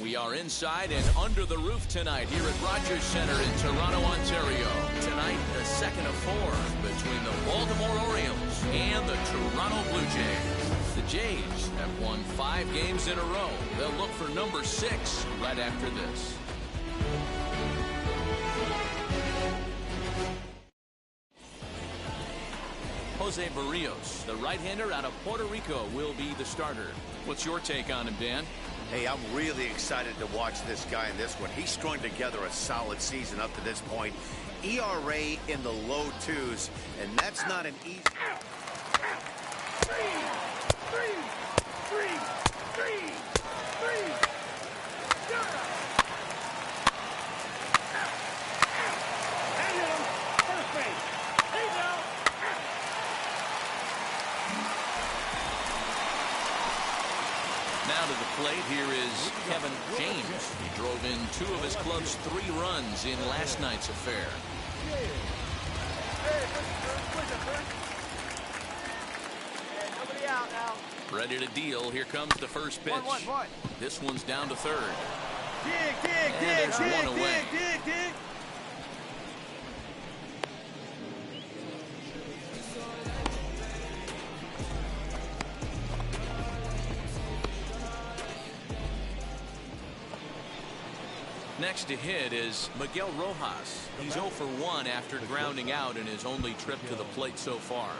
We are inside and under the roof tonight here at Rogers Center in Toronto, Ontario. Tonight, the second of four between the Baltimore Orioles and the Toronto Blue Jays. The Jays have won 5 games in a row. They'll look for number 6 right after this. Jose Barrios, the right-hander out of Puerto Rico, will be the starter. What's your take on him, Dan? Hey, I'm really excited to watch this guy in this one. He's strung together a solid season up to this point. ERA in the low 2s, and that's not an easy... Now to the plate, here is Kevin James. He drove in 2 of his club's 3 runs in last night's affair. Ready to deal. Here comes the first pitch. This one's down to third. And there's one away. Next to hit is Miguel Rojas. He's 0 for 1 after grounding out in his only trip to the plate so far.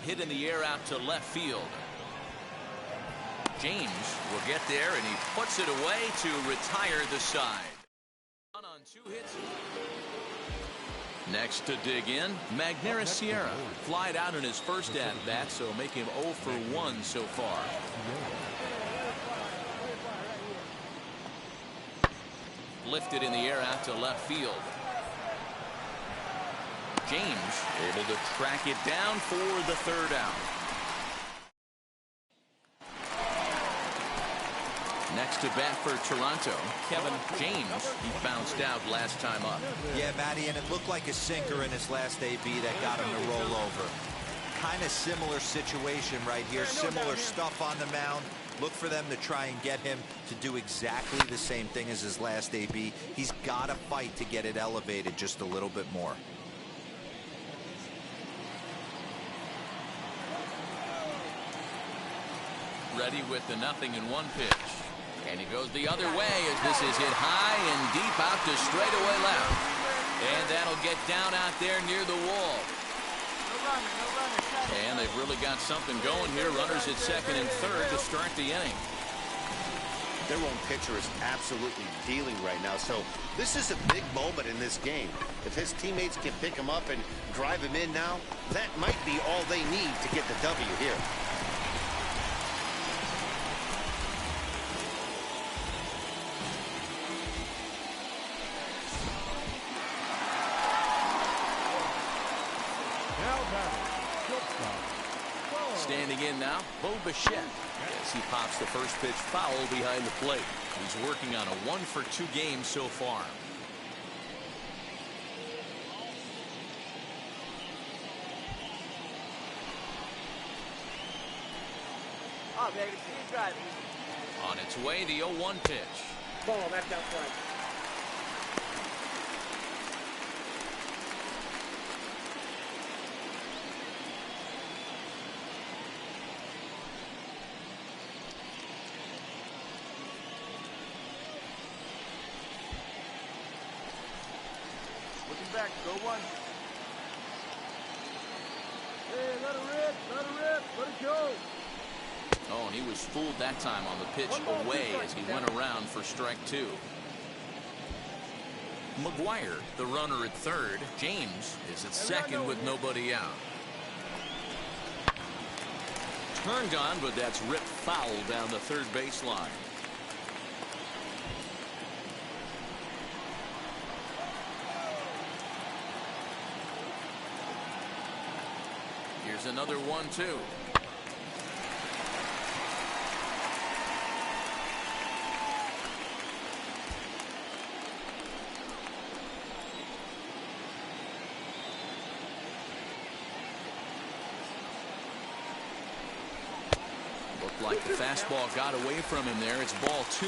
Hit in the air out to left field. James will get there, and he puts it away to retire the side. On 2 hits. Next to dig in, Magneuris Sierra. Flied out in his first at-bat, so make him 0 for 1 so far. Lifted in the air out to left field. James able to track it down for the 3rd out. Next to bat for Toronto, Kevin James. He bounced out last time up. Yeah, Matty, and it looked like a sinker in his last AB that got him to roll over. Kind of similar situation right here. Similar stuff on the mound. Look for them to try and get him to do exactly the same thing as his last AB. He's got to fight to get it elevated just a little bit more. Ready with the 0-1 pitch. And he goes the other way as this is hit high and deep out to straightaway left. And that'll get down out there near the wall. And they've really got something going here. Runners at 2nd and 3rd to start the inning. Their own pitcher is absolutely dealing right now. So this is a big moment in this game. If his teammates can pick him up and drive him in now, that might be all they need to get the W here. Standing in now, Bo Bichette. As he pops the first pitch foul behind the plate. He's working on a 1-for-2 game so far. Oh, baby, see you driving. On its way, the 0-1 pitch. Ball, that's out front. Looking back, go one. Hey, let it rip, let it go. Oh, and he was fooled that time on the pitch away as he went around for strike 2. McGuire, the runner at third. James is at second with nobody out. Turned on, but that's ripped foul down the third baseline. Here's another 1-2. Like the fastball got away from him there. It's ball 2.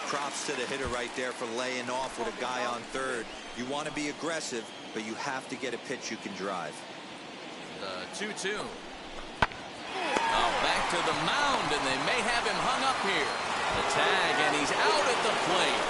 Props to the hitter right there for laying off with a guy on third. You want to be aggressive, but you have to get a pitch you can drive. The 2-2. Now back to the mound, and they may have him hung up here. The tag, and he's out at the plate.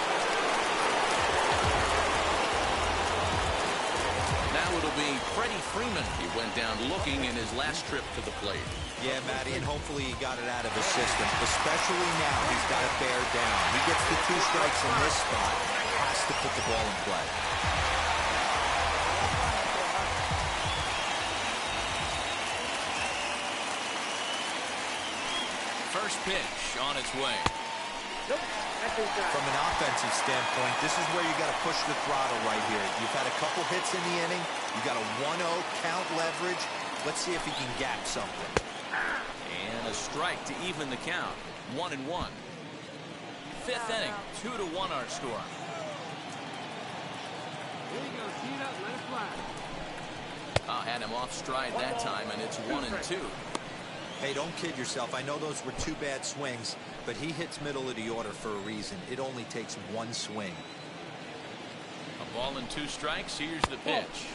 Now it'll be Freddie Freeman. He went down looking in his last trip to the plate. Yeah, Matty, and hopefully he got it out of his system. Especially now, he's got to bear down. He gets the 2 strikes in this spot. Has to put the ball in play. First pitch on its way. From an offensive standpoint, this is where you got to push the throttle right here. You've had a couple hits in the inning. You got a 1-0 count leverage. Let's see if he can gap something. And a strike to even the count. 1-1. Fifth inning, 2-1 our score. Here you go, tee it up, let it fly. Had him off stride that time, and it's 1-2. Hey, don't kid yourself. I know those were 2 bad swings, but he hits middle of the order for a reason. It only takes 1 swing. A ball and 2 strikes. Here's the pitch.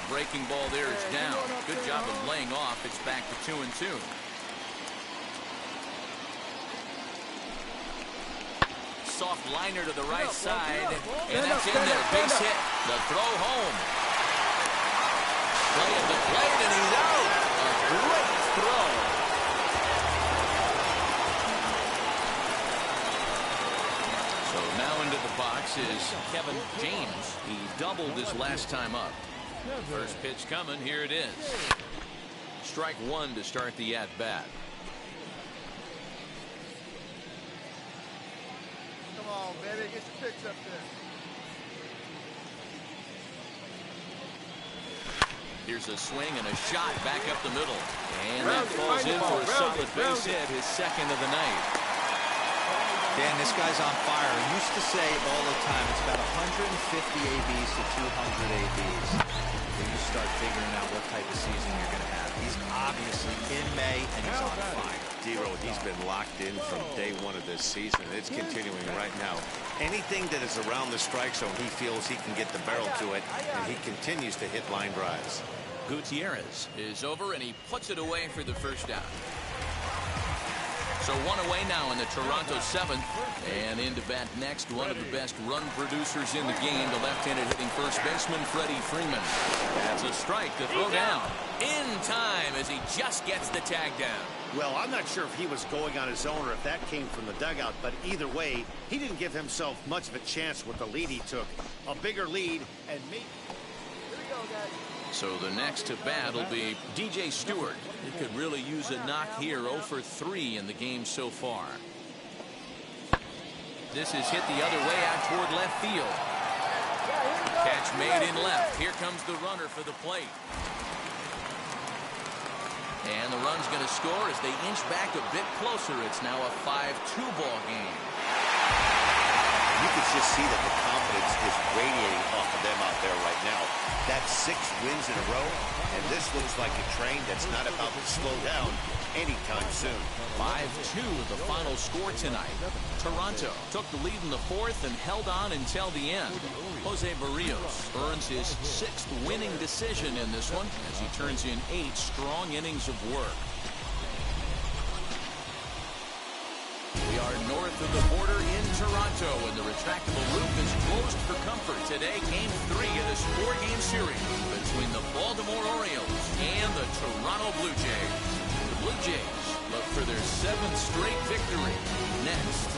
Breaking ball there is down. Good job of laying off. It's back to 2-2. Soft liner to the right side, and that's in there. Base hit. The throw home. Play at the plate, and he's out. A great throw. So now into the box is Kevin James. He doubled his last time up. First pitch coming. Here it is. Strike 1 to start the at-bat. Come on, baby, get your picks up there. Here's a swing and a shot back up the middle. And that falls in for a solid base hit, his second of the night. Dan, this guy's on fire. I used to say all the time, it's about 150 ABs to 200 ABs. Then you start figuring out what type of season you're going to have. He's obviously in May, and he's on fire. D-Row, he's been locked in from day 1 of this season. It's continuing right now. Anything that is around the strike zone, he feels he can get the barrel to it, and he continues to hit line drives. Gutierrez is over, and he puts it away for the first down. So 1 away now in the Toronto 7th. And in to bat next, one of the best run producers in the game, the left-handed hitting first baseman, Freddie Freeman. That's a strike to throw down. In time as he just gets the tag down. Well, I'm not sure if he was going on his own or if that came from the dugout, but either way, he didn't give himself much of a chance with the lead he took. A bigger lead, and maybe... Here we go, guys. So the next to bat will be DJ Stewart. He could really use a knock here. 0 for 3 in the game so far. This is hit the other way out toward left field. Catch made in left. Here comes the runner for the plate. And the run's going to score as they inch back a bit closer. It's now a 5-2 ball game. You can just see that the confidence is radiating off of them out there right now. That's 6 wins in a row, and this looks like a train that's not about to slow down anytime soon. 5-2 the final score tonight. Toronto took the lead in the 4th and held on until the end. Jose Barrios earns his 6th winning decision in this one as he turns in 8 strong innings of work. We are north of the border in Toronto, and the retractable roof is closed for comfort. Today, Game 3 of this 4-game series between the Baltimore Orioles and the Toronto Blue Jays. The Blue Jays look for their 7th straight victory next.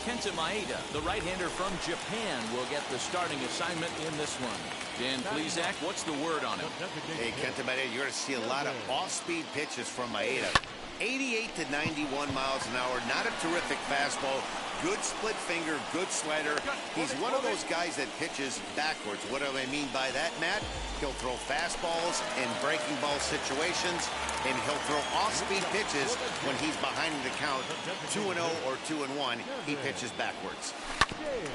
Kenta Maeda, the right-hander from Japan, will get the starting assignment in this one. Dan Plesac, what's the word on him? Hey, Kenta Maeda, you're going to see a lot of off-speed pitches from Maeda. 88 to 91 miles an hour, not a terrific fastball. Good split finger, good slider. He's one of those guys that pitches backwards. What do I mean by that, Matt? He'll throw fastballs in breaking ball situations, and he'll throw off-speed pitches when he's behind the count 2-0 or 2-1. He pitches backwards.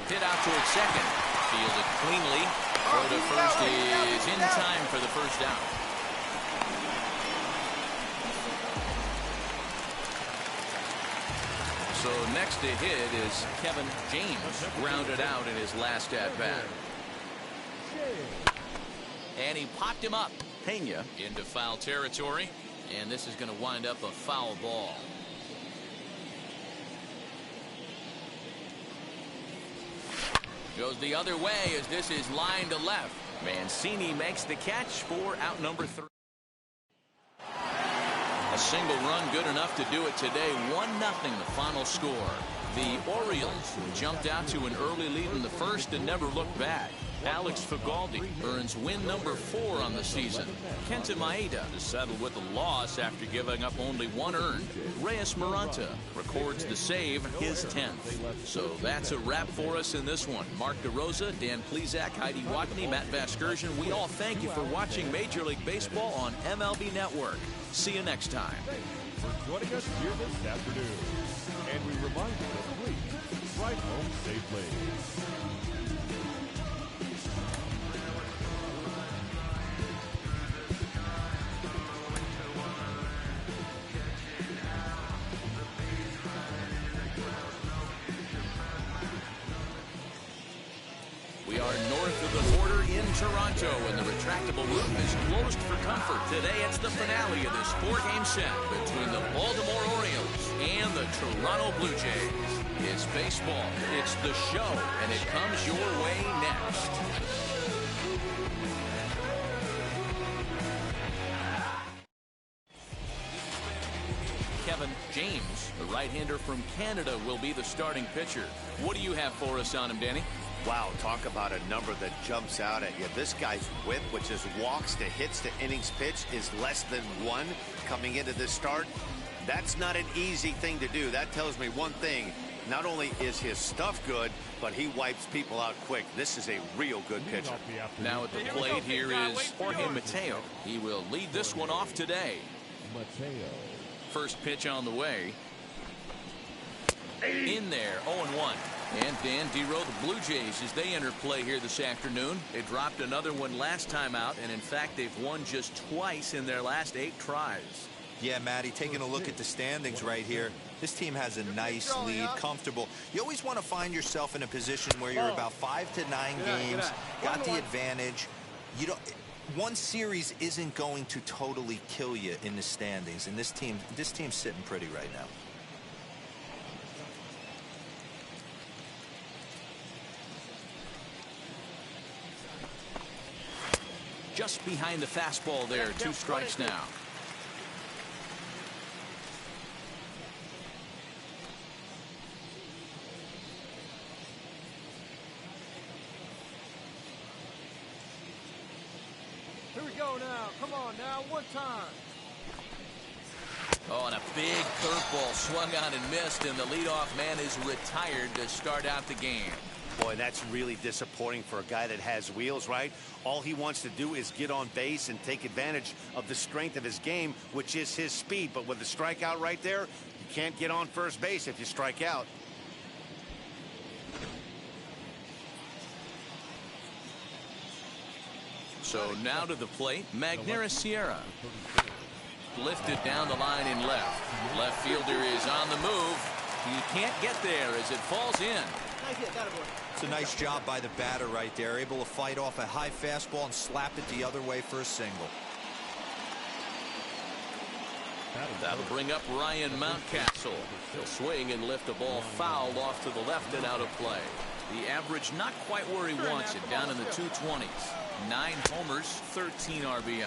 Hit out towards second. Fielded cleanly. Throw to first is in time for the first down. So next to hit is Kevin James, grounded out in his last at-bat. And he popped him up. Pena into foul territory, and this is going to wind up a foul ball. Goes the other way as this is line to left. Mancini makes the catch for out number 3. A single run good enough to do it today. 1-0 the final score. The Orioles jumped out to an early lead in the first and never looked back. Alex Fagaldi earns win number 4 on the season. Kenta Maeda is settled with a loss after giving up only 1 earned. Reyes Maranta records the save, his 10th. So that's a wrap for us in this one. Mark DeRosa, Dan Plesac, Heidi Watney, Matt Vasgersian. We all thank you for watching Major League Baseball on MLB Network. See you next time. For joining us here this afternoon. And we remind you to please ride home safely. We are north of the border in Toronto, and the retractable roof is closed for comfort. Today, it's the finale of this 4-game set between the Baltimore Orioles and the Toronto Blue Jays. It's baseball, it's the show, and it comes your way next. Kevin James, the right-hander from Canada, will be the starting pitcher. What do you have for us on him, Danny? Wow, talk about a number that jumps out at you. This guy's whip, which is walks to hits to innings pitch, is less than 1 coming into this start. That's not an easy thing to do. That tells me one thing. Not only is his stuff good, but he wipes people out quick. This is a real good pitcher. Now at the plate here is Jorge Mateo. He will lead this one off today. First pitch on the way. In there, 0-1. And Dan Dero, the Blue Jays, as they enter play here this afternoon. They dropped another one last time out, and in fact, they've won just twice in their last 8 tries. Yeah, Matty, taking a look at the standings right here, this team has a nice lead, comfortable. You always want to find yourself in a position where you're about 5 to 9 games, got the advantage. You don't. One series isn't going to totally kill you in the standings, and this team's sitting pretty right now. Just behind the fastball there, 2 strikes now. Here we go now. Come on now, one time. Oh, and a big curveball swung on and missed, and the leadoff man is retired to start out the game. Boy, that's really disappointing for a guy that has wheels, right? All he wants to do is get on base and take advantage of the strength of his game, which is his speed. But with the strikeout right there, you can't get on first base if you strike out. So now to the plate, Magneuris Sierra. Lifted down the line in left. Left fielder is on the move. You can't get there as it falls in. It's a nice job by the batter right there, able to fight off a high fastball and slap it the other way for a single. That'll bring up Ryan Mountcastle. He'll swing and lift a ball foul off to the left and out of play. The average not quite where he wants it, down in the 220s. 9 homers, 13 RBI.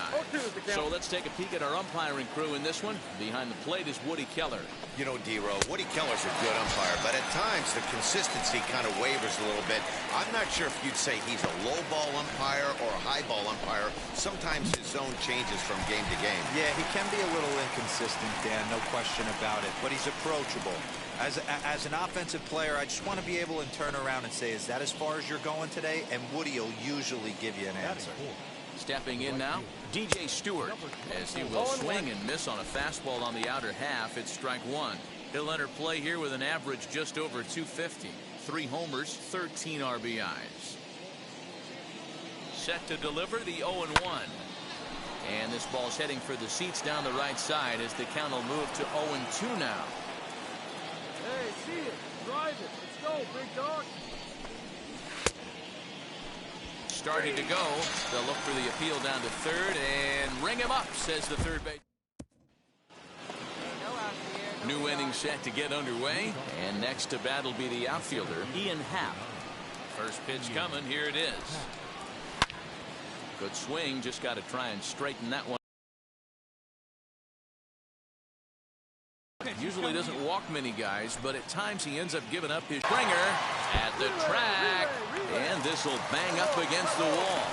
So let's take a peek at our umpiring crew in this one. Behind the plate is Woody Keller. You know, D-Row, Woody Keller's a good umpire, but at times the consistency kind of wavers a little bit. I'm not sure if you'd say he's a low ball umpire or a high ball umpire. Sometimes his zone changes from game to game. Yeah, he can be a little inconsistent, Dan, no question about it, but he's approachable. As an offensive player, I just want to be able to turn around and say, is that as far as you're going today? And Woody will usually give you an answer. Stepping in now, DJ Stewart, as he will swing and miss on a fastball on the outer half. It's strike one. He'll enter play here with an average just over 250. 3 homers, 13 RBIs. Set to deliver the 0-1. And this ball's heading for the seats down the right side as the count will move to 0-2 now. Hey, see it. Drive it. Let's go, big dog. Starting to go. They'll look for the appeal down to third and ring him up, says the third base. New inning set to get underway. And next to bat will be the outfielder, Ian Happ. First pitch coming. Here it is. Good swing. Just got to try and straighten that one. Usually doesn't walk many guys, but at times he ends up giving up his Springer at the track, and this will bang up against the wall,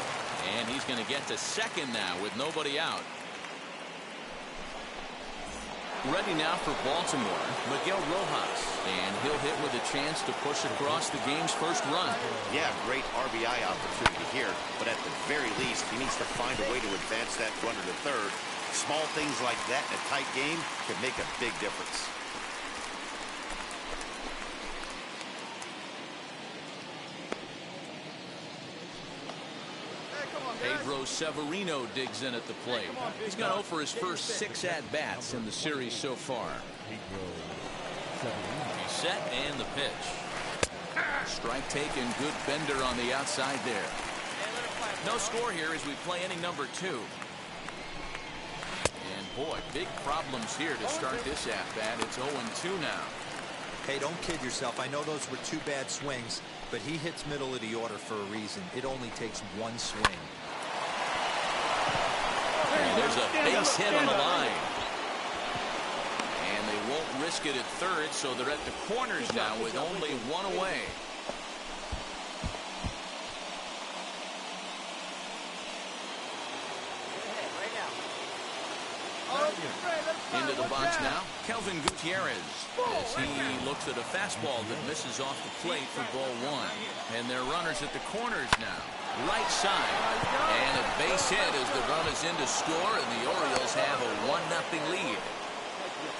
and he's going to get to second now with nobody out. Ready now for Baltimore, Miguel Rojas, and he'll hit with a chance to push across the game's first run. Yeah, great RBI opportunity here, but at the very least, he needs to find a way to advance that runner to third. Small things like that in a tight game can make a big difference. Pedro Severino digs in at the plate. He's gone 0 for his first 6 at-bats in the series so far. He's set and the pitch. Strike taken, good bender on the outside there. No score here as we play inning number 2. Boy, big problems here to start this at-bat. It's 0-2 now. Hey, don't kid yourself. I know those were 2 bad swings, but he hits middle of the order for a reason. It only takes 1 swing. And there's a base hit on the line. And they won't risk it at third, so they're at the corners now with only 1 away. Into the box now, Kelvin Gutierrez, as he looks at a fastball that misses off the plate for ball 1. And they're runners at the corners now. Right side. And a base hit as the run is in to score, and the Orioles have a 1-0 lead.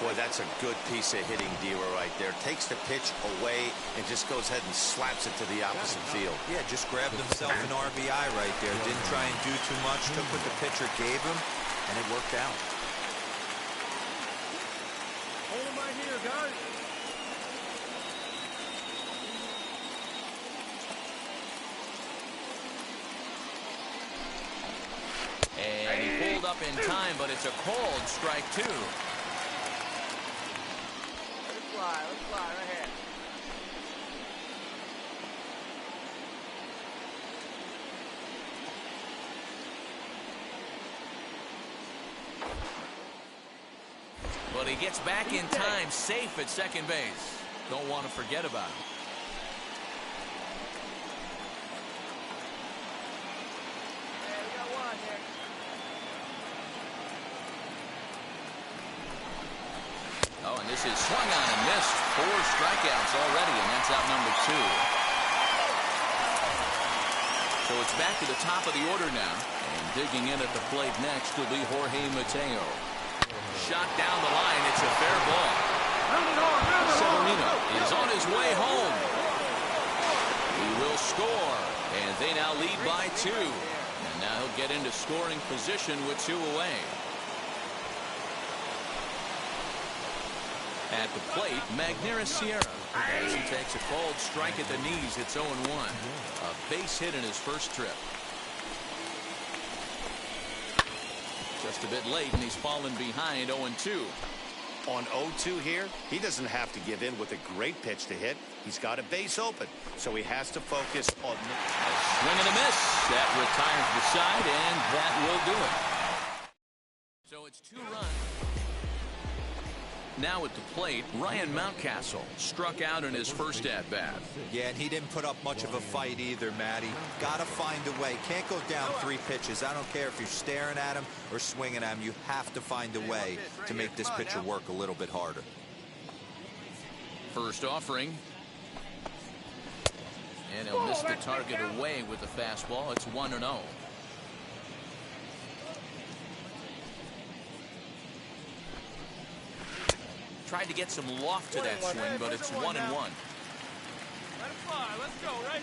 Boy, that's a good piece of hitting, D-Row, right there. Takes the pitch away and just goes ahead and slaps it to the opposite field. Yeah, just grabbed himself an RBI right there. Didn't try and do too much. Took what the pitcher gave him, and it worked out. Hold him right here, guys. And he pulled up in time, but it's a cold strike 2. Let's fly right here. But he gets back in time, safe at second base. Don't want to forget about him. We got 1 here. Oh, and this is swung on and missed. 4 strikeouts already, and that's out number 2. So it's back to the top of the order now. And digging in at the plate next will be Jorge Mateo. Shot down the line. It's a fair ball. Severino is on his way home. He will score. And they now lead by 2. And now he'll get into scoring position with 2 away. At the plate, Magneuris Sierra. As he takes a called strike at the knees, it's 0-1. A base hit in his first trip. Just a bit late, and he's fallen behind 0-2. On 0-2 here, he doesn't have to give in with a great pitch to hit. He's got a base open, so he has to focus on a swing and a miss. That retires the side, and that will do it. So it's 2 runs. Now at the plate, Ryan Mountcastle struck out in his first at-bat. Yeah, and he didn't put up much of a fight either, Matty. Got to find a way. Can't go down 3 pitches. I don't care if you're staring at him or swinging at him. You have to find a way to make this pitcher work a little bit harder. First offering. And he'll miss the target away with the fastball. It's 1-0. Tried to get some loft to that swing, but it's 1-1. Let it fly. Let's go right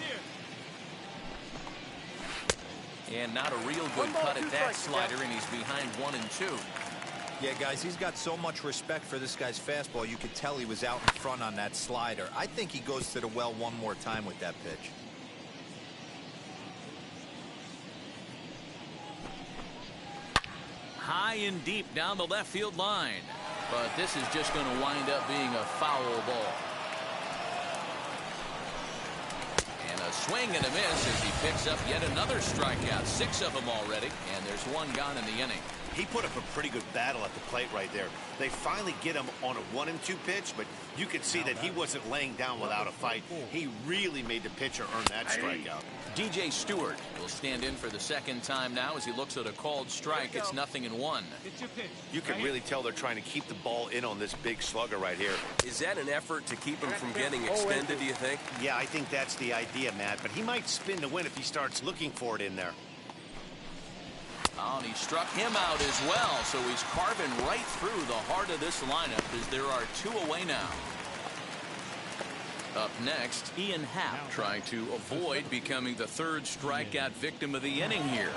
here. And not a real good cut at that slider, and he's behind 1-2. Yeah, guys, he's got so much respect for this guy's fastball. You could tell he was out in front on that slider. I think he goes to the well one more time with that pitch. High and deep down the left field line. But this is just going to wind up being a foul ball. And a swing and a miss as he picks up yet another strikeout. 6 of them already, and there's 1 gone in the inning. He put up a pretty good battle at the plate right there. They finally get him on a 1-2 pitch, but you could see that he wasn't laying down without a fight. He really made the pitcher earn that strikeout. DJ Stewart will stand in for the second time now as he looks at a called strike. It's 0-1. You can really tell they're trying to keep the ball in on this big slugger right here. Is that an effort to keep him from getting extended, do you think? Yeah, I think that's the idea, Matt, but he might spin to win if he starts looking for it in there. Oh, and he struck him out as well, so he's carving right through the heart of this lineup as there are 2 away now. Up next, Ian Happ trying to avoid becoming the 3rd strikeout victim of the inning here.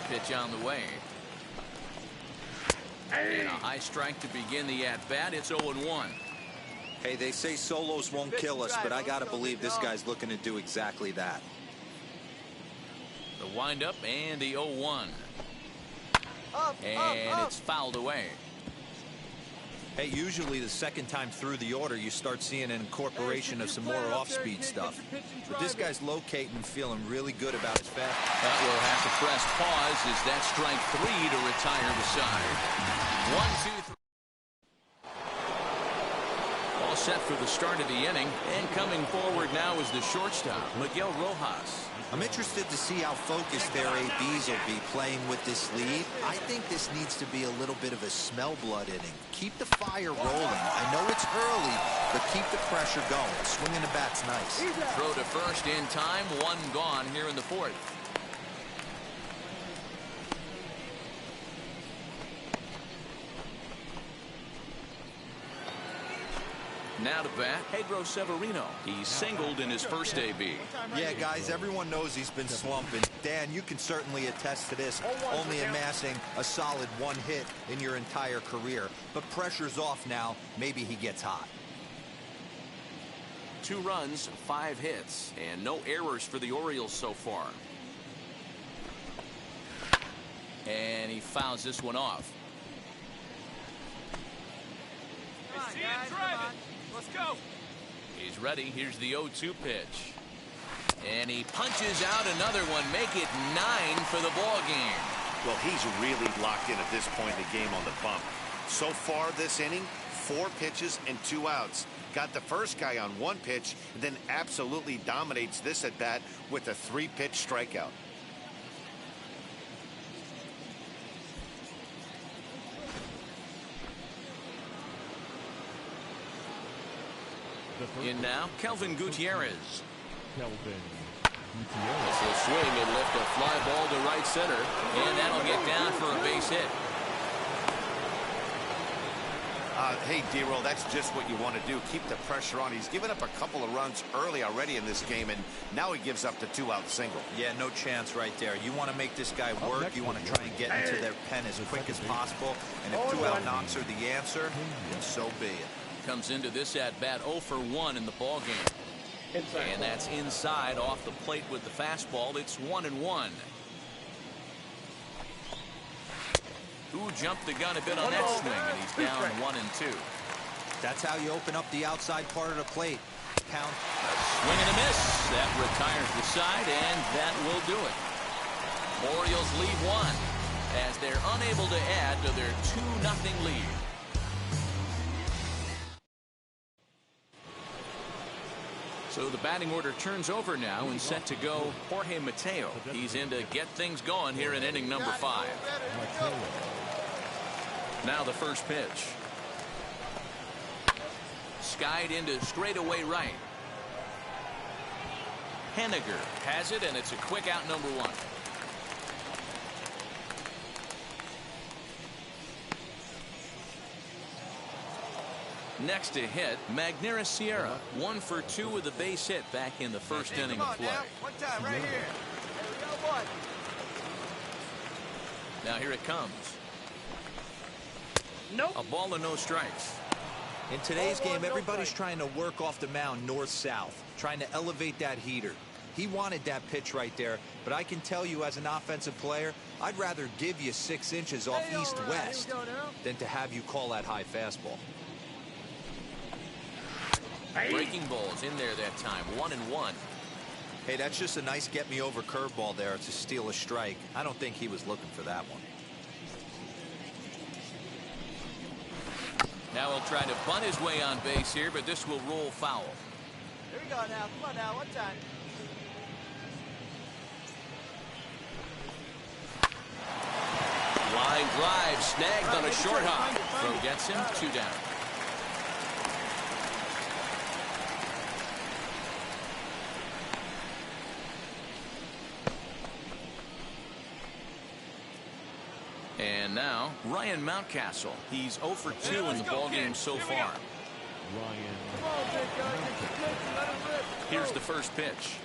Pitch on the way. And a high strike to begin the at-bat. It's 0-1. Hey, they say solos won't kill us, but I got to believe this guy's looking to do exactly that. The windup and the 0-1. And it's fouled away. Hey, usually the second time through the order, you start seeing an incorporation of some more off-speed stuff. But this guy's locating and feeling really good about his fastball. That will have to press pause as that strike 3 to retire the side. 1, 2, 3. All set for the start of the inning. And coming forward now is the shortstop, Miguel Rojas. I'm interested to see how focused their ABs will be playing with this lead. I think this needs to be a little bit of a smell blood inning. Keep the fire rolling. I know it's early, but keep the pressure going. Swinging the bat's nice. Throw to first in time. 1 gone here in the 4th. Now to bat, Pedro Severino. He's singled in his first AB. Yeah, guys, everyone knows he's been slumping. Dan, you can certainly attest to this, only amassing a solid 1 hit in your entire career. But pressure's off now. Maybe he gets hot. 2 runs, 5 hits, and no errors for the Orioles so far. And he fouls this one off. See it driving. Let's go. He's ready. Here's the 0-2 pitch. And he punches out another one. Make it 9 for the ball game. Well, he's really locked in at this point in the game on the bump. So far this inning, 4 pitches and 2 outs. Got the first guy on 1 pitch, and then absolutely dominates this at bat with a 3-pitch strikeout. In now, Kelvin Gutierrez. Kelvin This will swing and lift a fly ball to right center, and that'll get down for a base hit. Hey, D-Roll, that's just what you want to do. Keep the pressure on. He's given up a couple of runs early already in this game, and now he gives up the 2-out single. Yeah, no chance right there. You want to make this guy work. You want to try and get into their pen as quick as possible. And if 2-out knocks are the answer, then so be it. Comes into this at-bat 0 for 1 in the ball game. And that's inside off the plate with the fastball. It's 1-1. Ooh, jumped the gun a bit on that swing, and he's down 1-2. That's how you open up the outside part of the plate. Count. Swing and a miss. That retires the side, and that will do it. Orioles lead one as they're unable to add to their 2-0 lead. So the batting order turns over now and set to go Jorge Mateo. He's in to get things going here in inning number 5. Now the first pitch. Skied into straightaway right. Henniger has it, and it's a quick out, number 1. Next to hit, Magneuris Sierra, 1 for 2 with a base hit back in the first inning of play. One time, right here. There we go, one. Now here it comes. Nope. A ball and no strikes. In today's game, everybody's trying to work off the mound north-south, trying to elevate that heater. He wanted that pitch right there, but I can tell you as an offensive player, I'd rather give you 6 inches off east-west than to have you call that high fastball. Breaking balls in there that time, 1-1. Hey, that's just a nice get-me-over curveball there to steal a strike. I don't think he was looking for that one. Now he'll try to bunt his way on base here, but this will roll foul. Here we go now. Come on now. One time. Line drive snagged on a short hop. Throw gets him 2 down. And now Ryan Mountcastle. He's 0 for 2 in the ballgame so far. Come on, big guy. Get your pitch and let him rip. Here's the first pitch.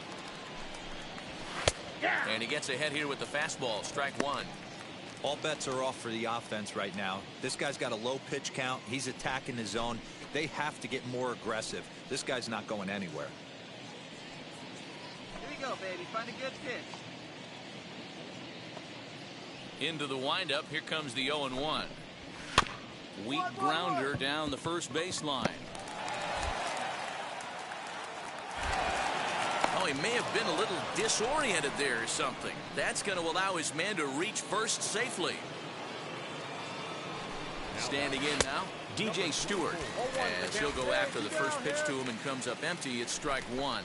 And he gets ahead here with the fastball. Strike 1. All bets are off for the offense right now. This guy's got a low pitch count. He's attacking the zone. They have to get more aggressive. This guy's not going anywhere. Here we go, baby. Find a good pitch. Into the windup. Here comes the 0-1. Weak grounder down the first baseline. Oh, he may have been a little disoriented there or something. That's going to allow his man to reach first safely. Standing in now, DJ Stewart. As he'll go after the first pitch to him and comes up empty, it's strike 1.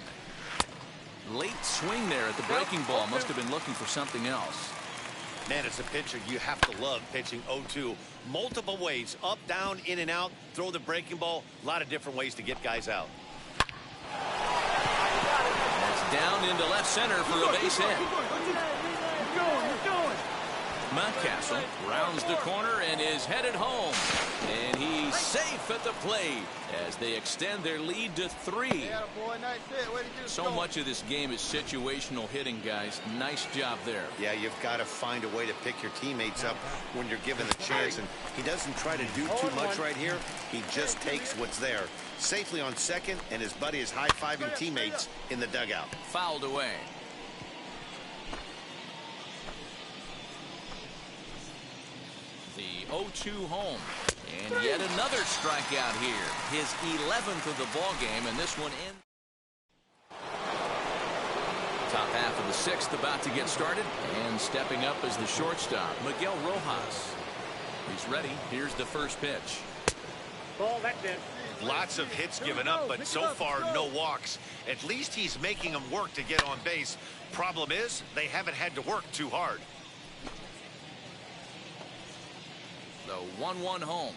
Late swing there at the breaking ball. Must have been looking for something else. Man, as a pitcher, you have to love pitching 0-2. Multiple ways, up, down, in and out, throw the breaking ball. A lot of different ways to get guys out. That's down into left center for a base hit. You're going. Mountcastle rounds the corner and is headed home. And he's safe at the plate as they extend their lead to 3. Yeah, boy, nice hit. Way to get So much of this game is situational hitting, guys. Nice job there. Yeah, you've got to find a way to pick your teammates up when you're given the chance. And he doesn't try to do too much right here. He just takes what's there. Safely on second, and his buddy is high-fiving teammates in the dugout. Fouled away. The 0-2 home. And yet another strikeout here. His 11th of the ball game, and this one in. Top half of the 6th about to get started, and stepping up as the shortstop, Miguel Rojas. He's ready. Here's the first pitch. Ball, that's it. Lots of hits given up, but so far no walks. At least he's making them work to get on base. Problem is, they haven't had to work too hard. The 1-1 home.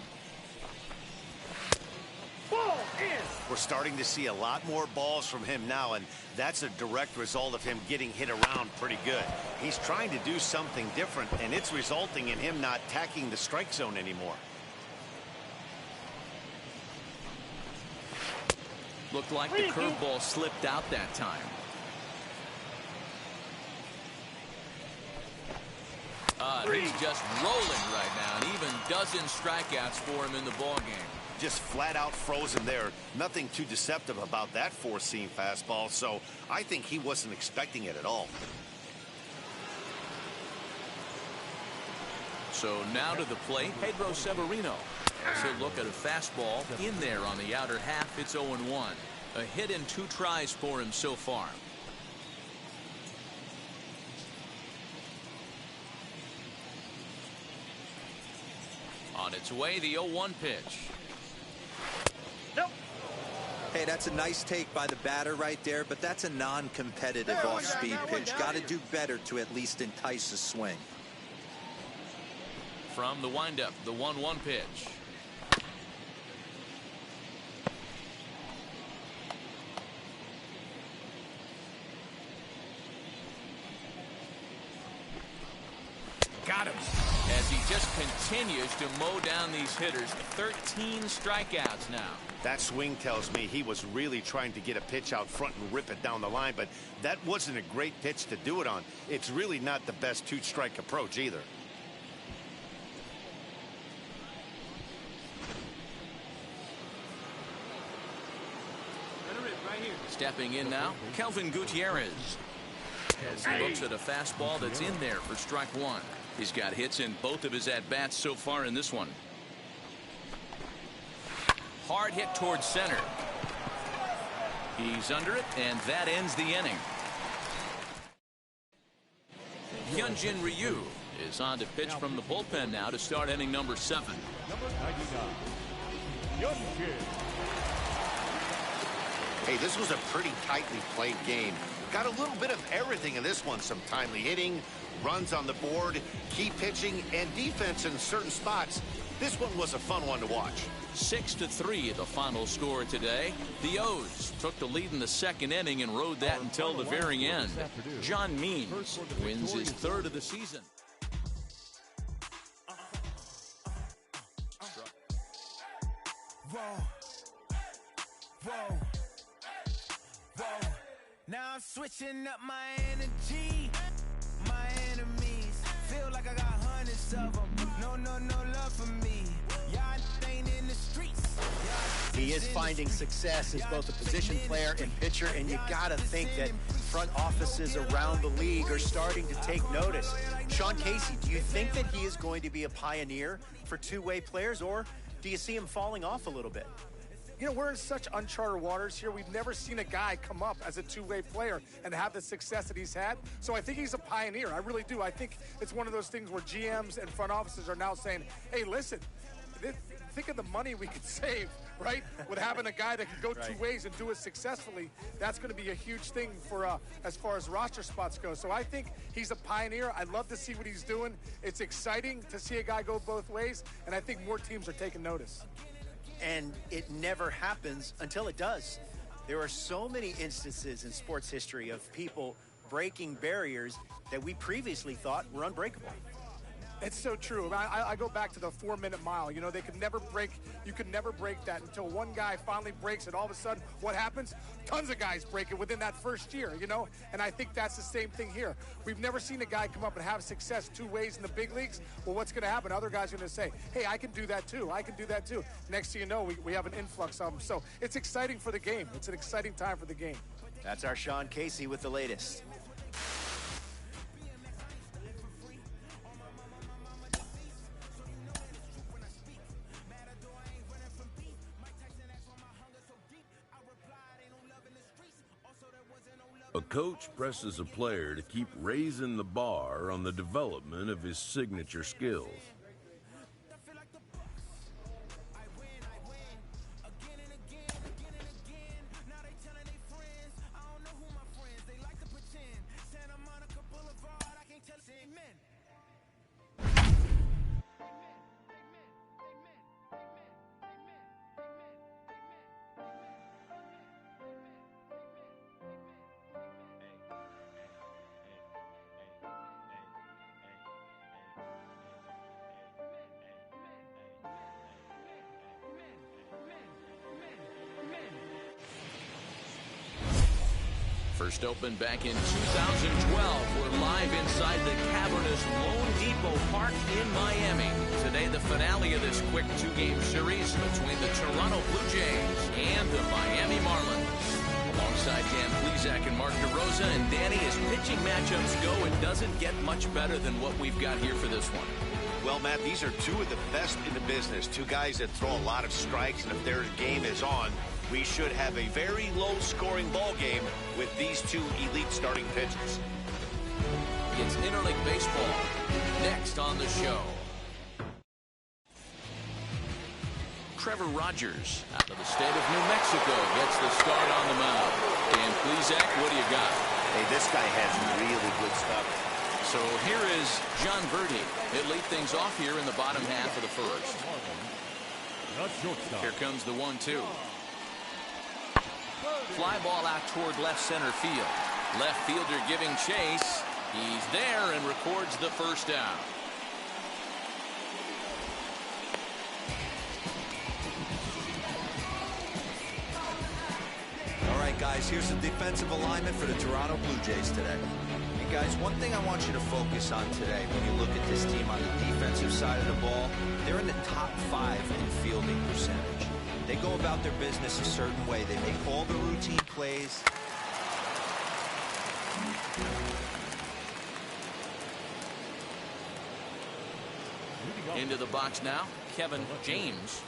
Ball in. We're starting to see a lot more balls from him now, and that's a direct result of him getting hit around pretty good. He's trying to do something different, and it's resulting in him not attacking the strike zone anymore. Looked like the curveball slipped out that time. He's just rolling right now, and even dozen strikeouts for him in the ballgame. Just flat out frozen there. Nothing too deceptive about that four-seam fastball, so I think he wasn't expecting it at all. So now to the plate, Pedro Severino. As he'll look at a fastball in there on the outer half. It's 0-1. A hit in 2 tries for him so far. On its way, the 0-1 pitch. Nope. Hey, that's a nice take by the batter right there, but that's a non-competitive off-speed pitch. Got to do better to at least entice a swing. From the windup, the 1-1 pitch. Got him. As he just continues to mow down these hitters. 13 strikeouts now. That swing tells me he was really trying to get a pitch out front and rip it down the line, but that wasn't a great pitch to do it on. It's really not the best 2-strike approach either. Stepping in now, Kelvin Gutierrez. As he looks at a fastball that's in there for strike 1. He's got hits in both of his at-bats so far in this one. Hard hit towards center. He's under it, and that ends the inning. Hyunjin Ryu is on to pitch from the bullpen now to start inning number 7. Number 99, Hyunjin. Hey, this was a pretty tightly played game. Got a little bit of everything in this one. Some timely hitting, runs on the board, key pitching, and defense in certain spots. This one was a fun one to watch. 6-3 the final score today. The O's took the lead in the second inning and rode that until the very end. John Means wins his 3rd of the season. Whoa. Whoa. Whoa. Now I'm switching up my energy. My enemies feel like I got hundreds of them. No love for me. Y'all ain't in the streets. He is finding success as both a position player and pitcher, and you gotta think that front offices around the league are starting to take notice. Sean Casey, do you think that he is going to be a pioneer for two-way players, or do you see him falling off a little bit? You know, we're in such uncharted waters here. We've never seen a guy come up as a two-way player and have the success that he's had. So I think he's a pioneer. I really do. I think it's one of those things where GMs and front offices are now saying, hey, listen, think of the money we could save, right? With having a guy that can go two ways and do it successfully. That's going to be a huge thing for as far as roster spots go. So I think he's a pioneer. I'd love to see what he's doing. It's exciting to see a guy go both ways, and I think more teams are taking notice. And it never happens until it does. There are so many instances in sports history of people breaking barriers that we previously thought were unbreakable. It's so true. I go back to the 4-minute mile. You know, they could never break, you could never break that until one guy finally breaks it. All of a sudden, what happens? Tons of guys break it within that first year, you know? And I think that's the same thing here. We've never seen a guy come up and have success two ways in the big leagues. Well, what's going to happen? Other guys are going to say, hey, I can do that too. I can do that too. Next thing you know, we have an influx of them. So it's exciting for the game. It's an exciting time for the game. That's our Sean Casey with the latest. A coach presses a player to keep raising the bar on the development of his signature skills. First opened back in 2012. We're live inside the cavernous Lone Depot Park in Miami. Today, the finale of this quick two-game series between the Toronto Blue Jays and the Miami Marlins. Alongside Dan Plesac and Mark DeRosa, and Danny, as pitching matchups go, it doesn't get much better than what we've got here for this one. Well, Matt, these are two of the best in the business. Two guys that throw a lot of strikes, and if their game is on, we should have a very low-scoring ball game with these two elite starting pitchers. It's Interleague Baseball. Next on the show. Trevor Rogers, out of the state of New Mexico, gets the start on the mound. And Plesac, what do you got? Hey, this guy has really good stuff. So here is John Verdi. He'll lead things off here in the bottom half of the first. Here comes the 1-2. Fly ball out toward left center field. Left fielder giving chase. He's there and records the first down. All right, guys, here's the defensive alignment for the Toronto Blue Jays today. And guys, one thing I want you to focus on today when you look at this team on the defensive side of the ball, they're in the top 5 in fielding percentage. They go about their business a certain way. They make all the routine plays. Into the box now, Kevin James,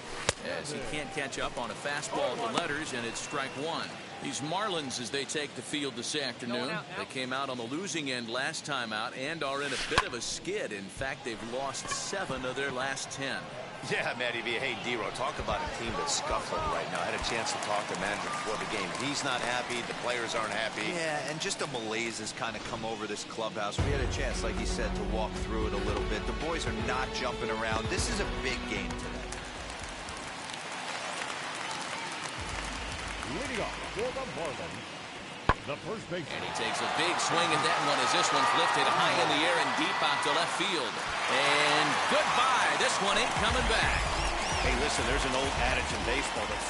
as he can't catch up on a fastball to letters, and it's strike one. These Marlins, as they take the field this afternoon, they came out on the losing end last time out and are in a bit of a skid. In fact, they've lost 7 of their last 10. Yeah, Matty V. Hey, D-Row, talk about a team that's scuffling right now. I had a chance to talk to manager before the game. He's not happy. The players aren't happy. Yeah, and just a malaise has kind of come over this clubhouse. We had a chance, like he said, to walk through it a little bit. The boys are not jumping around. This is a big game today. Leading off for the Marlins, the first base. And he takes a big swing at that one as this one's lifted high in the air and deep out to left field. And goodbye. This one ain't coming back. Hey, listen, there's an old adage in baseball that's...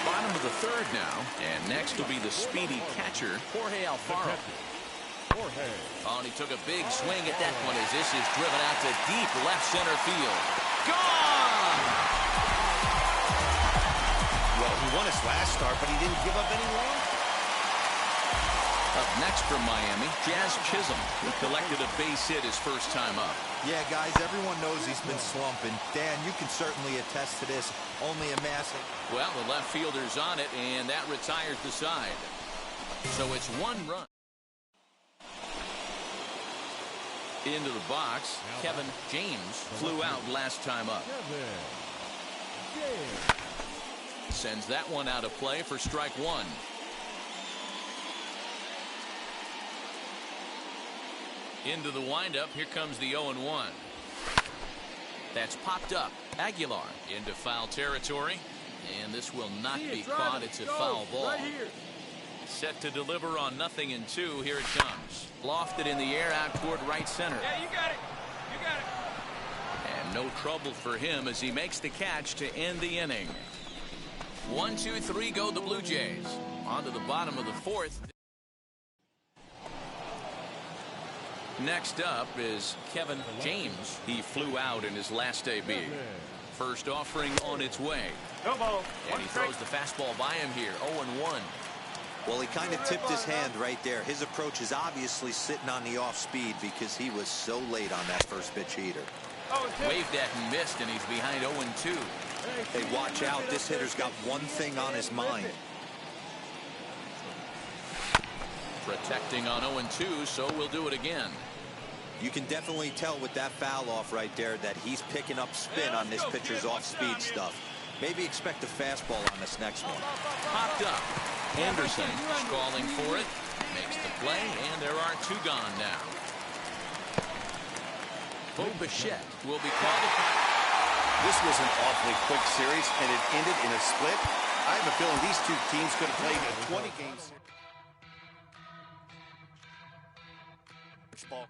Bottom of the third now. And next will be the speedy catcher, Jorge Alfaro. Oh, and he took a big swing at that one as this is driven out to deep left center field. Gone! Well, he won his last start, but he didn't give up any runs. Up next from Miami, Jazz Chisholm, who collected a base hit his first time up. Yeah, guys, everyone knows he's been slumping. Dan, you can certainly attest to this. Only amassing. Well, the left fielder's on it, and that retires the side. So it's 1 run. Into the box, Kevin James flew out last time up. Sends that one out of play for strike one. Into the windup. Here comes the 0-1. That's popped up. Aguilar into foul territory. And this will not be caught. It's a foul ball. Right here. Set to deliver on 0-2. Here it comes. Lofted in the air out toward right center. Yeah, you got it. You got it. And no trouble for him as he makes the catch to end the inning. 1, 2, 3 go the Blue Jays. On to the bottom of the fourth. Next up is Kevin James. He flew out in his last AB. First offering on its way. And he throws the fastball by him here. 0-1. Well, he kind of tipped his hand right there. His approach is obviously sitting on the off speed because he was so late on that first pitch heater. Waved at and missed, and he's behind 0-2. Hey, watch out. This hitter's got one thing on his mind. Protecting on 0-2, so we'll do it again. You can definitely tell with that foul off right there that he's picking up spin on this pitcher's off-speed stuff. Maybe expect a fastball on this next one. Popped up. Anderson calling for it. Makes the play, and there are 2 gone now. Bo Bichette will be called upon. This was an awfully quick series, and it ended in a split. I have a feeling these 2 teams could have played a 20 games. Ball.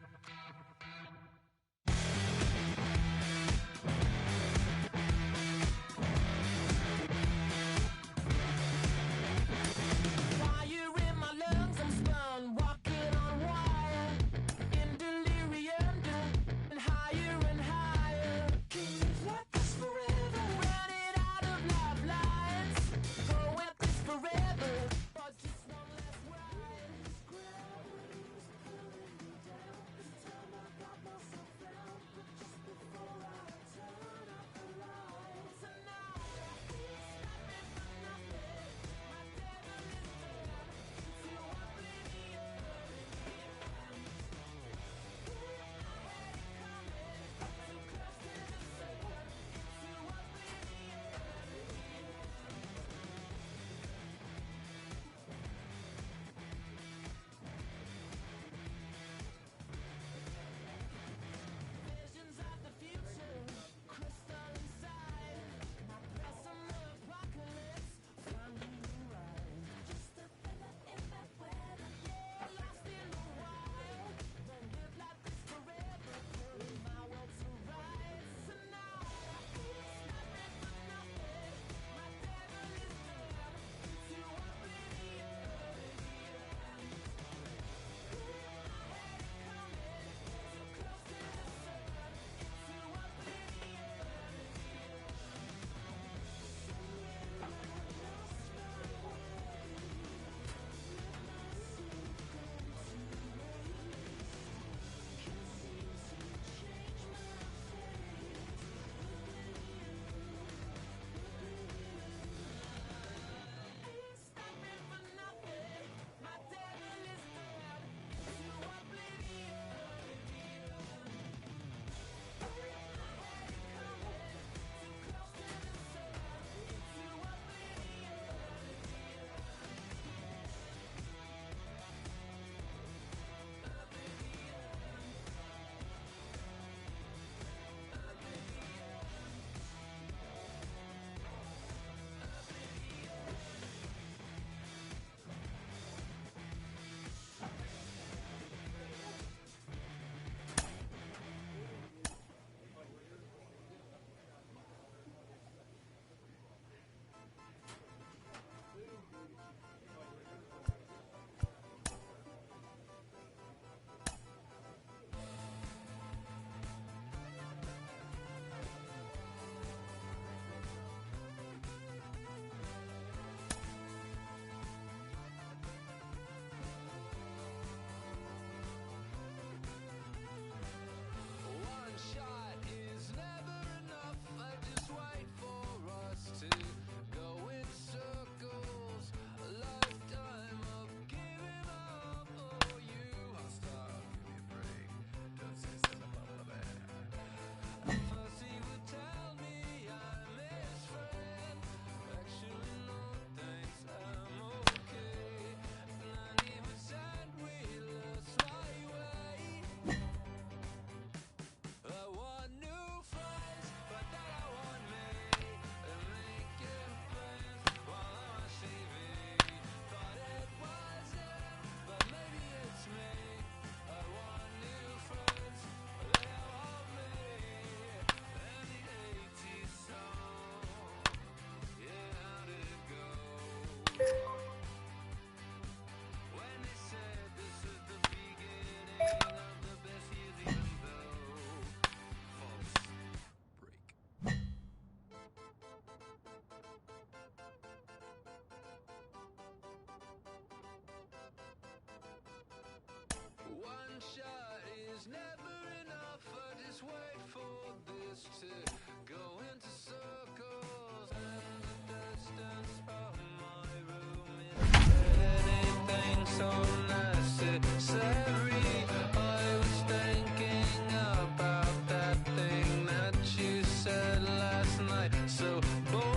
so necessary. I was thinking about that thing that you said last night. So boring.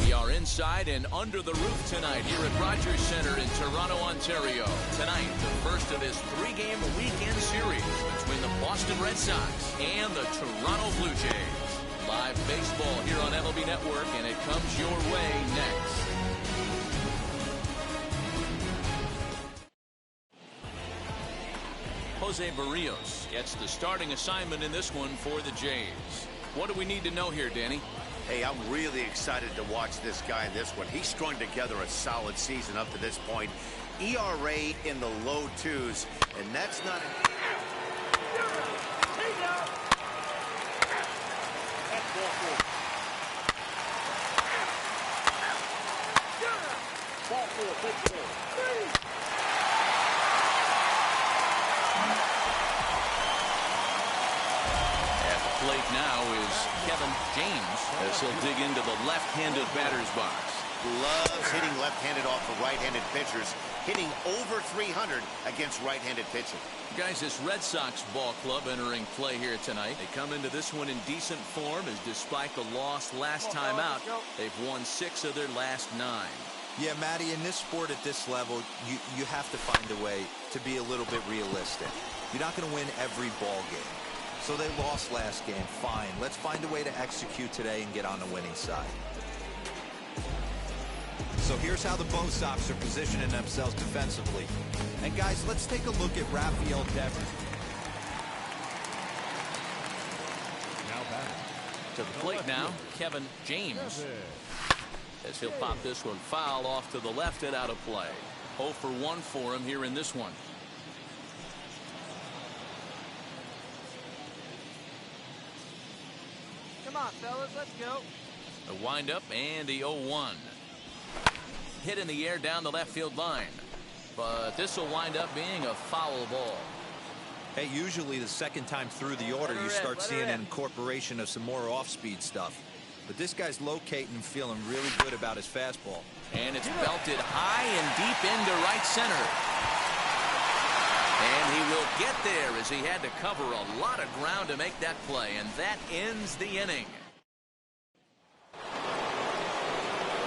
We are inside and under the roof tonight here at Rogers Center in Toronto, Ontario. Tonight, the first of this three-game weekend series between the Boston Red Sox and the Toronto Blue Jays. Live baseball here on MLB Network, and it comes your way next. Jose Barrios gets the starting assignment in this one for the Jays. What do we need to know here, Danny? Hey, I'm really excited to watch this guy in this one. He's strung together a solid season up to this point. ERA in the low 2s, and that's not a... At the plate now is Kevin James as he'll dig into the left-handed batter's box. Loves hitting left-handed off of right-handed pitchers, hitting over 300 against right-handed pitching. Guys, this Red Sox ball club entering play here tonight. They come into this one in decent form, as despite the loss last time out, they've won 6 of their last 9. Yeah, Matty, in this sport at this level, you have to find a way to be a little bit realistic. You're not going to win every ball game. So they lost last game. Fine. Let's find a way to execute today and get on the winning side. So here's how the Bo Sox are positioning themselves defensively. And guys, let's take a look at Rafael Devers. Now back. To the plate now, Kevin James. As he'll pop this one foul off to the left and out of play. 0 for 1 for him here in this one. Come on, fellas, let's go. The windup and the 0-1. Hit in the air down the left field line. But this will wind up being a foul ball. Hey, usually the second time through the order, you start seeing an incorporation of some more off-speed stuff. But this guy's locating and feeling really good about his fastball. And it's belted high and deep into right center. And he will get there as he had to cover a lot of ground to make that play. And that ends the inning.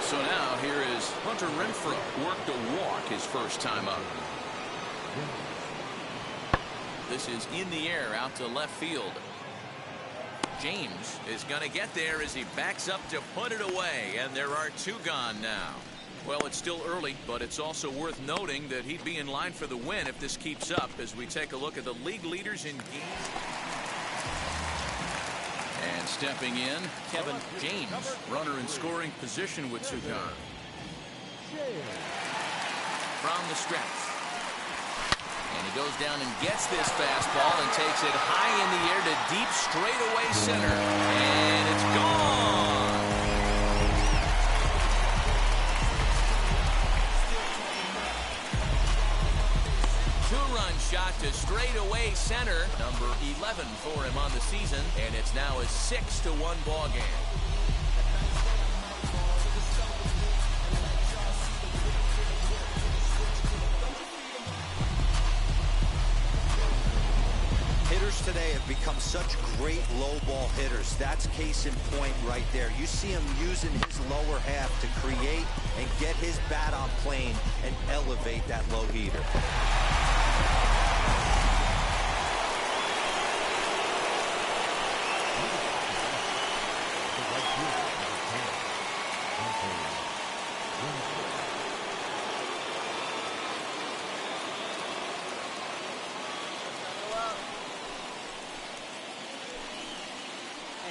So now here is Hunter Renfroe. Worked a walk his first time up. This is in the air out to left field. James is going to get there as he backs up to put it away, and there are 2 gone now. Well, it's still early, but it's also worth noting that he'd be in line for the win if this keeps up as we take a look at the league leaders in games. And stepping in, Kevin James, runner in scoring position with 2 gone. From the stretch. And he goes down and gets this fastball and takes it high in the air to deep straightaway center. And it's gone. Two-run shot to straightaway center. Number 11 for him on the season. And it's now a 6-1 ball game. Hitters today have become such great low ball hitters. That's case in point right there. You see him using his lower half to create and get his bat on plane and elevate that low heater.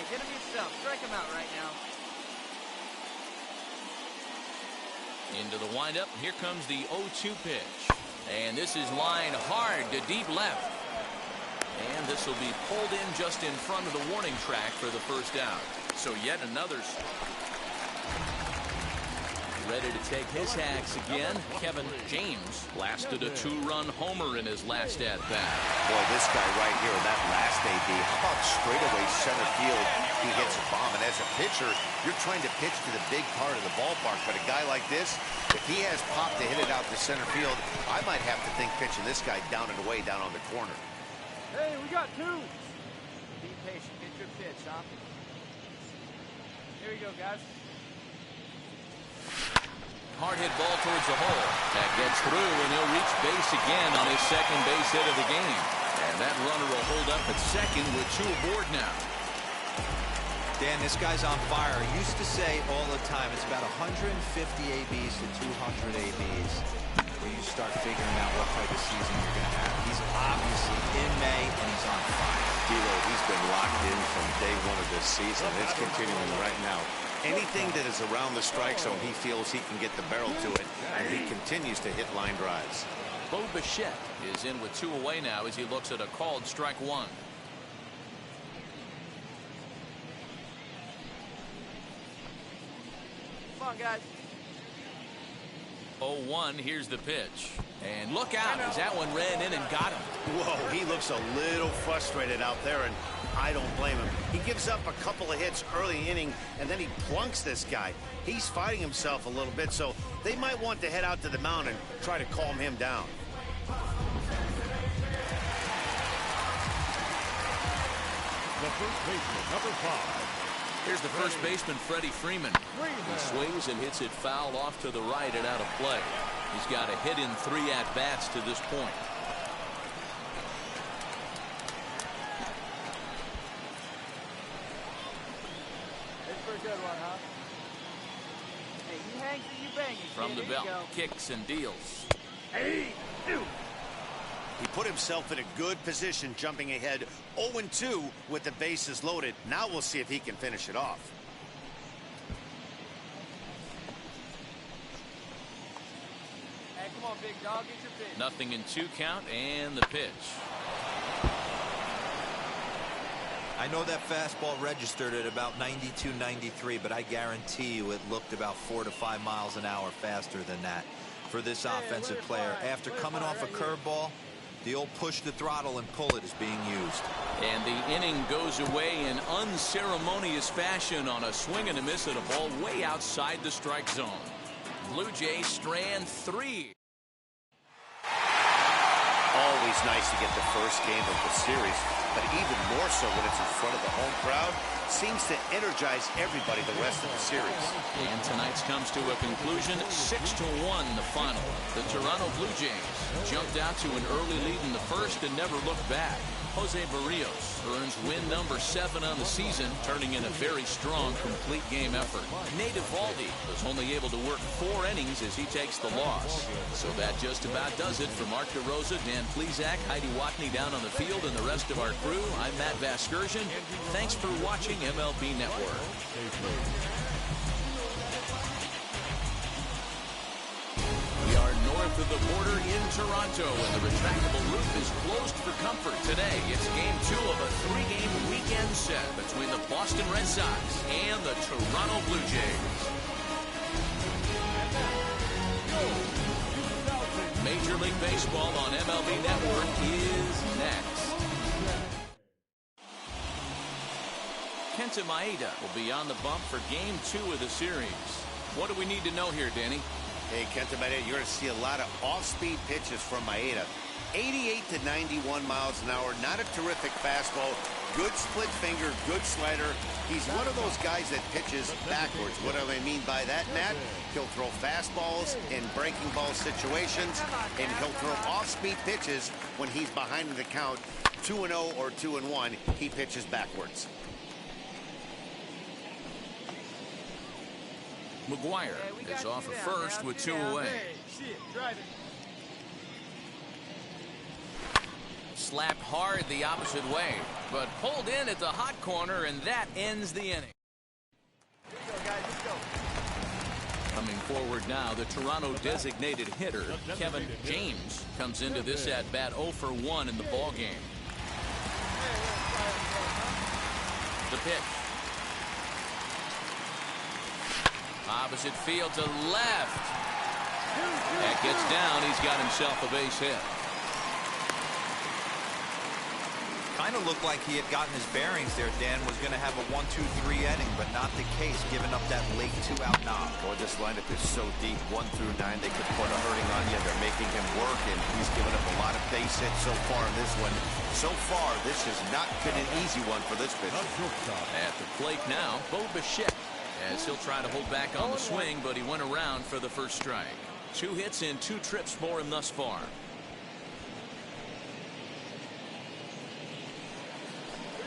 Get him yourself. Strike him out right now. Into the windup. Here comes the 0-2 pitch. And this is lined hard to deep left. And this will be pulled in just in front of the warning track for the first out. So yet another ready to take his hacks again. Kevin James blasted a 2-run homer in his last at-bat. Boy, this guy right here in that last AB, how about straightaway center field? He hits a bomb, and as a pitcher, you're trying to pitch to the big part of the ballpark, but a guy like this, if he has pop to hit it out to center field, I might have to think pitching this guy down and away down on the corner. Hey, we got 2. Be patient. Get your pitch, huh? Here we go, guys. Hard hit ball towards the hole. That gets through, and he'll reach base again on his second base hit of the game. And that runner will hold up at second with 2 aboard now. Dan, this guy's on fire. I used to say all the time, it's about 150 ABs to 200 ABs where you start figuring out what type of season you're going to have. He's obviously in May, and he's on fire. D'Lo, he's been locked in from day 1 of this season. It's continuing right now. Anything that is around the strike zone, he feels he can get the barrel to it, and he continues to hit line drives. Bo Bichette is in with 2 away now as he looks at a called strike 1. Come on, guys. 0-1, here's the pitch. And look out, as that one ran in and got him. Whoa, he looks a little frustrated out there, and I don't blame him. He gives up a couple of hits early inning, and then he plunks this guy. He's fighting himself a little bit, so they might want to head out to the mound and try to calm him down. The first baseman, number 5. Here's the first baseman, Freddie Freeman. He swings and hits it foul off to the right and out of play. He's got a hit in 3 at-bats to this point. It's a pretty good one, huh? Hey, you hangs and you bang it. From the There you belt, go. kicks and deals. He put himself in a good position, jumping ahead 0-2 with the bases loaded. Now we'll see if he can finish it off. Hey, come on, big dog, get your pitch. Nothing in 2 count, and the pitch. I know that fastball registered at about 92, 93, but I guarantee you it looked about 4 to 5 miles an hour faster than that for this offensive player. After coming off a curveball, the old push the throttle and pull it is being used. And the inning goes away in unceremonious fashion on a swing and a miss at a ball way outside the strike zone. Blue Jays strand 3. Always nice to get the first game of the series, but even more so when it's in front of the home crowd. Seems to energize everybody the rest of the series. And tonight's comes to a conclusion, 6-1 the final. The Toronto Blue Jays jumped out to an early lead in the first and never looked back. Jose Barrios earns win number 7 on the season, turning in a very strong complete game effort. Nate Eovaldi was only able to work 4 innings as he takes the loss. So that just about does it. For Mark DeRosa, Dan Plesac, Heidi Watney down on the field, and the rest of our crew, I'm Matt Vasgersian. Thanks for watching MLB Network. We are north of the border in Toronto, and the retractable roof is closed for comfort today. It's game 2 of a 3-game weekend set between the Boston Red Sox and the Toronto Blue Jays. Major League Baseball on MLB Network is next. Kenta Maeda will be on the bump for game 2 of the series. What do we need to know here, Danny? Hey, Kenta Maeda, you're going to see a lot of off-speed pitches from Maeda. 88 to 91 miles an hour, not a terrific fastball. Good split finger, good slider. He's one of those guys that pitches backwards. What do I mean by that, Matt? He'll throw fastballs in breaking ball situations, and he'll throw off-speed pitches when he's behind in the count. 2-0 or 2-1, he pitches backwards. McGuire is off at first with 2 away. Slapped hard the opposite way, but pulled in at the hot corner, and that ends the inning. Coming forward now, the Toronto designated hitter, Kevin James, comes into this at-bat 0 for 1 in the ballgame. The pitch. Opposite field to left. That gets down. He's got himself a base hit. Kind of looked like he had gotten his bearings there, Dan. Was going to have a 1-2-3 inning, but not the case, giving up that late 2-out knock. Boy, this lineup is so deep, 1 through 9. They could put a hurting on you. They're making him work, and he's given up a lot of base hits so far in this one. So far, this has not been an easy one for this pitcher. At the plate now, Bo Bichette, as he'll try to hold back on the swing, but he went around for the first strike. 2 hits and 2 trips for him thus far.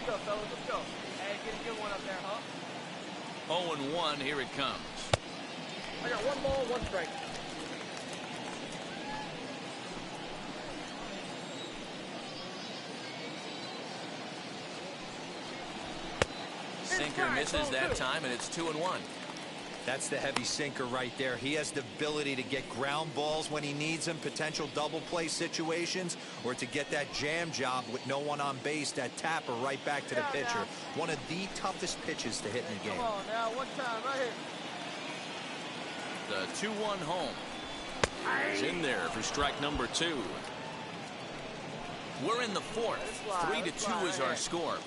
Go, fellas, let's go. Hey, get a good one up there, huh? 0-1, here it comes. I got 1 ball, 1 strike. Sinker misses that time, and it's 2-1. That's the heavy sinker right there. He has the ability to get ground balls when he needs them, potential double play situations, or to get that jam job with no one on base, that tapper right back to the pitcher. One of the toughest pitches to hit in the game. Come on now, 1 time, right here. The 2-1 home. He's in there for strike number 2. We're in the 4th. 3-2 is our score.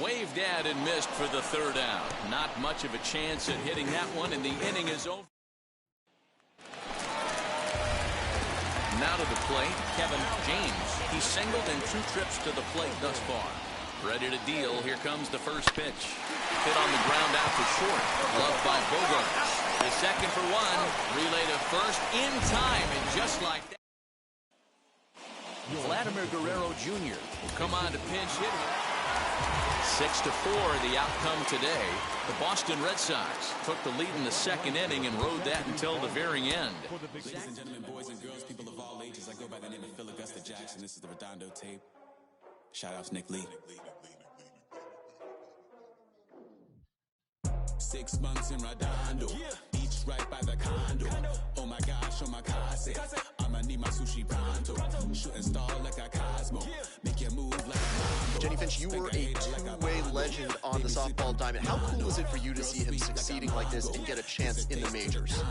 Waved at and missed for the 3rd out. Not much of a chance at hitting that one, and the inning is over. Now to the plate, Kevin James. He singled in 2 trips to the plate thus far. Ready to deal. Here comes the first pitch. Hit on the ground out to short. Loved by Bogaerts. The second for 1. Relay to first in time, and just like that, Vladimir Guerrero Jr. will come on to pinch hit him. 6-4 the outcome today. The Boston Red Sox took the lead in the 2nd inning and rode that until the very end. Ladies and gentlemen, boys and girls, people of all ages, I go by the name of Phil Augusta Jackson. This is the Redondo tape. Shout out to Nick Lee. 6 months in Redondo, beach right by the condo. Oh my gosh, oh my casa, I'ma need my sushi pronto. Shooting star like a Cosmo, make you move like a Jenny Finch, you were a 2-way legend on the softball diamond. How cool is it for you to see him succeeding like this and get a chance in the majors?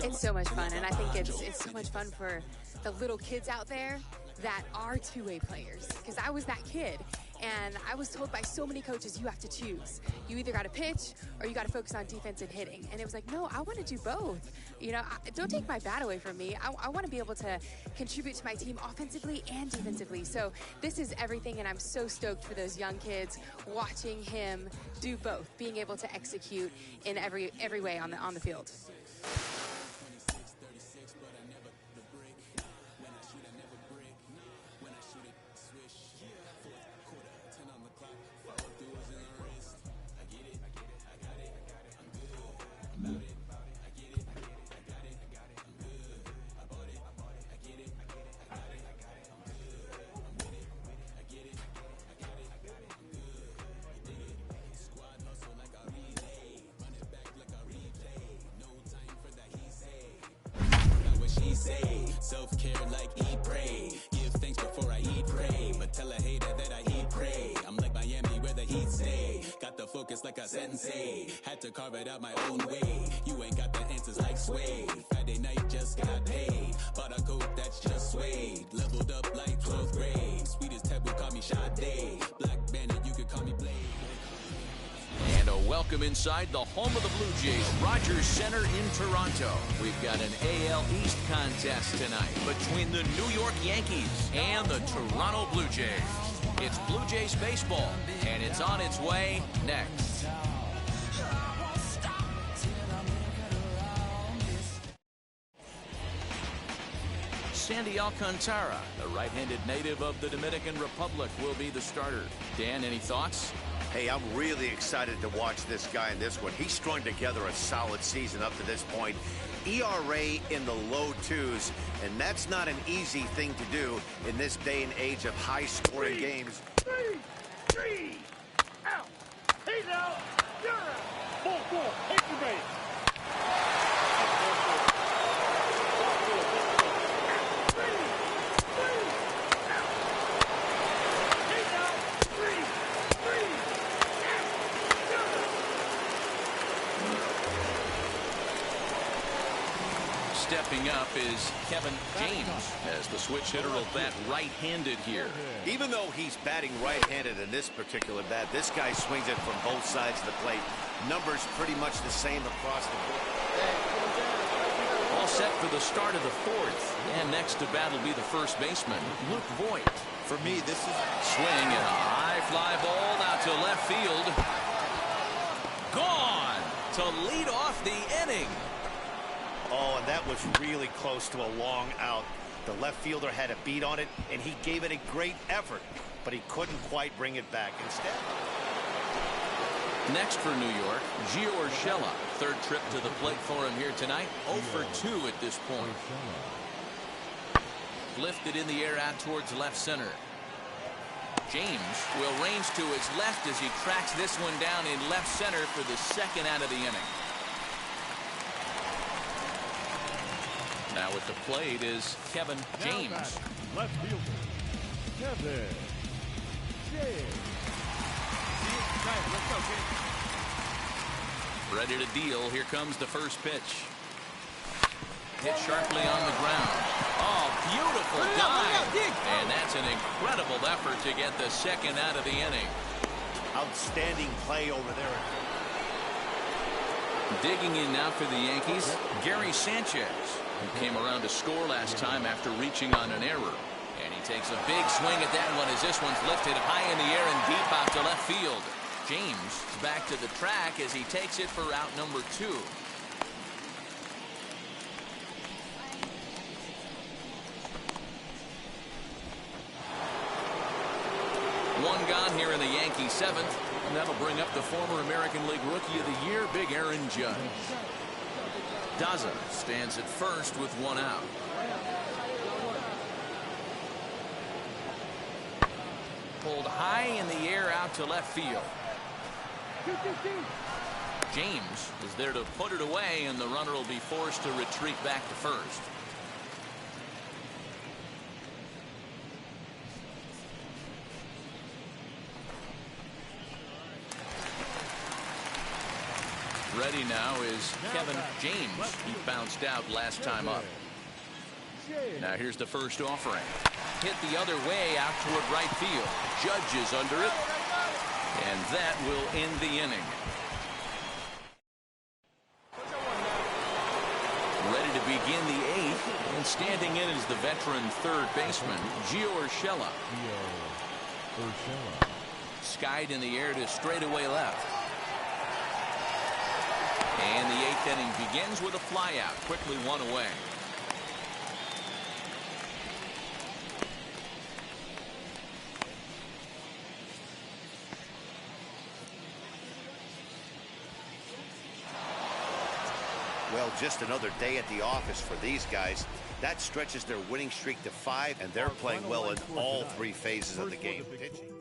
It's so much fun, and I think it's so much fun for the little kids out there that are 2-way players, because I was that kid. And I was told by so many coaches, you have to choose. You either got to pitch or you got to focus on defense and hitting. And it was like, no, I want to do both. You know, don't take my bat away from me. I want to be able to contribute to my team offensively and defensively. So this is everything, and I'm so stoked for those young kids watching him do both, being able to execute in every way on the field. Self-care like eat, pray. Give thanks before I eat, pray. But tell a hater that I eat, pray. I'm like Miami where the heat stay. Got the focus like a sensei. Had to carve it out my own way. You ain't got the answers like Sway. Friday night just got paid. Bought a coat that's just suede. Leveled up like 12th grade. Sweetest taboo, call me Sade. Black Bandit, you could call me Blade. And a welcome inside the home of the Blue Jays, Rogers Center in Toronto. We've got an AL East contest tonight between the New York Yankees and the Toronto Blue Jays. It's Blue Jays baseball, and it's on its way next. Sandy Alcantara, the right-handed native of the Dominican Republic, will be the starter. Dan, any thoughts? Hey, I'm really excited to watch this guy in this one. He's strung together a solid season up to this point. ERA in the low 2s, and that's not an easy thing to do in this day and age of high-scoring games. Three, out. He's out. You're out. 4-4. Take your base. stepping up is Kevin James, as the switch hitter will bat right-handed here. Even though he's batting right-handed in this particular bat, this guy swings it from both sides of the plate. Numbers pretty much the same across the board. All set for the start of the fourth. And next to bat will be the first baseman, Luke Voigt. For me, this is swing and a high fly ball out to left field. Gone to lead off the inning. Oh, and that was really close to a long out. The left fielder had a beat on it, and he gave it a great effort, but he couldn't quite bring it back. Instead, next for New York, Gio Urshela. Third trip to the plate for him here tonight. 0 for 2 at this point. Lifted in the air out towards left center. James will range to his left as he tracks this one down in left center for the second out of the inning. Now at the plate is Kevin James. Left fielder, Kevin James. Let's go, kid. Ready to deal. Here comes the first pitch. Hit sharply on the ground. Oh, beautiful dive. And that's an incredible effort to get the second out of the inning. Outstanding play over there. Digging in now for the Yankees, Gary Sanchez, who came around to score last time after reaching on an error. And he takes a big swing at that one as this one's lifted high in the air and deep out to left field. James back to the track as he takes it for out number 2. One gone here in the Yankee 7th, and that'll bring up the former American League Rookie of the Year, Big Aaron Judge. Daza stands at first with 1 out. Pulled high in the air out to left field. James is there to put it away, and the runner will be forced to retreat back to first. Ready now is Kevin James. He bounced out last time up. Now here's the first offering. Hit the other way out toward right field. Judge is under it. And that will end the inning. Ready to begin the 8th. And standing in is the veteran third baseman, Gio Urshela. Skied in the air to straightaway left. And the 8th inning begins with a flyout. Quickly 1 away. Well, just another day at the office for these guys. That stretches their winning streak to 5, and they're playing well in all 3 phases of the game. Pitching.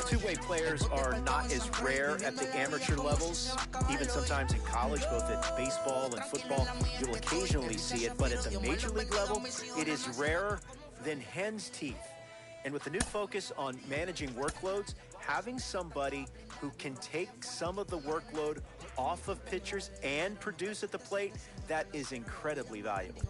Two-way players are not as rare at the amateur levels. Even sometimes in college, both at baseball and football, you'll occasionally see it. But at the major league level, it is rarer than hen's teeth. And with the new focus on managing workloads, having somebody who can take some of the workload off of pitchers and produce at the plate, that is incredibly valuable.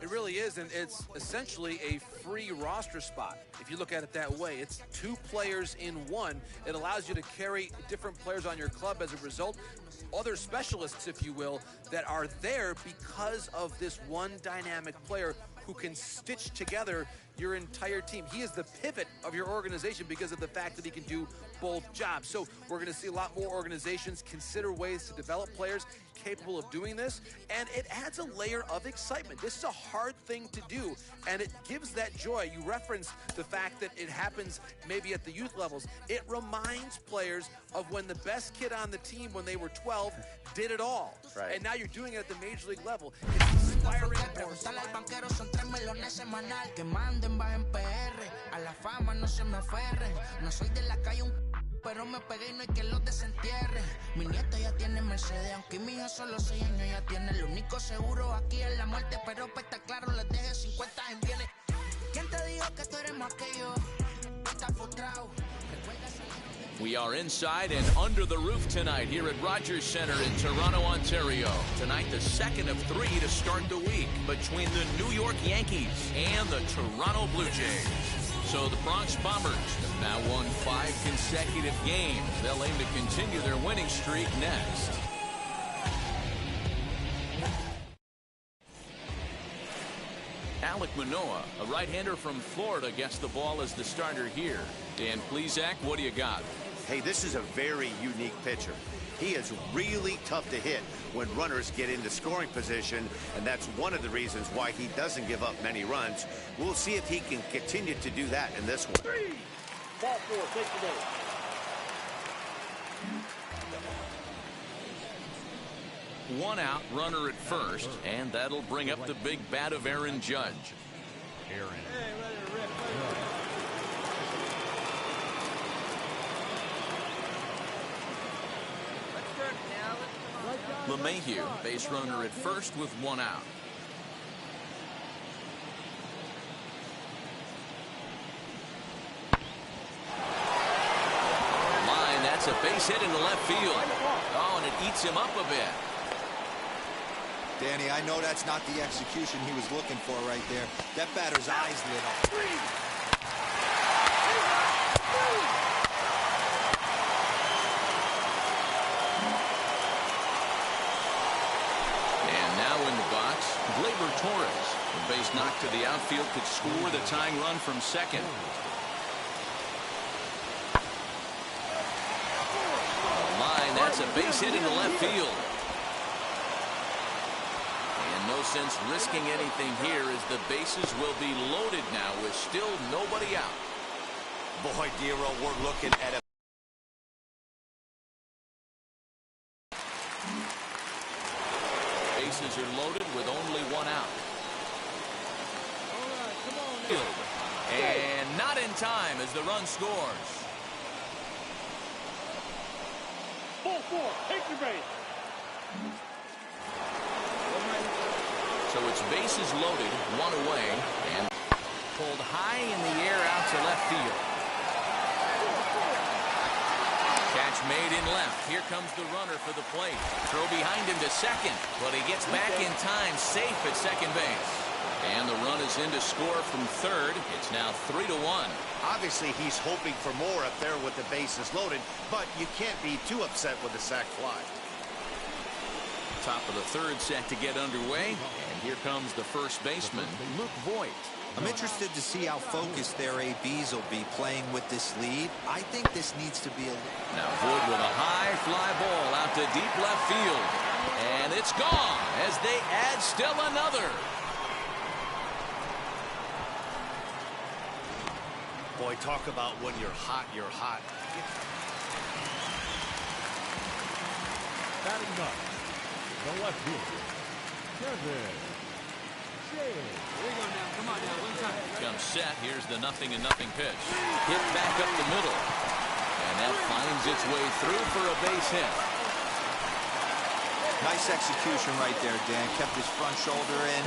It really is, and it's essentially a free roster spot. If you look at it that way, it's 2 players in 1. It allows you to carry different players on your club as a result. Other specialists, if you will, that are there because of this one dynamic player who can stitch together your entire team. He is the pivot of your organization because of the fact that he can do both jobs. So we're going to see a lot more organizations consider ways to develop players capable of doing this, and it adds a layer of excitement. This is a hard thing to do, and it gives that joy. You referenced the fact that it happens maybe at the youth levels. It reminds players of when the best kid on the team when they were 12 did it all. Right. And now you're doing it at the major league level. It's inspiring. pero me pegué y no hay quien los desentierre. Mi nieta ya tiene Mercedes, aunque mi hija solo 6 años ya tiene. Lo único seguro aquí es la muerte, pero pues está claro, les deje 50 en bienes. ¿Quién te dijo que tú eres más que yo? Estás frustrado. We are inside and under the roof tonight here at Rogers Center in Toronto, Ontario. Tonight, the second of 3 to start the week between the New York Yankees and the Toronto Blue Jays. So the Bronx Bombers have now won 5 consecutive games. They'll aim to continue their winning streak next. Alek Manoah, a right-hander from Florida, gets the ball as the starter here. Dan Plesac, what do you got? Hey, this is a very unique pitcher. He is really tough to hit when runners get into scoring position, and that's one of the reasons why he doesn't give up many runs. We'll see if he can continue to do that in this one. 3, ball 4, take the ball. One out, runner at first, and that'll bring up the big bat of Aaron Judge. LeMahieu, base runner at first with 1 out. Line, that's a base hit into left field. Oh, and it eats him up a bit. Danny, I know that's not the execution he was looking for right there. That batter's eyes lit up. And now in the box, Gleyber Torres. The base knock to the outfield could score the tying run from second. Line, that's a base hit into left field. No sense risking anything here as the bases will be loaded now with still nobody out. Boy, Dero, we're looking at a bases are loaded with only 1 out. And not in time as the run scores. Ball 4, take your base. So it's bases loaded, 1 away, and pulled high in the air out to left field. Catch made in left. Here comes the runner for the plate. Throw behind him to second, but he gets back in time, safe at second base. And the run is in to score from third. It's now 3-1. Obviously, he's hoping for more up there with the bases loaded, but you can't be too upset with a sac fly. Top of the third set to get underway, and here comes the first baseman, Luke Voit. I'm interested to see how focused their ABs will be playing with this lead. I think this needs to be a... Now Voit with a high fly ball out to deep left field, and it's gone as they add still another. Boy, talk about when you're hot, you're hot. Batting up, the left fielder, Kevin Shea. Come on now, one time. Comes set. Here's the 0-0 pitch. Hit back up the middle, and that finds its way through for a base hit. Nice execution right there, Dan. Kept his front shoulder in,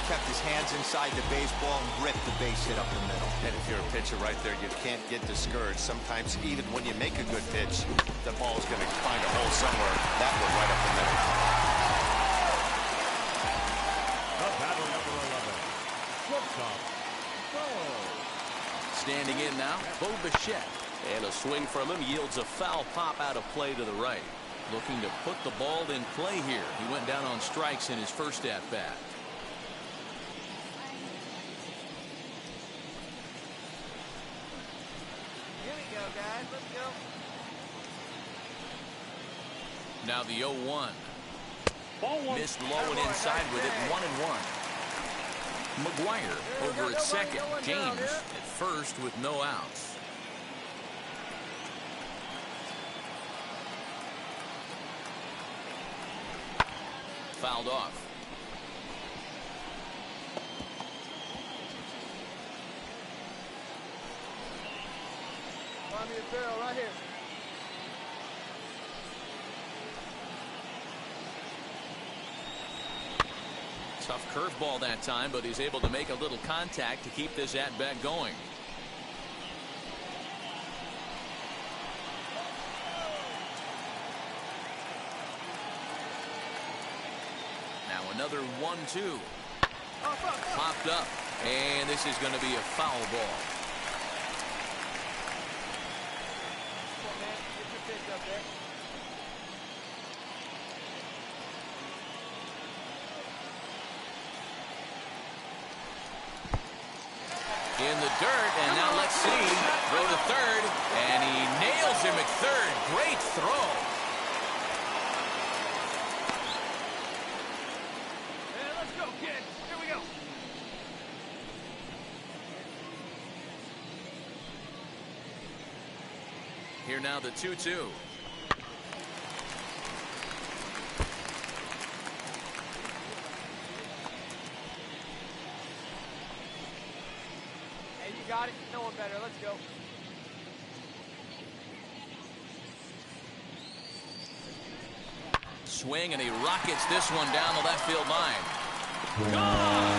kept his hands inside the baseball, and ripped the base hit up the middle. And if you're a pitcher right there, you can't get discouraged. Sometimes, even when you make a good pitch, the ball's going to find a hole somewhere. That one right up the middle. The batter number 11, shortstop, Bo. Standing in now, Bo Bichette. And a swing from him yields a foul pop out of play to the right. Looking to put the ball in play here. He went down on strikes in his first at-bat. Here we go, guys. Let's go. Now the 0-1. Ball 1. Missed low and inside with it, 1-1. McGuire over at second. James at first with no outs. Fouled off. Find me a barrel right here. Tough curveball that time, but he's able to make a little contact to keep this at-bat going. Now another 1-2. Popped up, and this is going to be a foul ball. In the dirt, and now let's see. Go to third, and he nails him at third. Great throw. Hey, let's go, kid. Here we go. Here now the 2-2. Got it. No one better. Let's go. Swing, and he rockets this one down the left field line. Gone!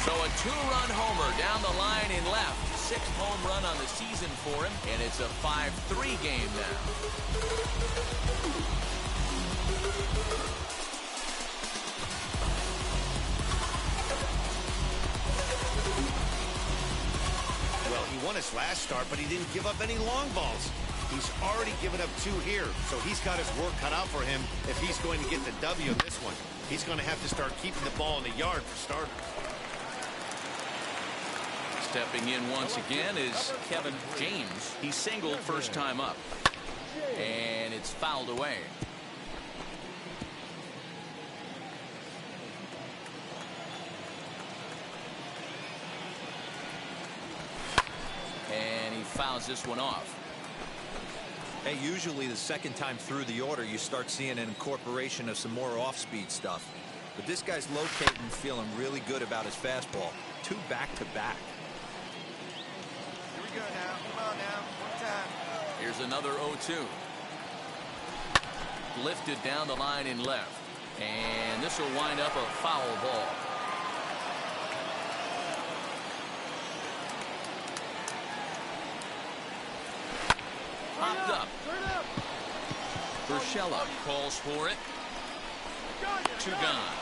So a 2-run homer down the line in left. 6th home run on the season for him, and it's a 5-3 game now. Well, he won his last start, but he didn't give up any long balls. He's already given up 2 here, so he's got his work cut out for him if he's going to get the W in this one. He's going to have to start keeping the ball in the yard for starters. Stepping in once again is Kevin James. He singled first time up, and it's fouled away. And he fouls this one off. Hey, usually the second time through the order, you start seeing an incorporation of some more off-speed stuff. But this guy's locating, feeling really good about his fastball. 2 back-to-back. Here we go now. Come on now. One time. Here's another 0-2. Lifted down the line in left. And this will wind up a foul ball. Popped up. Urshela calls for it. 2 gone.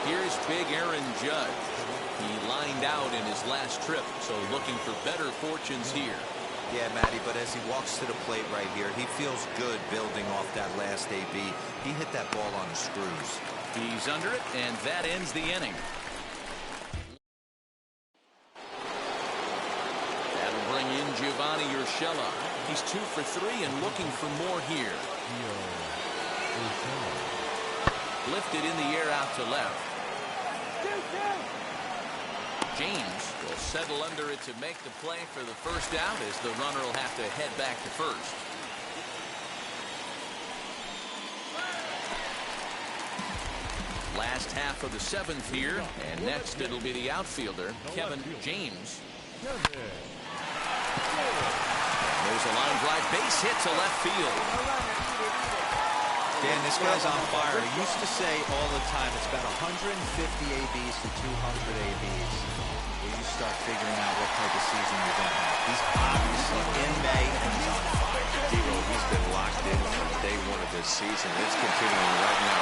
Here's big Aaron Judge. He lined out in his last trip, so looking for better fortunes here. Yeah, Matty, but as he walks to the plate right here, he feels good building off that last AB. He hit that ball on the screws. He's under it, and that ends the inning. That'll bring in Giovanni Urshela. He's 2 for 3 and looking for more here. Lifted in the air out to left. James will settle under it to make the play for the first out, as the runner will have to head back to first. Last half of the 7th here, and next it'll be the outfielder, Kevin James. There's a line drive, base hit to left field. Dan, this guy's on fire. He used to say all the time it's about 150 ABs to 200 ABs. Well, you start figuring out what type of season you're going to have. He's obviously in May, and he's on fire. D-Roll, he's been locked in from day 1 of this season. It's continuing right now.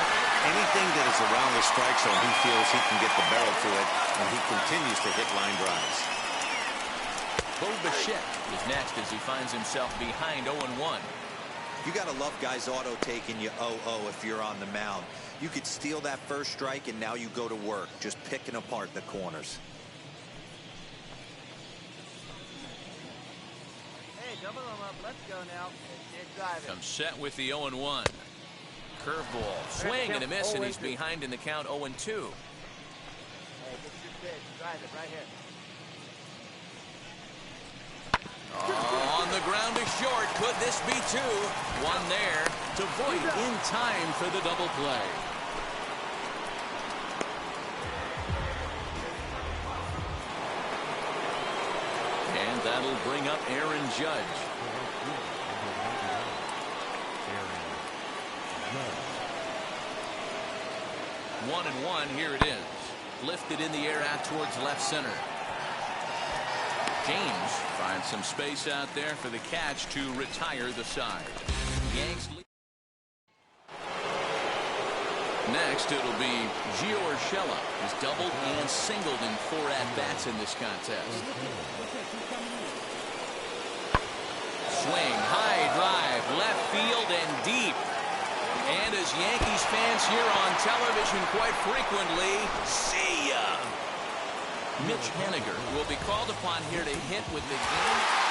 Anything that is around the strike zone, he feels he can get the barrel to it, and he continues to hit line drives. Bo Bichette is next as he finds himself behind 0-1. You got to love guys auto-taking you 0-0 if you're on the mound. You could steal that first strike, and now you go to work, just picking apart the corners. Hey, double them up. Let's go now. Get driving. Comes set with the 0-1. Curveball, swing and a miss, and he's behind in the count 0-2. Hey, get your pitch. Drive it right here. On the ground to short. Could this be 2? 1 there to Voit in time for the double play. And that'll bring up Aaron Judge. 1-1, here it is. Lifted in the air out towards left center. James finds some space out there for the catch to retire the side. Yanks lead. Next, it'll be Gio Urshela, who's doubled and singled in 4 at-bats in this contest. Swing, high drive, left field and deep. And as Yankees fans hear on television quite frequently, see ya! Mitch Haniger will be called upon here to hit with the game.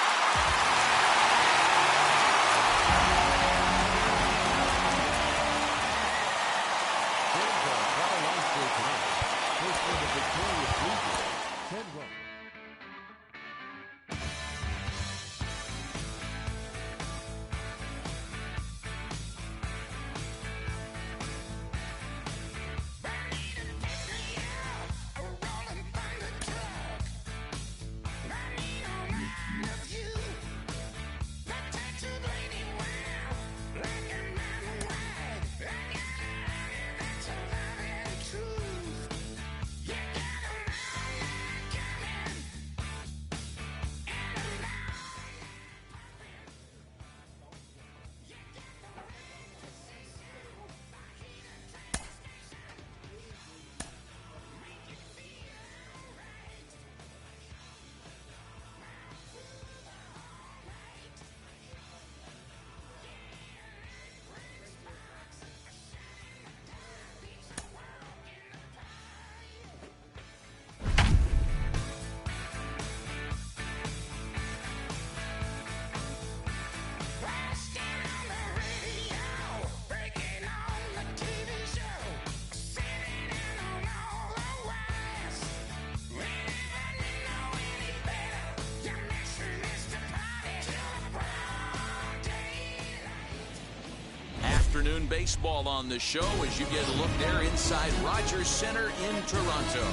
Afternoon baseball on the show as you get a look there inside Rogers Center in Toronto.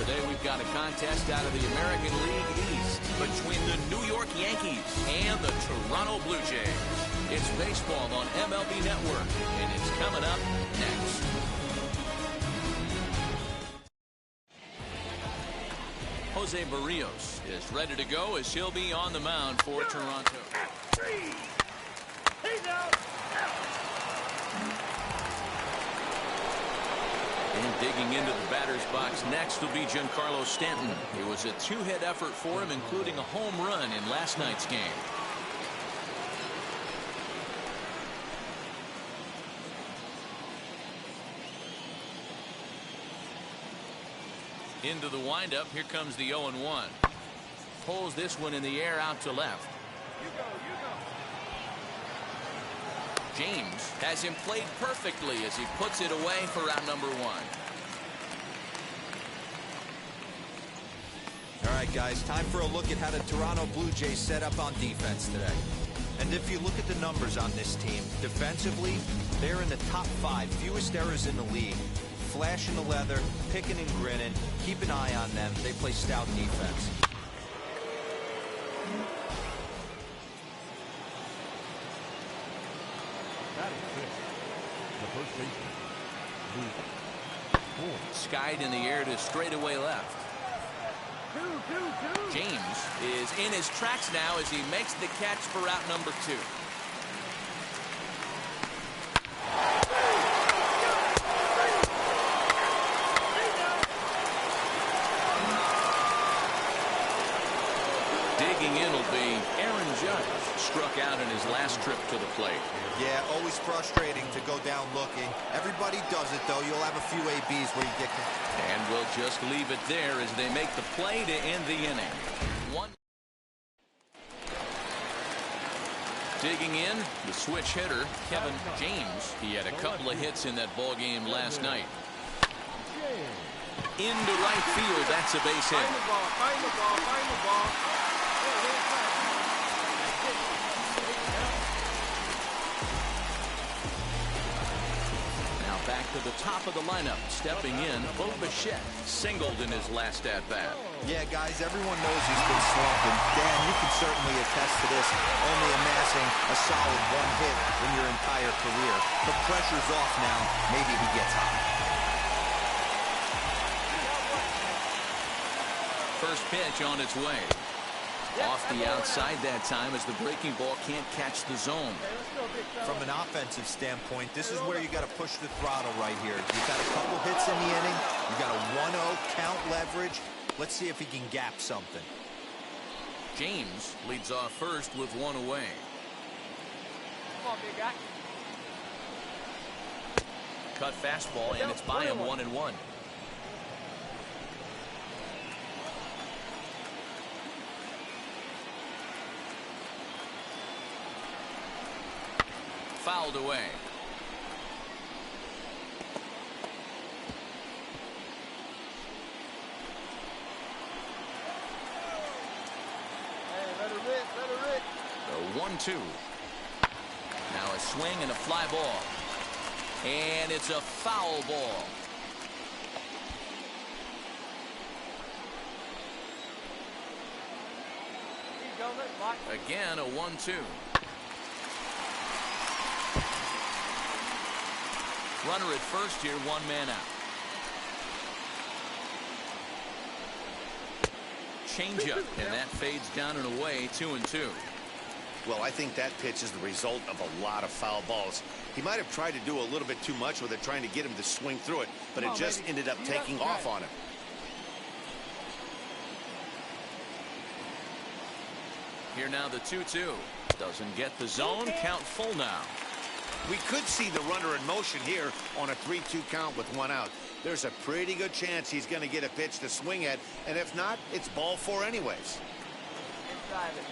Today we've got a contest out of the American League East between the New York Yankees and the Toronto Blue Jays. It's baseball on MLB Network, and it's coming up next. Jose Barrios is ready to go as he'll be on the mound for Toronto. He's out. And digging into the batter's box next will be Giancarlo Stanton. It was a 2-hit effort for him, including a home run in last night's game. Into the windup, here comes the 0-1. Pulls this one in the air out to left. James has him played perfectly as he puts it away for out number 1. All right, guys, time for a look at how the Toronto Blue Jays set up on defense today. And if you look at the numbers on this team, defensively, they're in the top 5, fewest errors in the league. Flashing the leather, picking and grinning, keep an eye on them. They play stout defense. Skied in the air to straightaway left. James is in his tracks now as he makes the catch for out number 2. Digging in will be Aaron Judge. Struck out in his last trip to the plate. Yeah, always frustrating to go down looking. Everybody does it, though. You'll have a few ABs where you get... And we'll just leave it there as they make the play to end the inning. Digging in, the switch hitter, Kevin James. He had a couple of hits in that ball game last night. Into right field, that's a base hit. Find the ball. Now back to the top of the lineup. Stepping in, Bo Bichette singled in his last at-bat. Yeah, guys, everyone knows he's been slumping. Dan, you can certainly attest to this, only amassing a solid 1 hit in your entire career. The pressure's off now. Maybe he gets hot. First pitch on its way. Off the outside that time as the breaking ball can't catch the zone. From an offensive standpoint, this is where you got to push the throttle right here. You've got a couple hits in the inning. You got a 1-0 count leverage. Let's see if he can gap something. James leads off first with 1 away. Come on, big guy. Cut fastball, and it's by him 1-1. Fouled away. Hey, let her rip, let her rip. The 1-2. Now a swing and a fly ball. And it's a foul ball. Again, a 1-2. Runner at first here, 1 man out. Changeup, and that fades down and away, 2-2. Well, I think that pitch is the result of a lot of foul balls. He might have tried to do a little bit too much with it, trying to get him to swing through it, but it just ended up taking off on him. Here now the 2-2. Doesn't get the zone, count full now. We could see the runner in motion here on a 3-2 count with 1 out. There's a pretty good chance he's going to get a pitch to swing at, and if not, it's ball 4 anyways. Inside it.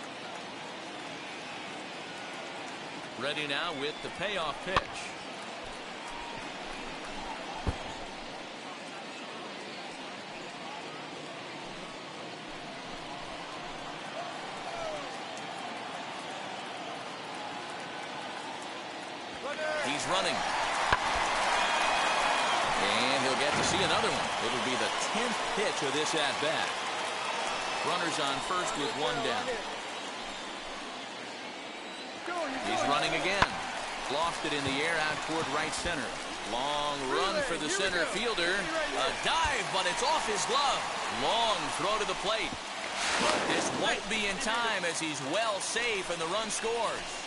Ready now with the payoff pitch. He's running. And he'll get to see another one. It'll be the 10th pitch of this at-bat. Runners on first with 1 down. He's running again. Lofted in the air out toward right center. Long run for the center fielder. A dive, but it's off his glove. Long throw to the plate. But this won't be in time as he's well safe and the run scores.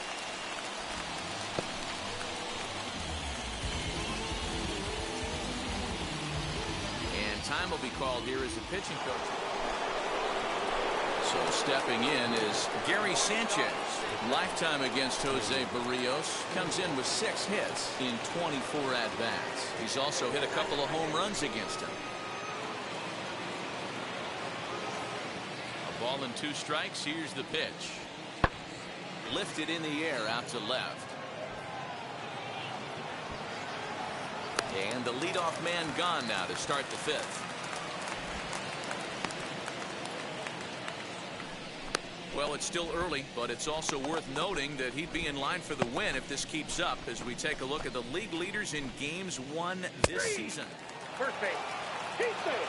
Time will be called here as the pitching coach. So stepping in is Gary Sanchez. Lifetime against Jose Barrios. Comes in with 6 hits in 24 at-bats. He's also hit a couple of home runs against him. A ball and 2 strikes. Here's the pitch. Lifted in the air out to left. And the leadoff man gone now to start the 5th. Well, it's still early, but it's also worth noting that he'd be in line for the win if this keeps up as we take a look at the league leaders in games won this season. First base. He's base.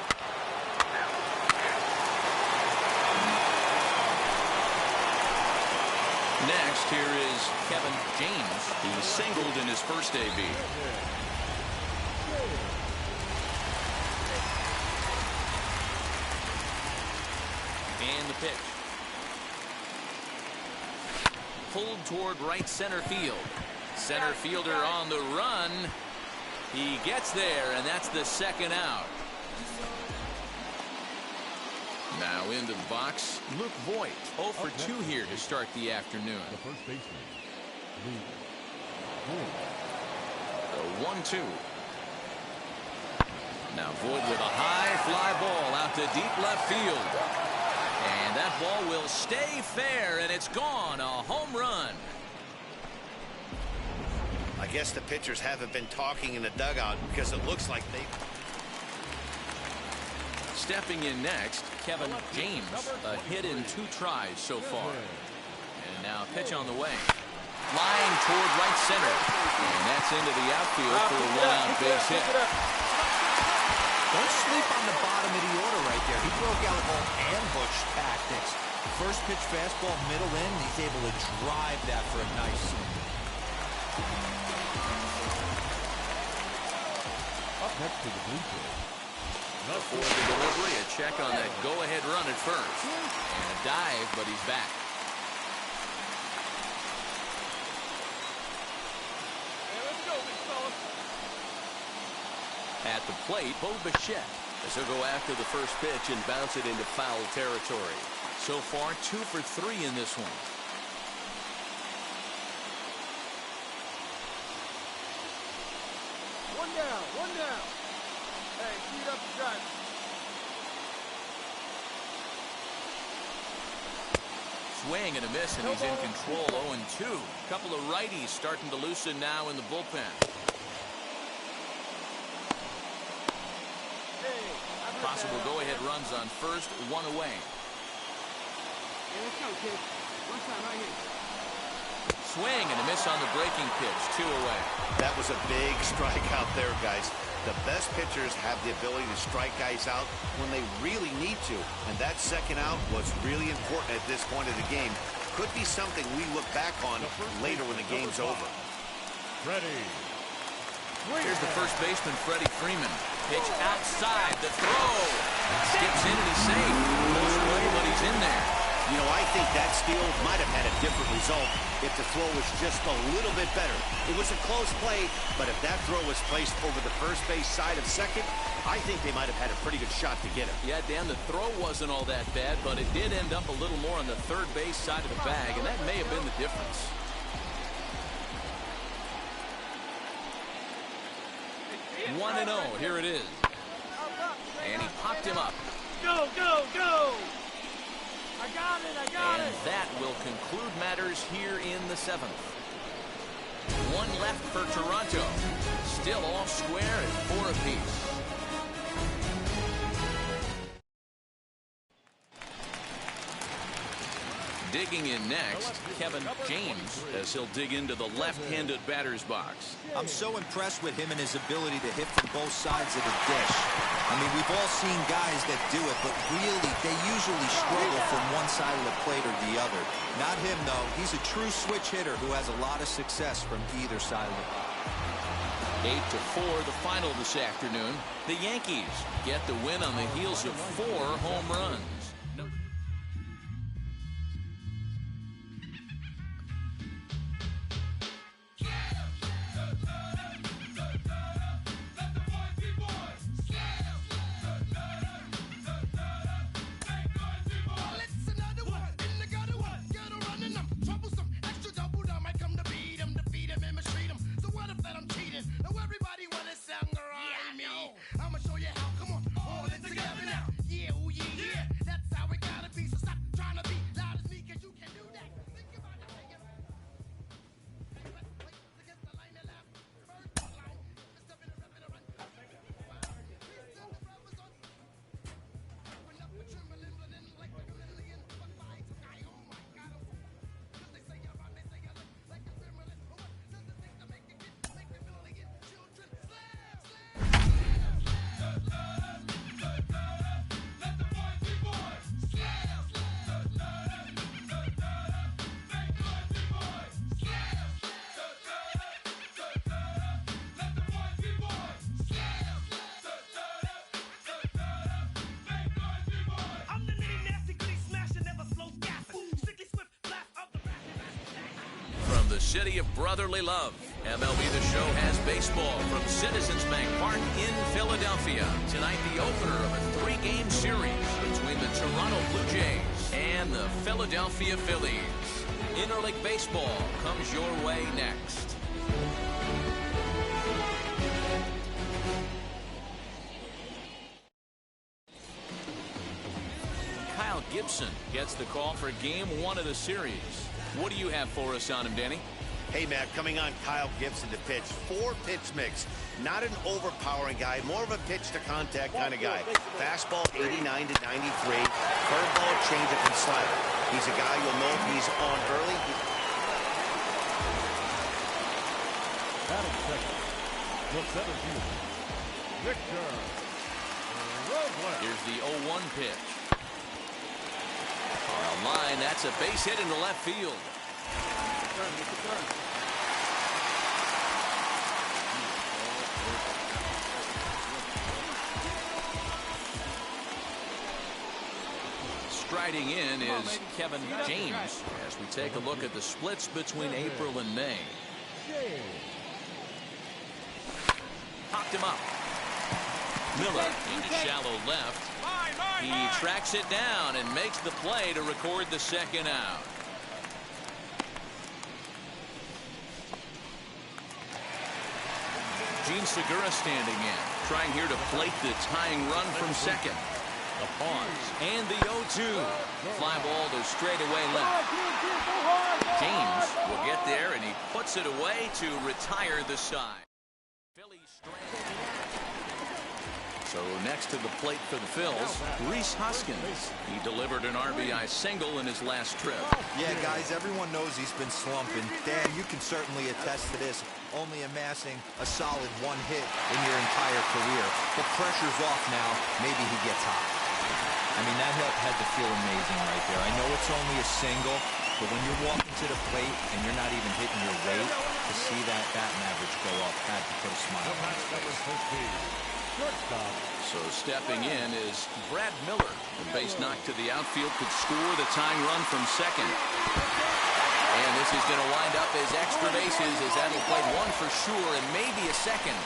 Next, here is Kevin James. He singled in his first AB. And the pitch. Pulled toward right center field. Center fielder on the run. He gets there, and that's the 2nd out. Now into the box, Luke Voigt. 0 for 2 here to start the afternoon. The first baseman, The 1-2. Now Voigt with a high fly ball out to deep left field. And that ball will stay fair, and it's gone. A home run. I guess the pitchers haven't been talking in the dugout because it looks like they... Stepping in next, Kevin James. A hit in 2 tries so far. And now a pitch on the way. Flying toward right center. And that's into the outfield for a one-out base hit. Don't sleep on the bottom of the order right there. He broke out all ambush tactics. First pitch fastball, middle in, and he's able to drive that for a nice swing. Up next to the blue team. Before the delivery, a check on that go-ahead run at first. And a dive, but he's back. At the plate, Bo Bichette, as he'll go after the first pitch and bounce it into foul territory. So far, 2 for 3 in this one. One down. Hey, speed up the drive. Swing and a miss, and he's in control. 0-2. Couple of righties starting to loosen now in the bullpen. Possible go-ahead runs on first, 1 away. Hey, let's go, kid. One time right here. Swing and a miss on the breaking pitch, 2 away. That was a big strikeout there, guys. The best pitchers have the ability to strike guys out when they really need to, and that second out was really important at this point of the game. Could be something we look back on later when the game's over. Freddie. Here's the first baseman, Freddie Freeman. Pitch outside, the throw. Skips in and he's safe. Close play, but he's in there. You know, I think that steal might have had a different result if the throw was just a little bit better. It was a close play, but if that throw was placed over the first base side of second, I think they might have had a pretty good shot to get him. Yeah, Dan, the throw wasn't all that bad, but it did end up a little more on the third base side of the bag, and that may have been the difference. 1-0, here it is. And he popped him up. Go! I got it! And that will conclude matters here in the 7th. 1 left for Toronto. Still all square at 4 apiece. Digging in next, Kevin James, as he'll dig into the left-handed batter's box. I'm so impressed with him and his ability to hit from both sides of the dish. I mean, we've all seen guys that do it, but really, they usually struggle from one side of the plate or the other. Not him, though. He's a true switch hitter who has a lot of success from either side of the plate. 8-4, the final this afternoon. The Yankees get the win on the heels of 4 home runs. The city of brotherly love, MLB The Show has baseball from Citizens Bank Park in Philadelphia. Tonight, the opener of a 3-game series between the Toronto Blue Jays and the Philadelphia Phillies. Interleague Baseball comes your way next. Kyle Gibson gets the call for Game 1 of the series. What do you have for us on him, Danny? Hey, Matt, coming on Kyle Gibson to pitch. 4-pitch mix. Not an overpowering guy, more of a pitch-to-contact kind of guy. Fastball 89 to 93. Curveball, changeup, and slider. He's a guy you'll know if he's on early. Batting second, the 17th, Victor Robles. Here's the 0-1 pitch. On a line, that's a base hit into left field. Striding in is Kevin James as we take a look at the splits between April and May. Popped him up. Miller into shallow left. He tracks it down and makes the play to record the second out. Gene Segura standing in, trying here to plate the tying run from second. A pause. And the 0-2. Fly ball to straightaway left. James will get there, and he puts it away to retire the side. So next to the plate for the Phils, Rhys Hoskins. He delivered an RBI single in his last trip. Yeah, guys, everyone knows he's been slumping. Dan, you can certainly attest to this, only amassing a solid 1 hit in your entire career. The pressure's off now. Maybe he gets hot. I mean, that had to feel amazing right there. I know it's only a single, but when you're walking to the plate and you're not even hitting your weight, to see that batting average go up had to put a smile on his face. So stepping in is Brad Miller. The base knock to the outfield could score the tying run from second. And this is going to wind up as extra bases, as that'll play one for sure and maybe a second.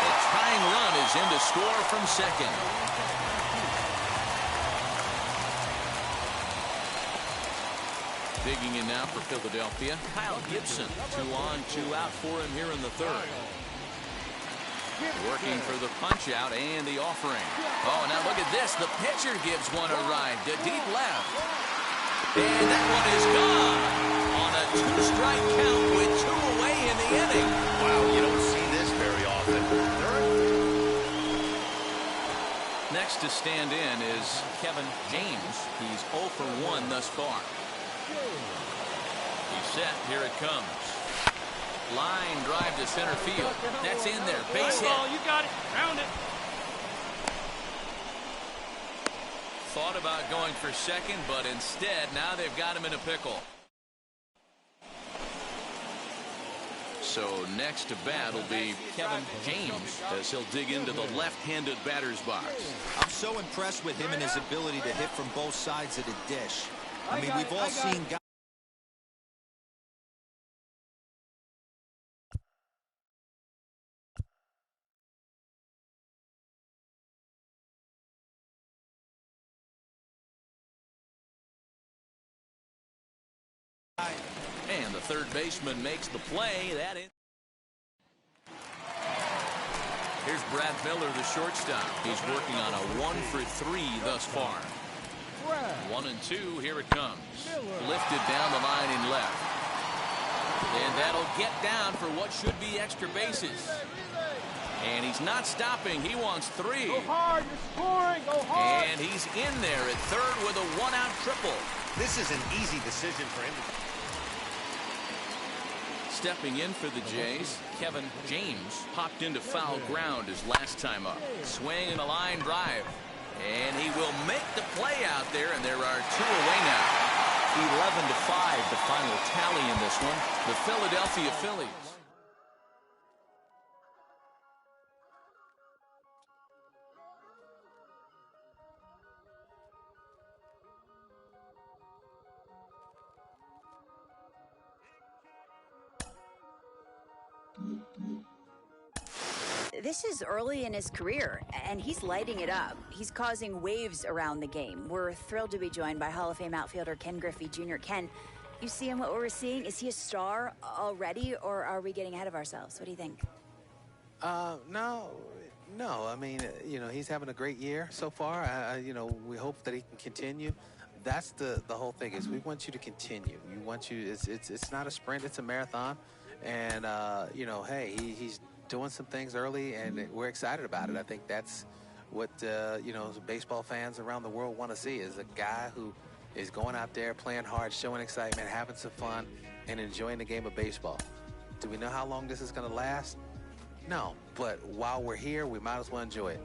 The tying run is in to score from second. Digging in now for Philadelphia, Kyle Gibson. 2 on, 2 out for him here in the third. Working for the punch out and the offering. Oh, now look at this. The pitcher gives one a ride to deep left. And that one is gone on a 2-strike count with 2 away in the inning. Wow, you don't see this very often. Next to stand in is Kevin James. He's 0 for 1 thus far. He's set. Here it comes. Line drive to center field. That's in there. Base hit. You got it. Round it. Thought about going for second, but instead, now they've got him in a pickle. So next to bat will be Kevin James as he'll dig into the left-handed batter's box. I'm so impressed with him and his ability to hit from both sides of the dish. I mean, we've all seen guys. And the third baseman makes the play. Here's Brad Miller, the shortstop. He's working on a 1 for 3 thus far. 1 and 2. Here it comes. Lifted down the line in left. And that'll get down for what should be extra bases. And he's not stopping. He wants 3. Go hard. You're scoring. Go hard. And he's in there at third with a 1-out triple. This is an easy decision for him. Stepping in for the Jays, Kevin James popped into foul ground his last time up. Swing and a line drive. And he will make the play out there, and there are 2 away now. 11-5, the final tally in this one. The Philadelphia Phillies. This is early in his career, and he's lighting it up. He's causing waves around the game. We're thrilled to be joined by Hall of Fame outfielder Ken Griffey Jr. Ken, you see him what we're seeing? Is he a star already, or are we getting ahead of ourselves? What do you think? No. I mean, he's having a great year so far. We hope that he can continue. That's the whole thing is we want you to continue. We want you. It's not a sprint. It's a marathon. And hey, he's doing some things early, and we're excited about it. I think that's what baseball fans around the world want to see is a guy who is going out there playing hard, showing excitement, having some fun, and enjoying the game of baseball. Do we know how long this is going to last? No, but while we're here, we might as well enjoy it.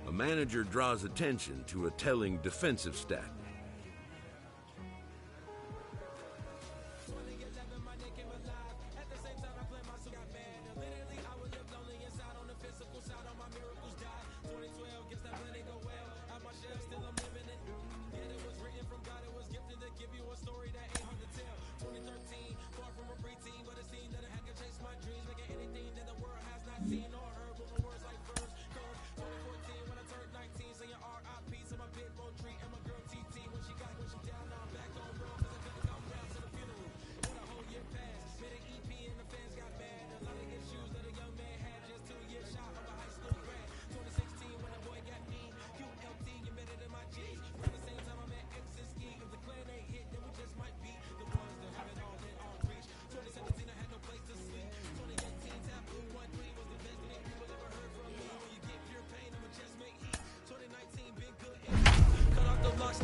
A manager draws attention to a telling defensive stat.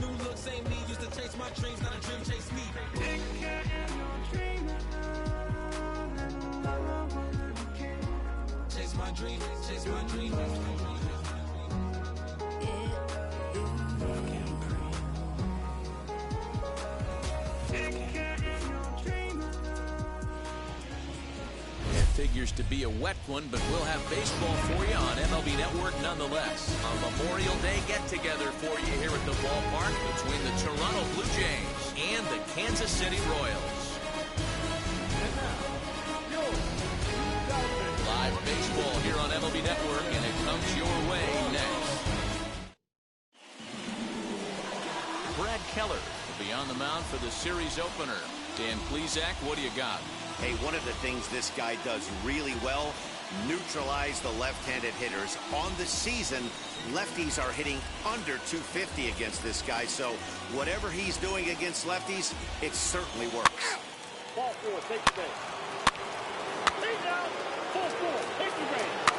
New looks ain't me, used to chase my dreams, not a dream chase me. Chase my dream, chase my dream. Figures to be a wet one, but we'll have baseball for you on MLB Network nonetheless. A Memorial Day get-together for you here at the ballpark between the Toronto Blue Jays and the Kansas City Royals. Live baseball here on MLB Network, and it comes your way next. Brad Keller will be on the mound for the series opener. Dan Plesac, what do you got? Hey, one of the things this guy does really well, neutralize the left-handed hitters. On the season, lefties are hitting under 250 against this guy, so whatever he's doing against lefties, it certainly works. Ball four, take the base. Lead down, full four, take the base.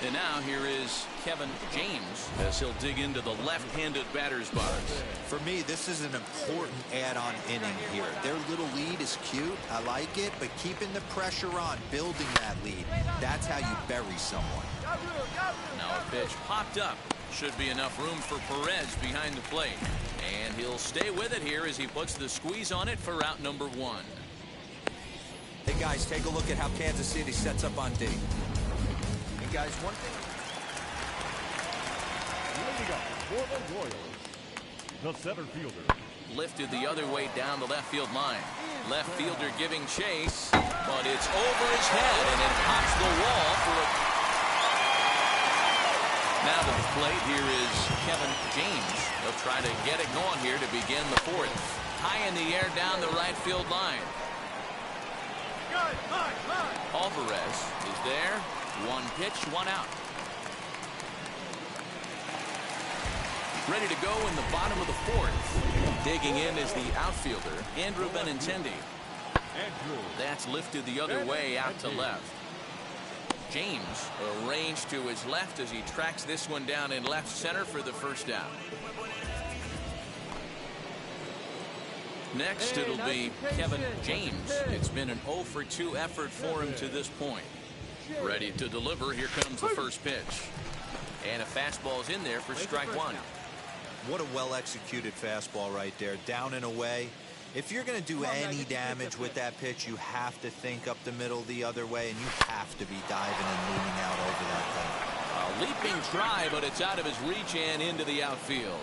And now here is Kevin James as he'll dig into the left-handed batter's box. For me, this is an important add-on inning here. Their little lead is cute. I like it, but keeping the pressure on, building that lead, that's how you bury someone. Now a pitch popped up. Should be enough room for Perez behind the plate. And he'll stay with it here as he puts the squeeze on it for out number one. Hey, guys, take a look at how Kansas City sets up on D. Guys, one thing. Leading up for the Royals, the center fielder. Lifted the other way down the left field line. Left fielder giving chase, but it's over his head and it pops the wall for a... Now to the plate, here is Kevin James. They'll try to get it going here to begin the fourth. High in the air down the right field line. Alvarez is there. One pitch, one out. Ready to go in the bottom of the fourth. Digging in is the outfielder, Andrew Benintendi. That's lifted the other way out to left. James arranged to his left as he tracks this one down in left center for the first out. Next, it'll be Kevin James. It's been an 0 for 2 effort for him to this point. Ready to deliver. Here comes the first pitch. And a fastball's in there for strike one. What a well-executed fastball right there. Down and away. If you're going to do any damage with that pitch, you have to think up the middle the other way, and you have to be diving and leaning out over that thing. A leaping try, but it's out of his reach and into the outfield.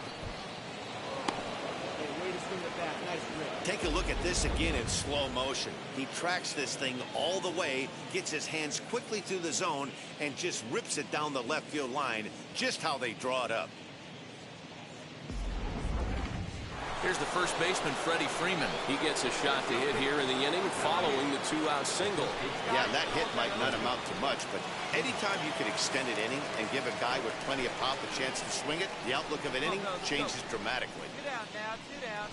Take a look at this again in slow motion. He tracks this thing all the way, gets his hands quickly through the zone, and just rips it down the left field line, just how they draw it up. Here's the first baseman, Freddie Freeman. He gets a shot to hit here in the inning following the 2-out single. Yeah, that hit might not amount to much, but anytime you can extend an inning and give a guy with plenty of pop a chance to swing it, the outlook of an inning changes dramatically. Sit down now, sit down.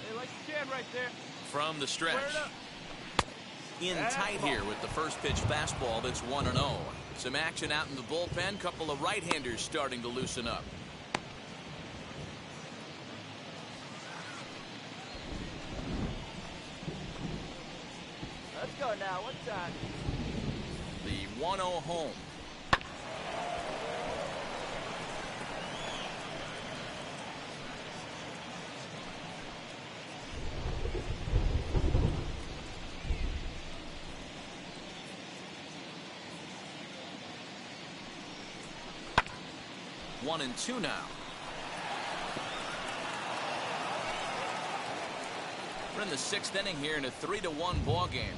Hey, like you can right there. From the stretch. In tight here with the first pitch fastball that's 1-0. Some action out in the bullpen. Couple of right-handers starting to loosen up. Let's go now. What time? The 1-0 home. One and two now. We're in the 6th inning here in a 3-1 ball game.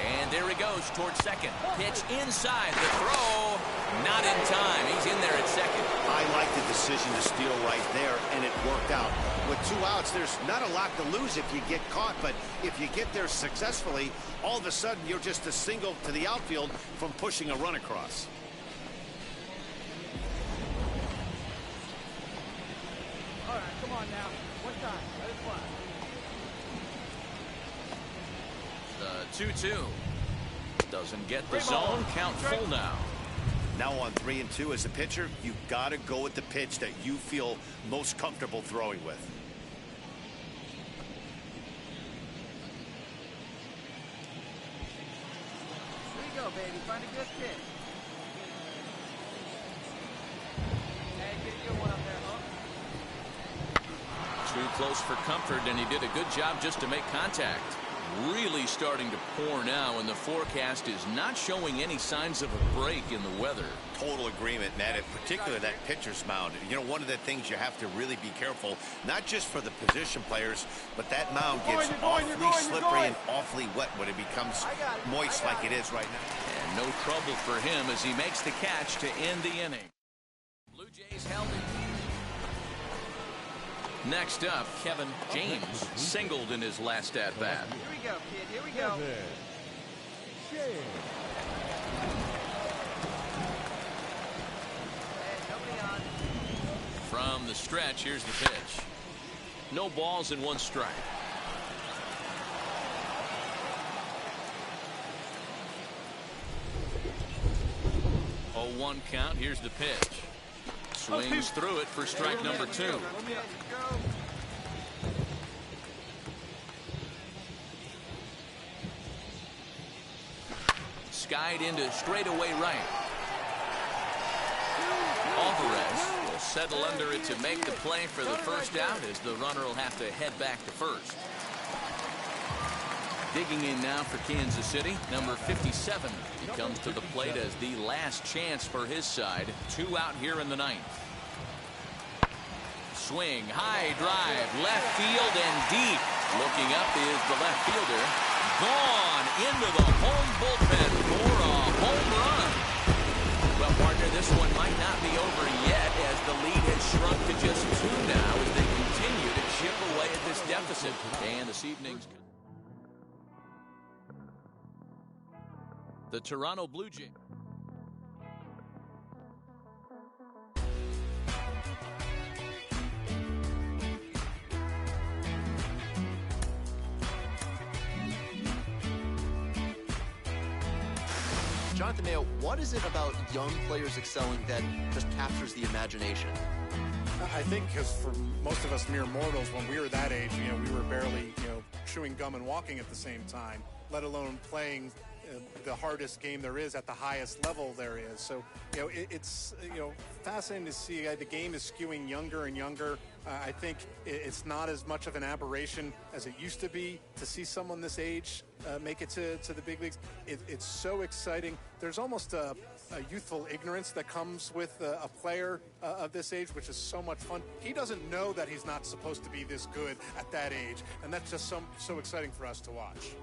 And there he goes towards second. Pitch inside. The throw. Not in time. He's in there at second. I like the decision to steal right there, and it worked out. With 2 outs, there's not a lot to lose if you get caught, but if you get there successfully, all of a sudden you're just a single to the outfield from pushing a run across. All right, come on now. What time? Let it fly. The 2-2. Doesn't get the zone. Count full now. Now on 3-2 as a pitcher, you've got to go with the pitch that you feel most comfortable throwing with. Here you go, baby. Find a good pitch. Hey, get your one up there, huh? Too close for comfort, and he did a good job just to make contact. Really starting to pour now, and the forecast is not showing any signs of a break in the weather. Total agreement, Matt, in particular that pitcher's mound. You know, one of the things you have to really be careful, not just for the position players, but that mound gets awfully slippery and awfully wet when it becomes moist like it is right now. And no trouble for him as he makes the catch to end the inning. Blue Jays held it. Next up, Kevin James singled in his last at-bat. Here we go, kid. Here we go. Hey, nobody on. From the stretch, here's the pitch. No balls and 1 strike. 0-1 count. Here's the pitch. Swings through it for strike number 2. Skied into straightaway right. Alvarez will settle under it to make the play for the first out as the runner will have to head back to first. Digging in now for Kansas City, number 57. He comes to the plate as the last chance for his side. 2 out here in the 9th. Swing, high drive, left field and deep. Looking up is the left fielder. Gone into the home bullpen for a home run. Well, partner, this one might not be over yet as the lead has shrunk to just 2 now as they continue to chip away at this deficit. And this evening's the Toronto Blue Jays. Jonathan Mayo, what is it about young players excelling that just captures the imagination? I think because for most of us mere mortals, when we were that age, we were barely, chewing gum and walking at the same time, let alone playing the hardest game there is at the highest level there is. So, it's fascinating to see the game is skewing younger and younger. I think it's not as much of an aberration as it used to be to see someone this age make it to the big leagues. It's so exciting. There's almost a youthful ignorance that comes with a player of this age, which is so much fun. He doesn't know that he's not supposed to be this good at that age, and that's just so exciting for us to watch.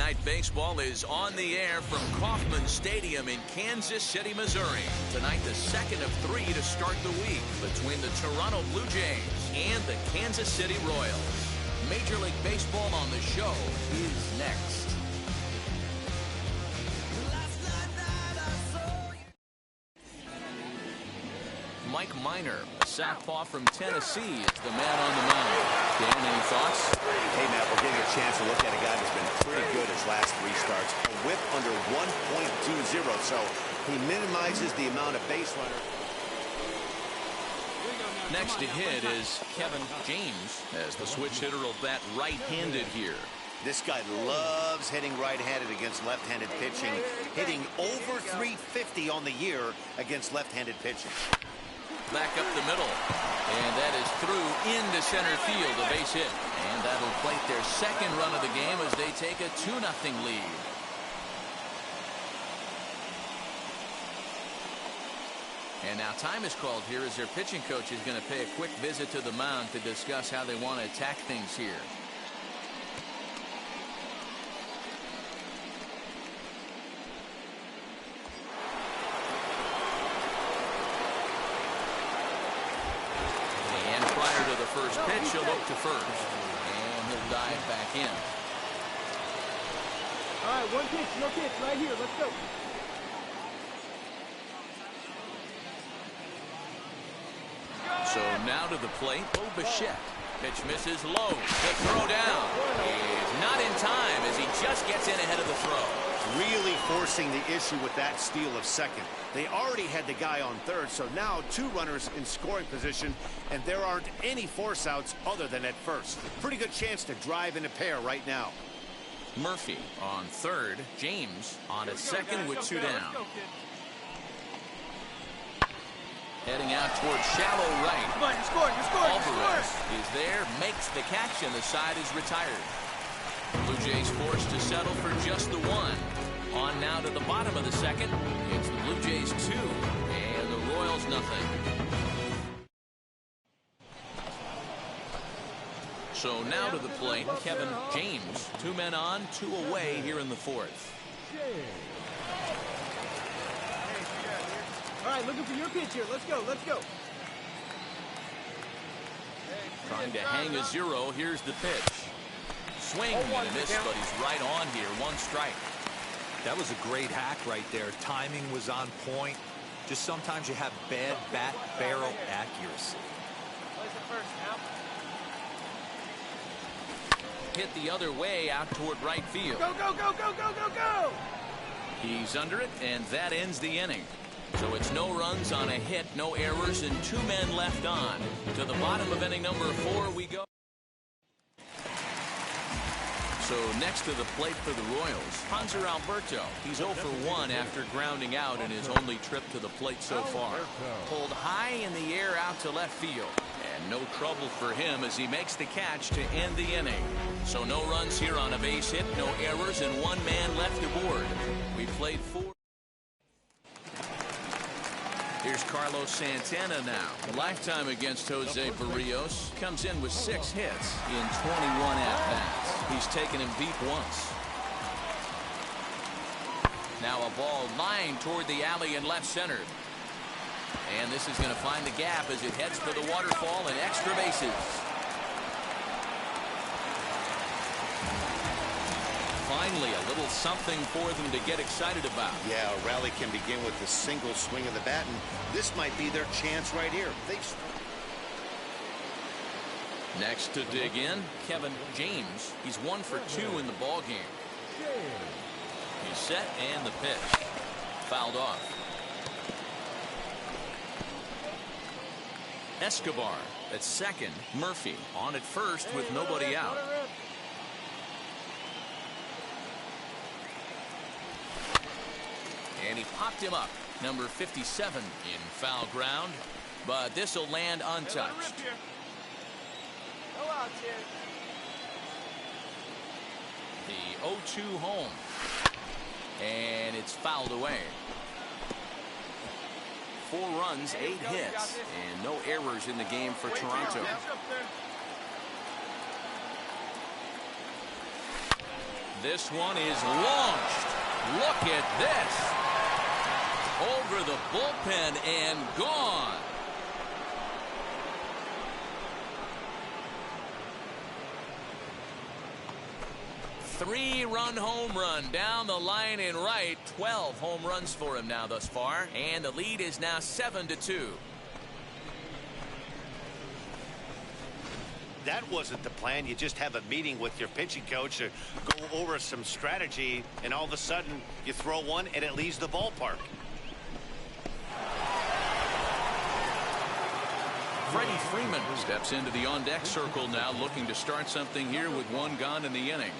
Night Baseball is on the air from Kauffman Stadium in Kansas City, Missouri. Tonight, the second of 3 to start the week between the Toronto Blue Jays and the Kansas City Royals. Major League Baseball on the show is next. Mike Minor, a southpaw from Tennessee, is the man on the mound. Dan, any thoughts? Hey, Matt, we're getting a chance to look at a guy that's been pretty good his last 3 starts. A whip under 1.20, so he minimizes the amount of base runner. Next to hit is Kevin James, as the switch hitter will bat right-handed here. This guy loves hitting right-handed against left-handed pitching, hitting over 350 on the year against left-handed pitching. Back up the middle, and that is through into center field, a base hit. And that'll plate their second run of the game as they take a 2-0 lead. And now time is called here as their pitching coach is going to pay a quick visit to the mound to discuss how they want to attack things here. First pitch, he'll look to first, and he'll dive back in. All right, one pitch, no pitch, right here. Let's go. So now to the plate, Bo Bichette. Pitch misses low. The throw down is not in time as he just gets in ahead of the throw. Really forcing the issue with that steal of second. They already had the guy on third, so now 2 runners in scoring position, and there aren't any force outs other than at first. Pretty good chance to drive in a pair right now. Murphy on third, James on a second with 2 down. Heading out towards shallow right. Come on, you're scoring, Alvarez is there, makes the catch, and the side is retired. Blue Jays forced to settle for just the 1. On now to the bottom of the second. It's the Blue Jays 2 and the Royals nothing. So now to the plate, Kevin James. 2 men on, 2 away here in the 4th. All right, looking for your pitch here. Let's go, let's go. Trying to hang a 0. Here's the pitch. Swing and a miss, but he's right on here. 1 strike. That was a great hack right there. Timing was on point. Just sometimes you have bad bat barrel accuracy. Hit the other way out toward right field. Go, go, go, go, go, go, go! He's under it, and that ends the inning. So it's no runs on a hit, no errors, and 2 men left on. To the bottom of inning number 4 we go. So next to the plate for the Royals, Hanser Alberto. He's 0 for 1 after grounding out in his only trip to the plate so far. Pulled high in the air out to left field. And no trouble for him as he makes the catch to end the inning. So no runs here on a base hit, no errors, and 1 man left aboard. We played 4. Here's Carlos Santana now. Lifetime against Jose Barrios. Comes in with 6 hits in 21 at-bats. He's taken him deep once. Now a ball lined toward the alley in left center. And this is going to find the gap as it heads for the waterfall and extra bases. Finally, a little something for them to get excited about. Yeah, a rally can begin with a single swing of the bat, and this might be their chance right here. Next to dig in, Kevin James. He's 1 for 2 in the ball game. He's set and the pitch. Fouled off. Escobar at second. Murphy on at first with nobody out. And he popped him up. Number 57 in foul ground. But this will land untouched. The 0-2 home. And it's fouled away. 4 runs, 8 hits, and no errors in the game for Toronto. This one is launched. Look at this. Over the bullpen and gone. Three-run home run down the line in right. 12 home runs for him now thus far, and the lead is now 7-2. That wasn't the plan. You just have a meeting with your pitching coach to go over some strategy, and all of a sudden you throw one and it leaves the ballpark. Freddie Freeman steps into the on-deck circle now, looking to start something here with one gone in the inning.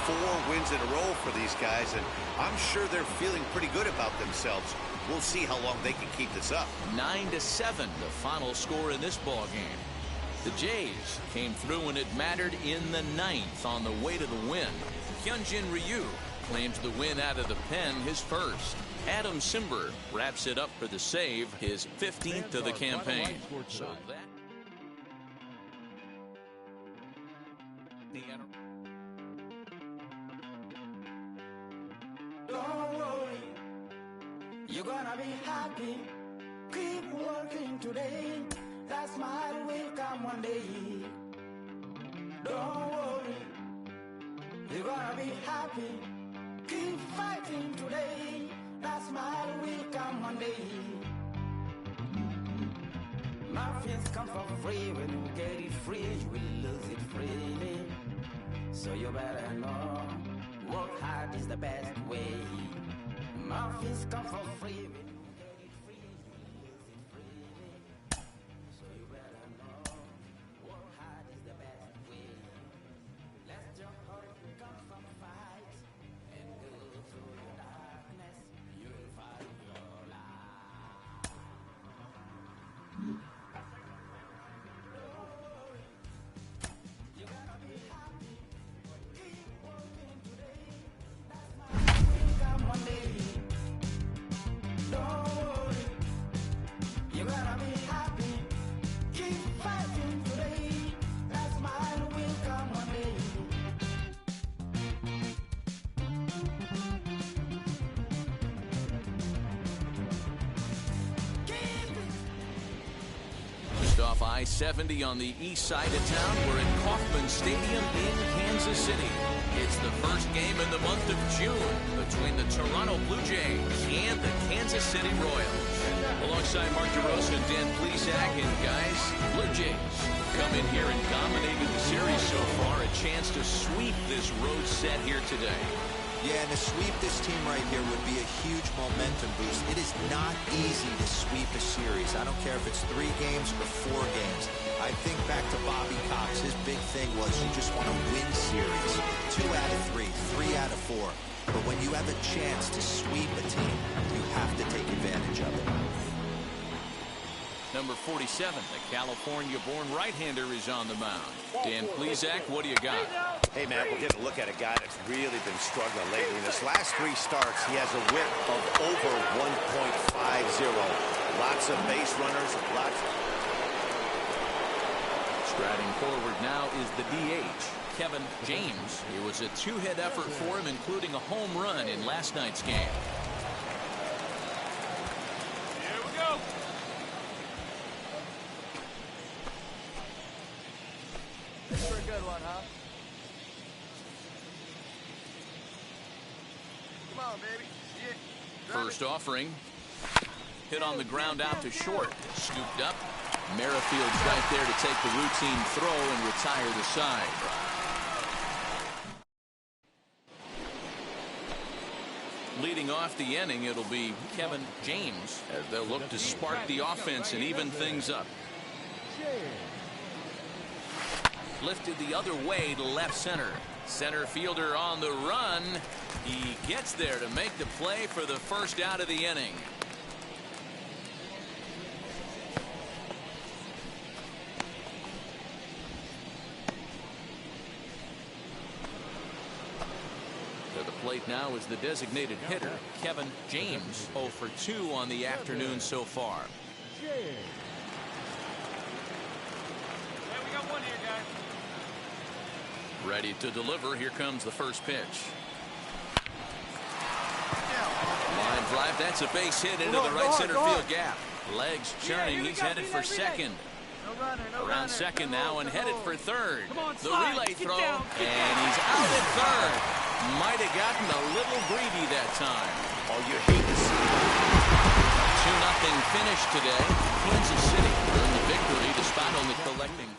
4 wins in a row for these guys, and I'm sure they're feeling pretty good about themselves. We'll see how long they can keep this up. 9-7, the final score in this ball game. The Jays came through when it mattered in the 9th on the way to the win. Hyunjin Ryu claims the win out of the pen, his first. Adam Simber wraps it up for the save, his 15th of the campaign. So that. Don't worry, you're gonna be happy. Keep working today. That smile will come one day. Don't worry, you're gonna be happy. Keep fighting today. That smile will come one day. Muffins come for free. When you get it free, you will lose it freely. So you better know, work hard is the best way. Muffins come for free. When you get it free, you will lose it freely. So you better know, work hard is the best way. Let your heart come from fight and go through the darkness. You will find your life. You gotta be happy. Keep working today. That's my will come one day. Don't worry. You gotta be happy. Keep fighting today. That smile will come one day. Just off I-70 on the east side of town, we're at Kauffman Stadium in Kansas City. It's the first game in the month of June between the Toronto Blue Jays and the Kansas City Royals. Alongside Mark DeRosa and Dan Plesac, and guys, Blue Jays come in here and dominated the series so far. A chance to sweep this road set here today. Yeah, and to sweep this team right here would be a huge momentum boost. It is not easy to sweep a series. I don't care if it's 3 games or 4 games. I think back to Bobby Cox. His big thing was you just want to win series. 2 out of 3, 3 out of 4. But when you have a chance to sweep a team, you have to take advantage of it. Number 47, the California-born right-hander, is on the mound. Dan Plesac, what do you got? Hey, man, we'll get a look at a guy that's really been struggling lately. In his last 3 starts, he has a whip of over 1.50. Lots of base runners, lots. Striding forward now is the DH, Kevin James. It was a 2-hit effort for him, including a home run in last night's game. Here we go. This for a good one, huh? Come on, baby. See it? First offering. Hit on the ground out to short. Scooped up. Merrifield's right there to take the routine throw and retire the side. Leading off the inning, it'll be Kevin James as they'll look to spark the offense and even things up. Lifted the other way to left center. Center fielder on the run. He gets there to make the play for the first out of the inning. To the plate now is the designated hitter, Kevin James, 0 for 2 on the afternoon so far. Ready to deliver. Here comes the first pitch. Line drive. That's a base hit into the right center field gap. Legs churning. He's headed for second. Around second now and headed for third. The relay throw, and he's out at third. Might have gotten a little greedy that time. Oh, you hate to see it. 2-0 finish today. Kansas City earned the victory despite only collecting.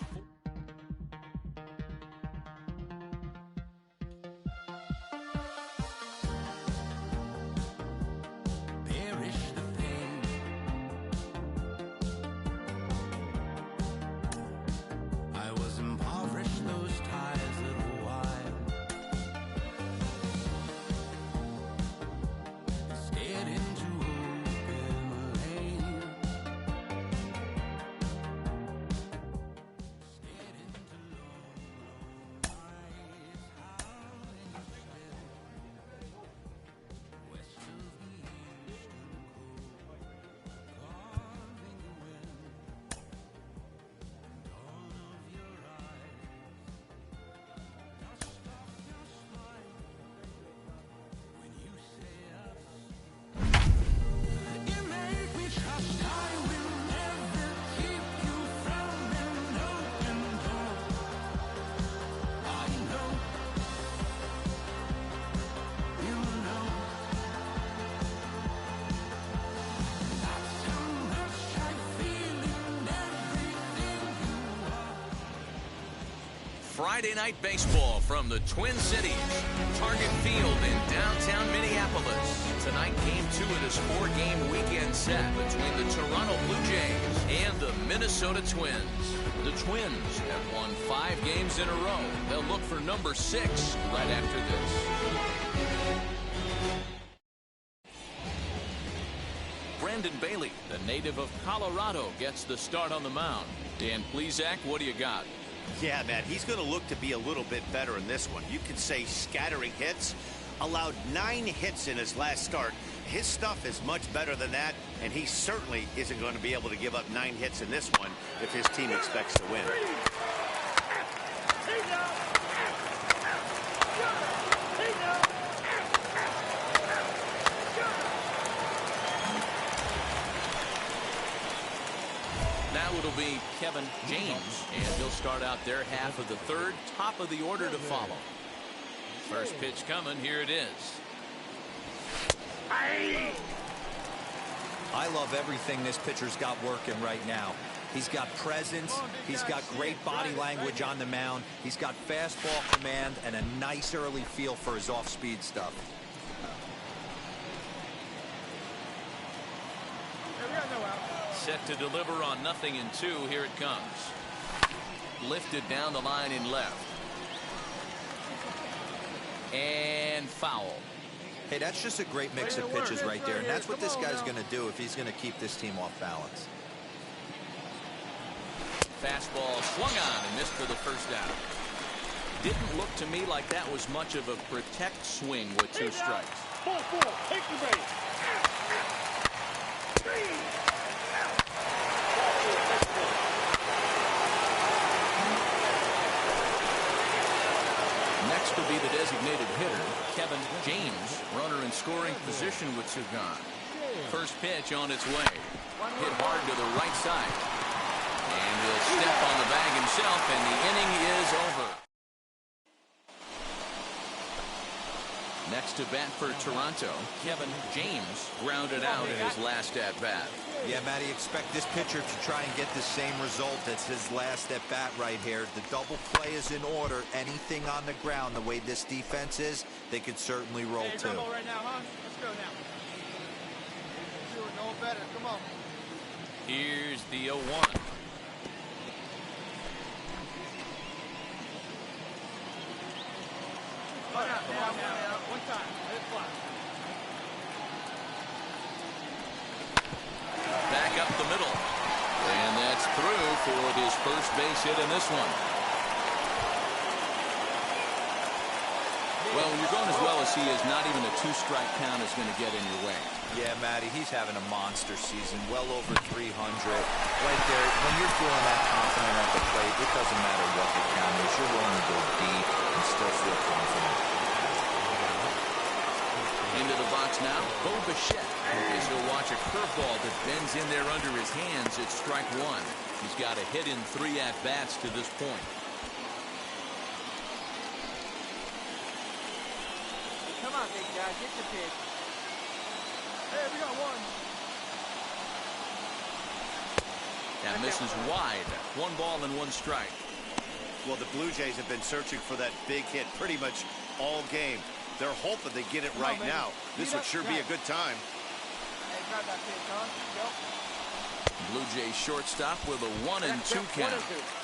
Friday night baseball from the Twin Cities. Target Field in downtown Minneapolis. Tonight, Game 2 of this 4-game weekend set between the Toronto Blue Jays and the Minnesota Twins. The Twins have won 5 games in a row. They'll look for number 6 right after this. Brandon Bailey, the native of Colorado, gets the start on the mound. Dan Plesac, what do you got? Yeah, man, he's going to look to be a little bit better in this one. You could say scattering hits. Allowed 9 hits in his last start. His stuff is much better than that, and he certainly isn't going to be able to give up 9 hits in this one if his team expects to win. Now it'll be Kevin James, and he'll start out their half of the third, top of the order to follow. First pitch coming, here it is. I love everything this pitcher's got working right now. He's got presence, he's got great body language on the mound, he's got fastball command, and a nice early feel for his off-speed stuff. Set to deliver on 0-2. Here it comes. Lifted down the line in left. And foul. Hey, that's just a great mix of pitches right there, and that's what this guy's going to do if he's going to keep this team off balance. Fastball swung on and missed for the first out. Didn't look to me like that was much of a protect swing with 2 strikes. Ball 4, take the base. Next will be the designated hitter, Kevin James, runner in scoring position with 2 gone. First pitch on its way. Hit hard to the right side. And he'll step on the bag himself, and the inning is over. Next to bat for Toronto, Kevin James grounded out in his last at-bat. Yeah, Matty, expect this pitcher to try and get the same result as his last at-bat right here. The double play is in order. Anything on the ground, the way this defense is, they could certainly roll too. Right now, huh? Let's go now. We're doing no better. Come on. Here's the 0-1. One time. Let it fly. Back up the middle. And that's through for his first base hit in this one. Well, when you're going as well as he is, not even a 2-strike count is going to get in your way. Yeah, Matty, he's having a monster season, well over 300. Right there, when you're feeling that confident at the plate, it doesn't matter what the count is. You're willing to go deep, and still feel confident. Into the box now, Bo Bichette. As he'll watch a curveball that bends in there under his hands. It's strike one. He's got a hit in 3 at-bats to this point. Come on, big guy, get the pitch. Hey, we got one. That misses wide. 1 ball and 1 strike. Well, the Blue Jays have been searching for that big hit pretty much all game. They're hoping they get it right now. This would sure be a good time. Hey, grab that pitch, huh? Blue Jays shortstop with a 1-2 count.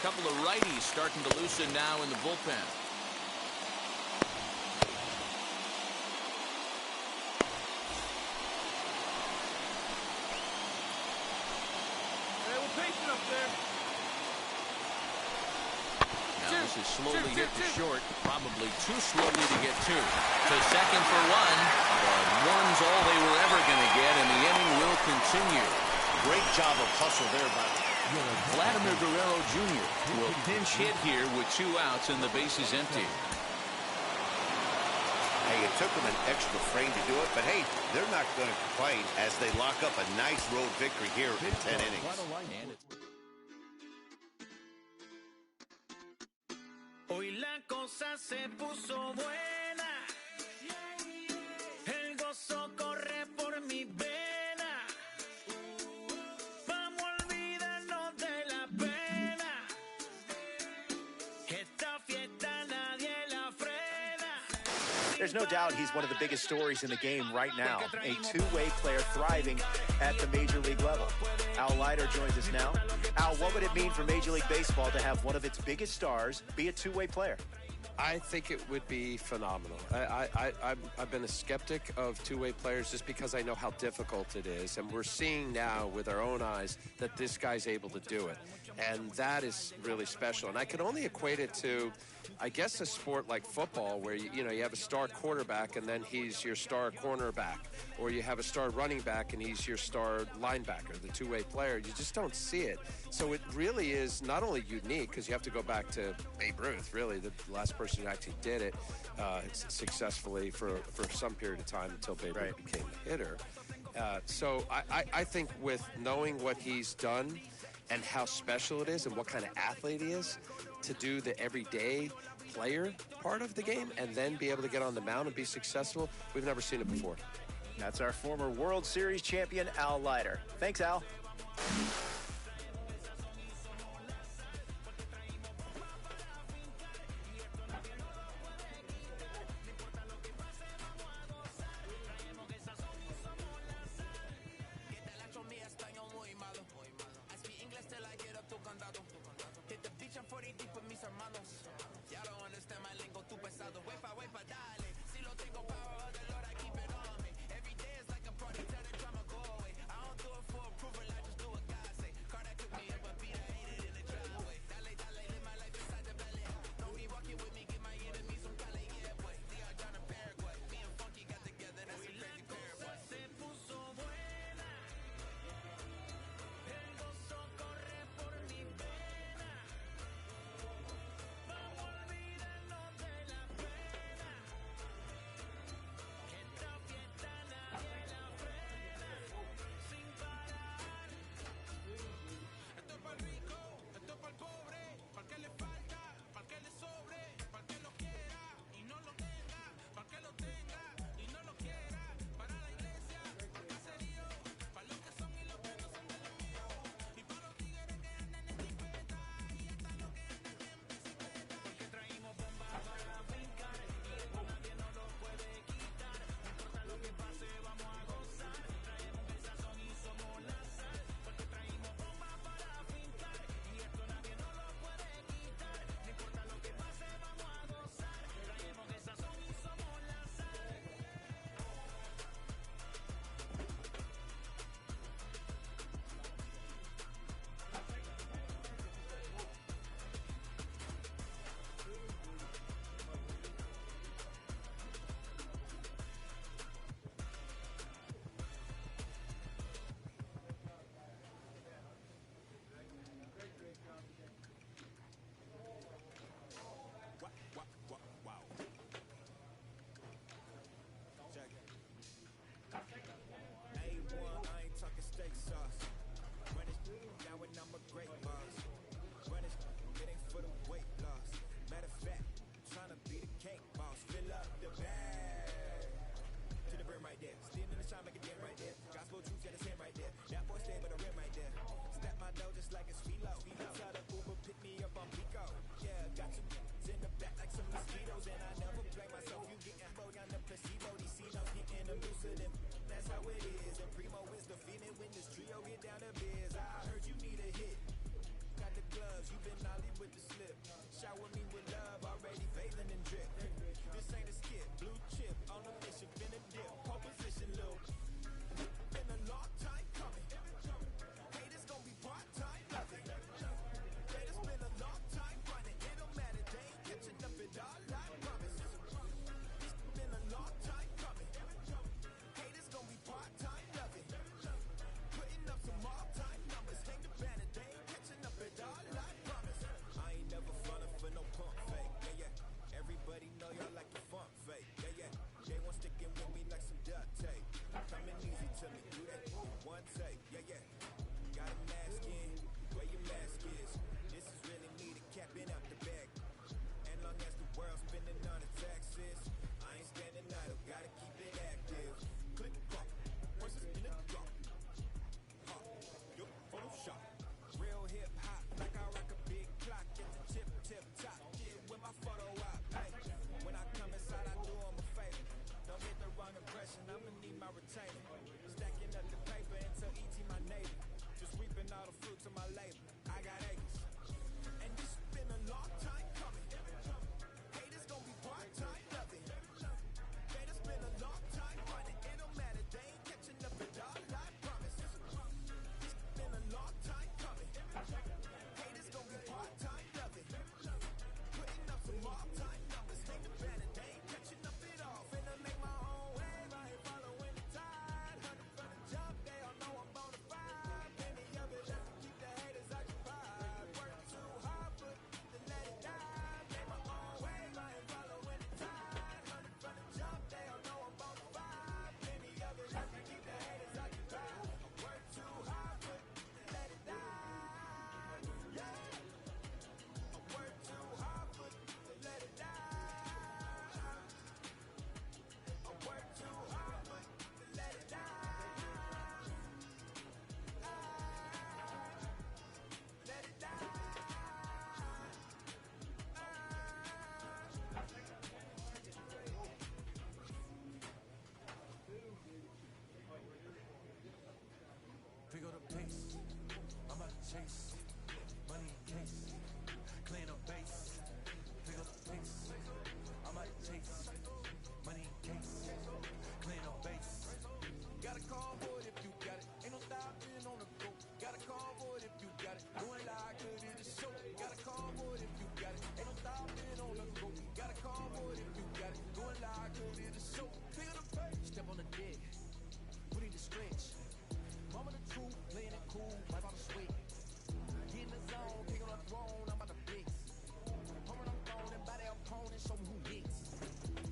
Couple of righties starting to loosen now in the bullpen. Hey, we're pacing up there. Now this is slowly hit to short, probably too slowly to get to. To second for 1, but 1's all they were ever going to get, and the inning will continue. Great job of hustle there by Vladimir Guerrero Jr. will pinch hit here with 2 outs and the bases empty. Hey, it took them an extra frame to do it, but hey, they're not going to complain as they lock up a nice road victory here in 10 innings. Hoy la cosa se puso buena. El gozo corre por mi vena. Vamos a olvidarnos de la pena. Esta fiesta nadie la frena. There's no doubt he's one of the biggest stories in the game right now. A two-way player thriving at the major league level. Al Leiter joins us now. Al, what would it mean for Major League Baseball to have one of its biggest stars be a two-way player? I think it would be phenomenal. I've been a skeptic of two-way players just because I know how difficult it is. And we're seeing now with our own eyes that this guy's able to do it. And that is really special. And I can only equate it to, I guess, a sport like football where, you have a star quarterback and then he's your star cornerback. Or you have a star running back and he's your star linebacker, the two-way player. You just don't see it. So it really is not only unique, because you have to go back to Babe Ruth, really, the last person who actually did it successfully for some period of time until Babe Ruth became a hitter. So I think with knowing what he's done and how special it is and what kind of athlete he is, to do the everyday player part of the game and then be able to get on the mound and be successful, we've never seen it before. That's our former World Series champion, Al Leiter. Thanks, Al. got his hand right there. That boy stay with a rim right there. Step my dough just like it's Philo. Tell the Uber pick me up on Pico. Yeah, got you in the back like some mosquitoes, and I never play myself. You getting low on the placebo. These C-notes getting elusive. That's how it is. And Primo is the feeling when this trio get down to biz. I heard you need a hit. Got the gloves, you been ollie with the slip. Shower me with love, already bathing in drip. This ain't a skip, blue chip on a mission, finna dip. Pole position, Lil. Been a long time coming. Haters gon' be part-time loving. Haters been a long time running. It don't matter, they ain't catching up at all, I promise. It's been a long time coming. Haters gon' be part-time loving. Putting up some all-time numbers. Hang the banner, they ain't catching up at all, I promise. I ain't never falling for no pump fake, yeah, yeah. Everybody know y'all like the funk fake, yeah, yeah. They want sticking with me like some duct tape. Coming easy to me, do that one take, yeah, yeah. Got a mask in, where your mask is. This is really me, the capping out the bag. And long as the world's spending on the taxes, I ain't standing idle, gotta keep it active. Click, clock, versus in the drop. Hop, yo, Photoshop. Real hip hop, like I rock a big clock at the tip top. Yeah, with my photo op, hey. When I come inside, I do them a favor. Don't get the wrong impression, I'ma need my retainer. Stacking up the paper until ET my neighbor. Just reaping all the fruits of my labor. I got acres. And this been a long time coming. Haters gon' be part-time loving. Haters been a long time running. It don't matter, they ain't catching up at all, I promise. It's been a long time coming. Haters gon' be part-time loving. Putting up some all-time numbers. Hang the banner, they ain't catching up at all. Finna make my own wave, I ain't following the tide. 100 from the jump, they all know I'm bona fide. Plenty of it just to keep the haters occupied. Work too hard, but to let it die. Make my own wave, I ain't following the tide. 100 from the jump, they all know I'm bona fide. Plenty of it just to keep the haters occupied. I work too hard, but to let it die. Yeah. I work too hard, but to let it die. I work too hard, but to let it die. Let it die. Pick up the pace, I'm about to chase money in case, clean up base. Pick up the pace, I'm about to chase money in case, clean up base. Got a call for it if you got it, ain't no stopping on the go. Got a call for it if you got it, going like good in the show. Got a call for it if you got it, ain't no stopping on the go. Got a call for it if you got it, going like good in the show. Pick up the pace, step on the deck, we need to stretch. Mama the truth, playing it cool, wipe out the sweat. Get in the zone, pick on the throne, I'm about to flex. Home on the phone and by their opponent, show me who hits.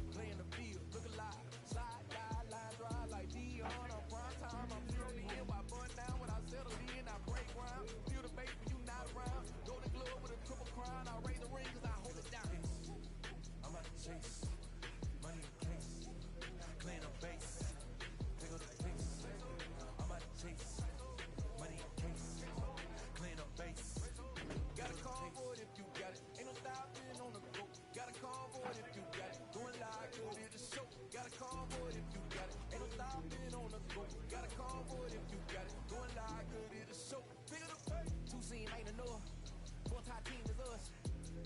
Play in the field, look alive. Slide, die, line, drive like Dion on prime time. I'm zeroed in, why bun down when I settle in, I break ground. Feel the bass when you not around. Golden glove with a triple crown, I raise the ring cause I hold it down. I'm about to chase money in case, clean up base, pick up the pace. I'm about to chase money in case, clean up base. Got a call for it if you got it, ain't no stopping on the go. Got a call for it if you got it, doing like good in the show. Got a call for it if you got it, ain't no stopping on the go. Got a call for it if you got it, doing like good in the show. Pick up the pace. Two scene ain't enough, four tie team is us.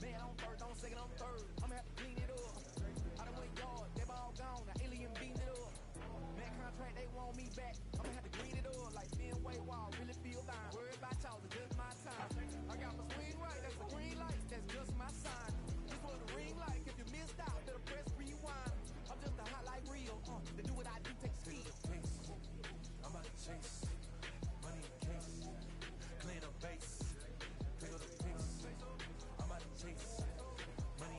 Man, I'm third, don't second, I'm third. I'ma have to clean it up. I done went yard, they ball gone, now alien beating it up. Man, contract, they want me back. I'ma have to clean it up like Fenway Wall, really feel fine. Worried about y'all, it's just my time. I got my swing right, that's the green light, that's just my sign. This was the ring light, if you missed out, better press rewind. I'm just a highlight reel, to do what I do, take speed. I'm about to chase money in case, clean up base, pick up the pace. I'm about to chase money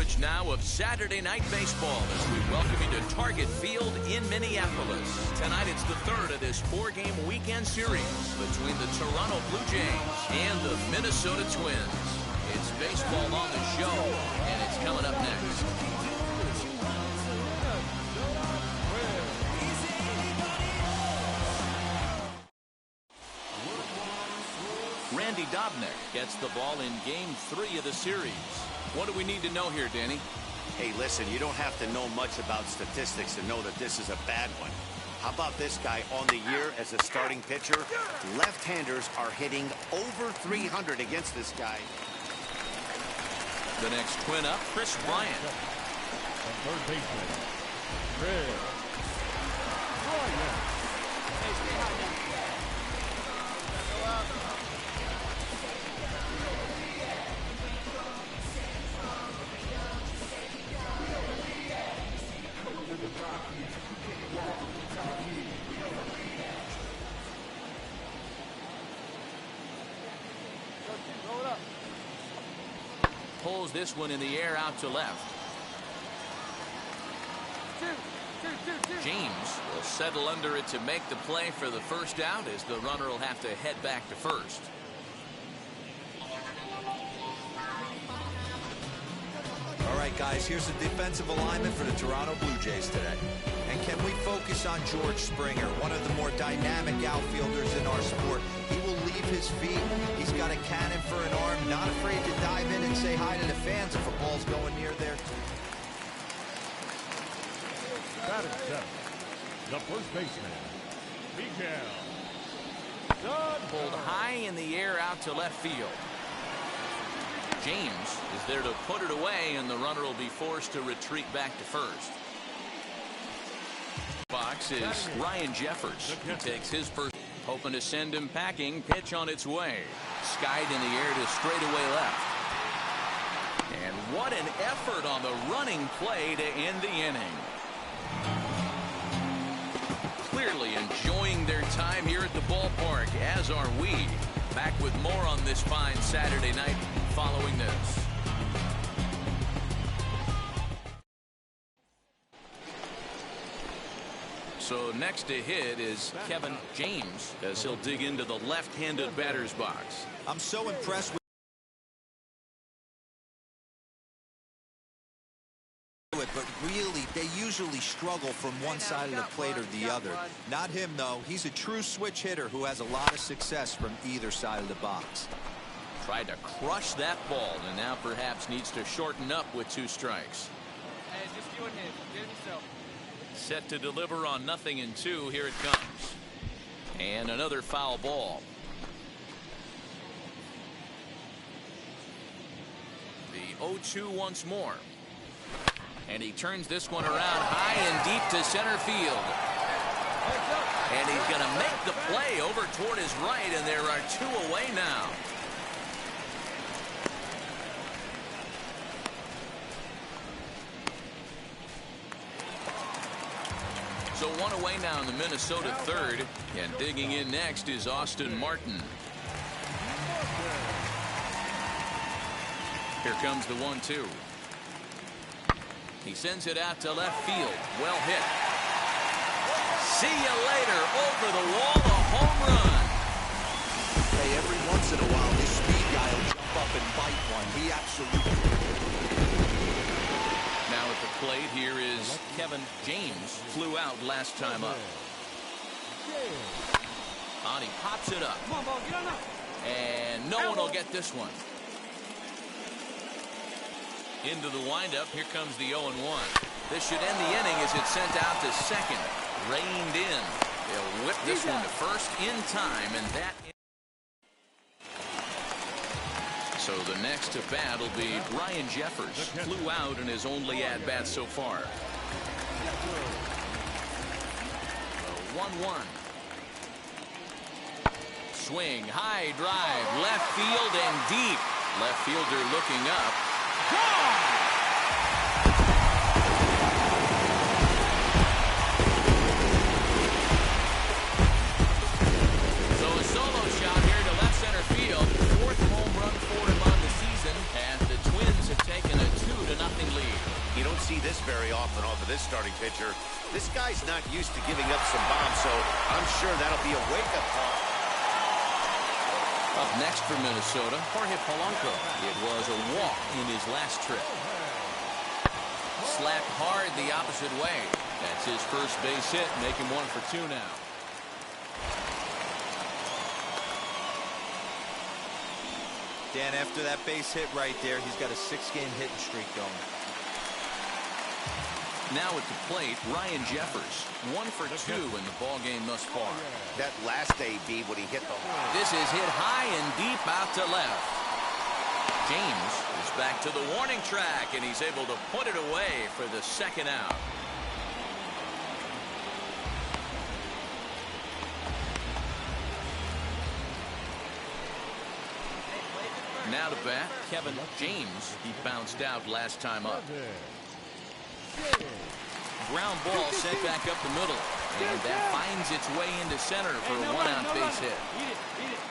coverage now of Saturday Night Baseball as we welcome you to Target Field in Minneapolis. Tonight it's the third of this four-game weekend series between the Toronto Blue Jays and the Minnesota Twins. It's baseball on the show, and it's coming up next. Randy Dobnak gets the ball in Game 3 of the series. What do we need to know here, Danny? Hey, listen, you don't have to know much about statistics to know that this is a bad one. How about this guy on the year as a starting pitcher? Left-handers are hitting over 300 against this guy. The next Twin up, Chris Bryant. Third baseman, Chris Bryant. Hey, stay high now. Go out. Pulls this one in the air out to left. James will settle under it to make the play for the first out as the runner will have to head back to first. All right, guys, here's the defensive alignment for the Toronto Blue Jays today. And can we focus on George Springer, one of the more dynamic outfielders in our sport? He will leave his feet. He's got a cannon for an arm, not afraid to dive in and say hi to the fans if a ball's going near there. Batting seventh, the first baseman, Miguel Dunbar. Pulled high in the air out to left field. James is there to put it away, and the runner will be forced to retreat back to first. Box is Ryan Jeffers, who takes his first, hoping to send him packing. Pitch on its way. Skied in the air to straightaway left. And what an effort on the running play to end the inning. Clearly enjoying their time here at the ballpark, as are we. Back with more on this fine Saturday night following this. So next to hit is Kevin James as he'll dig into the left-handed batter's box. I'm so impressed with it, but really they usually struggle from one side of the plate or the other. Not him, though. He's a true switch hitter who has a lot of success from either side of the box. Tried to crush that ball, and now perhaps needs to shorten up with 2 strikes. Hey, just you and him. Get himself. Set to deliver on 0-2. Here it comes. And another foul ball. The 0-2 once more. And he turns this one around high and deep to center field. And he's going to make the play over toward his right, and there are 2 away now. So 1 away now in the Minnesota third, and digging in next is Austin Martin. Here comes the 1-2. He sends it out to left field. Well hit. See you later. Over the wall, a home run. Hey, every once in a while, this speed guy will jump up and bite one. He absolutely. Now at the plate, here is Kevin James. Flew out last time up. He pops it up. Come on, ball, get on up. And no one will get this one. Into the windup. Here comes the 0-1. This should end the inning as it's sent out to second. Reined in. They'll whip this one to first in time, and that. So the next to bat will be Ryan Jeffers. Flew out in his only at-bat so far. 1-1. Swing, high drive, left field and deep. Left fielder looking up. Gone! So a solo shot here to left center field. 4th home run for him on the season, and the Twins have taken a 2-0 lead. something off of this starting pitcher. This guy's not used to giving up some bombs, so I'm sure that'll be a wake-up call. Up next for Minnesota, Jorge Polanco. It was a walk in his last trip. Slapped hard the opposite way. That's his first base hit, making 1 for 2 now. Dan, after that base hit right there, he's got a 6-game hitting streak going. Now at the plate, Ryan Jeffers. 1 for 2 in the ball game thus far. That last AB when he hit the line. This is hit high and deep out to left. James is back to the warning track, and he's able to put it away for the second out. Now to bat, Kevin James. He bounced out last time up. Ground ball sent back up the middle, and that finds its way into center for a 1-out base hit.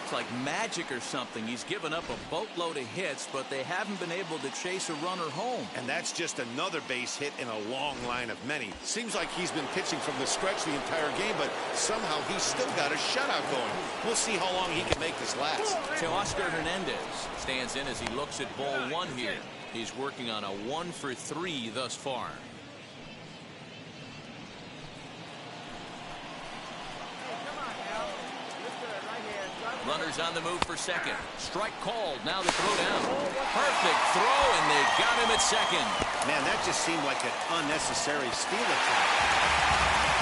It's like magic or something. He's given up a boatload of hits, but they haven't been able to chase a runner home. And that's just another base hit in a long line of many. Seems like he's been pitching from the stretch the entire game, but somehow he's still got a shutout going. We'll see how long he can make this last. Teoscar Hernandez stands in as he looks at ball 1 here. He's working on a 1 for 3 thus far. Runners on the move for second. Strike called. Now the throw down. Perfect throw, and they got him at second. Man, that just seemed like an unnecessary steal attack.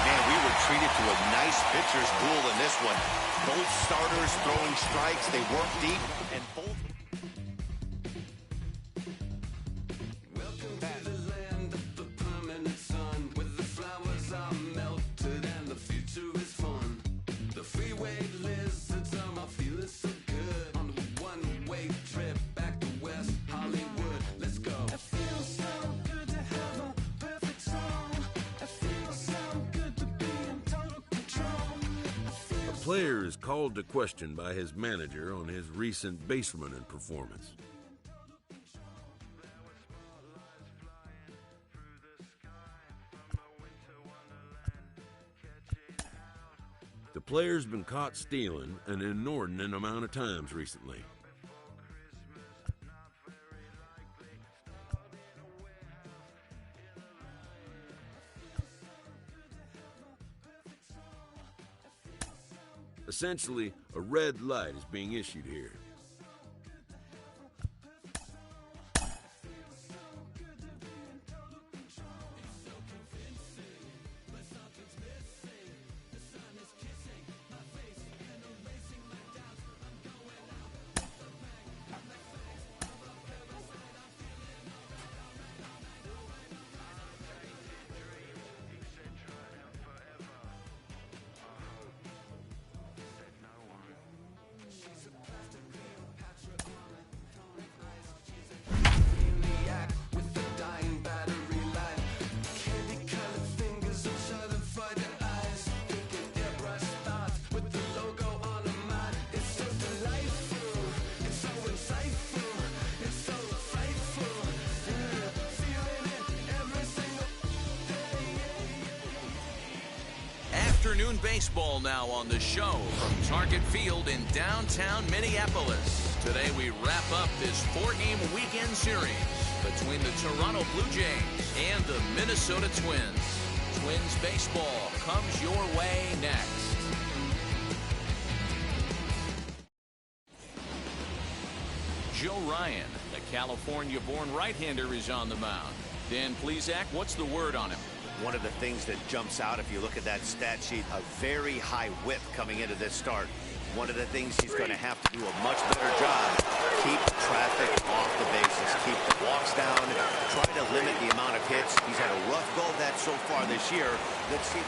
Man, we were treated to a nice pitcher's duel in this one. Both starters throwing strikes. They work deep, and both... The player is called to question by his manager on his recent base running performance. The player's been caught stealing an inordinate amount of times recently. Essentially, a red light is being issued here. Afternoon baseball now on the show from Target Field in downtown Minneapolis. Today we wrap up this 4-game weekend series between the Toronto Blue Jays and the Minnesota Twins. Twins baseball comes your way next. Joe Ryan, the California-born right-hander, is on the mound. Dan Plesac, what's the word on him? One of the things that jumps out if you look at that stat sheet, a very high whip coming into this start. One of the things he's going to have to do a much better job, keep traffic off the bases, keep the walks down, try to limit the amount of hits. He's had a rough go of that so far this year. Let's see.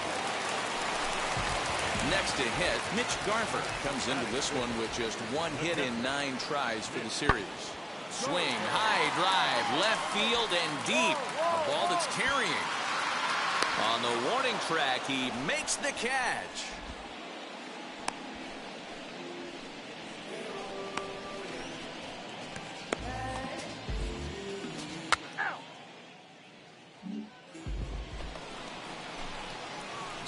Next to hit, Mitch Garver comes into this one with just 1 hit in 9 tries for the series. Swing, high drive, left field and deep. A ball that's carrying. On the warning track, he makes the catch.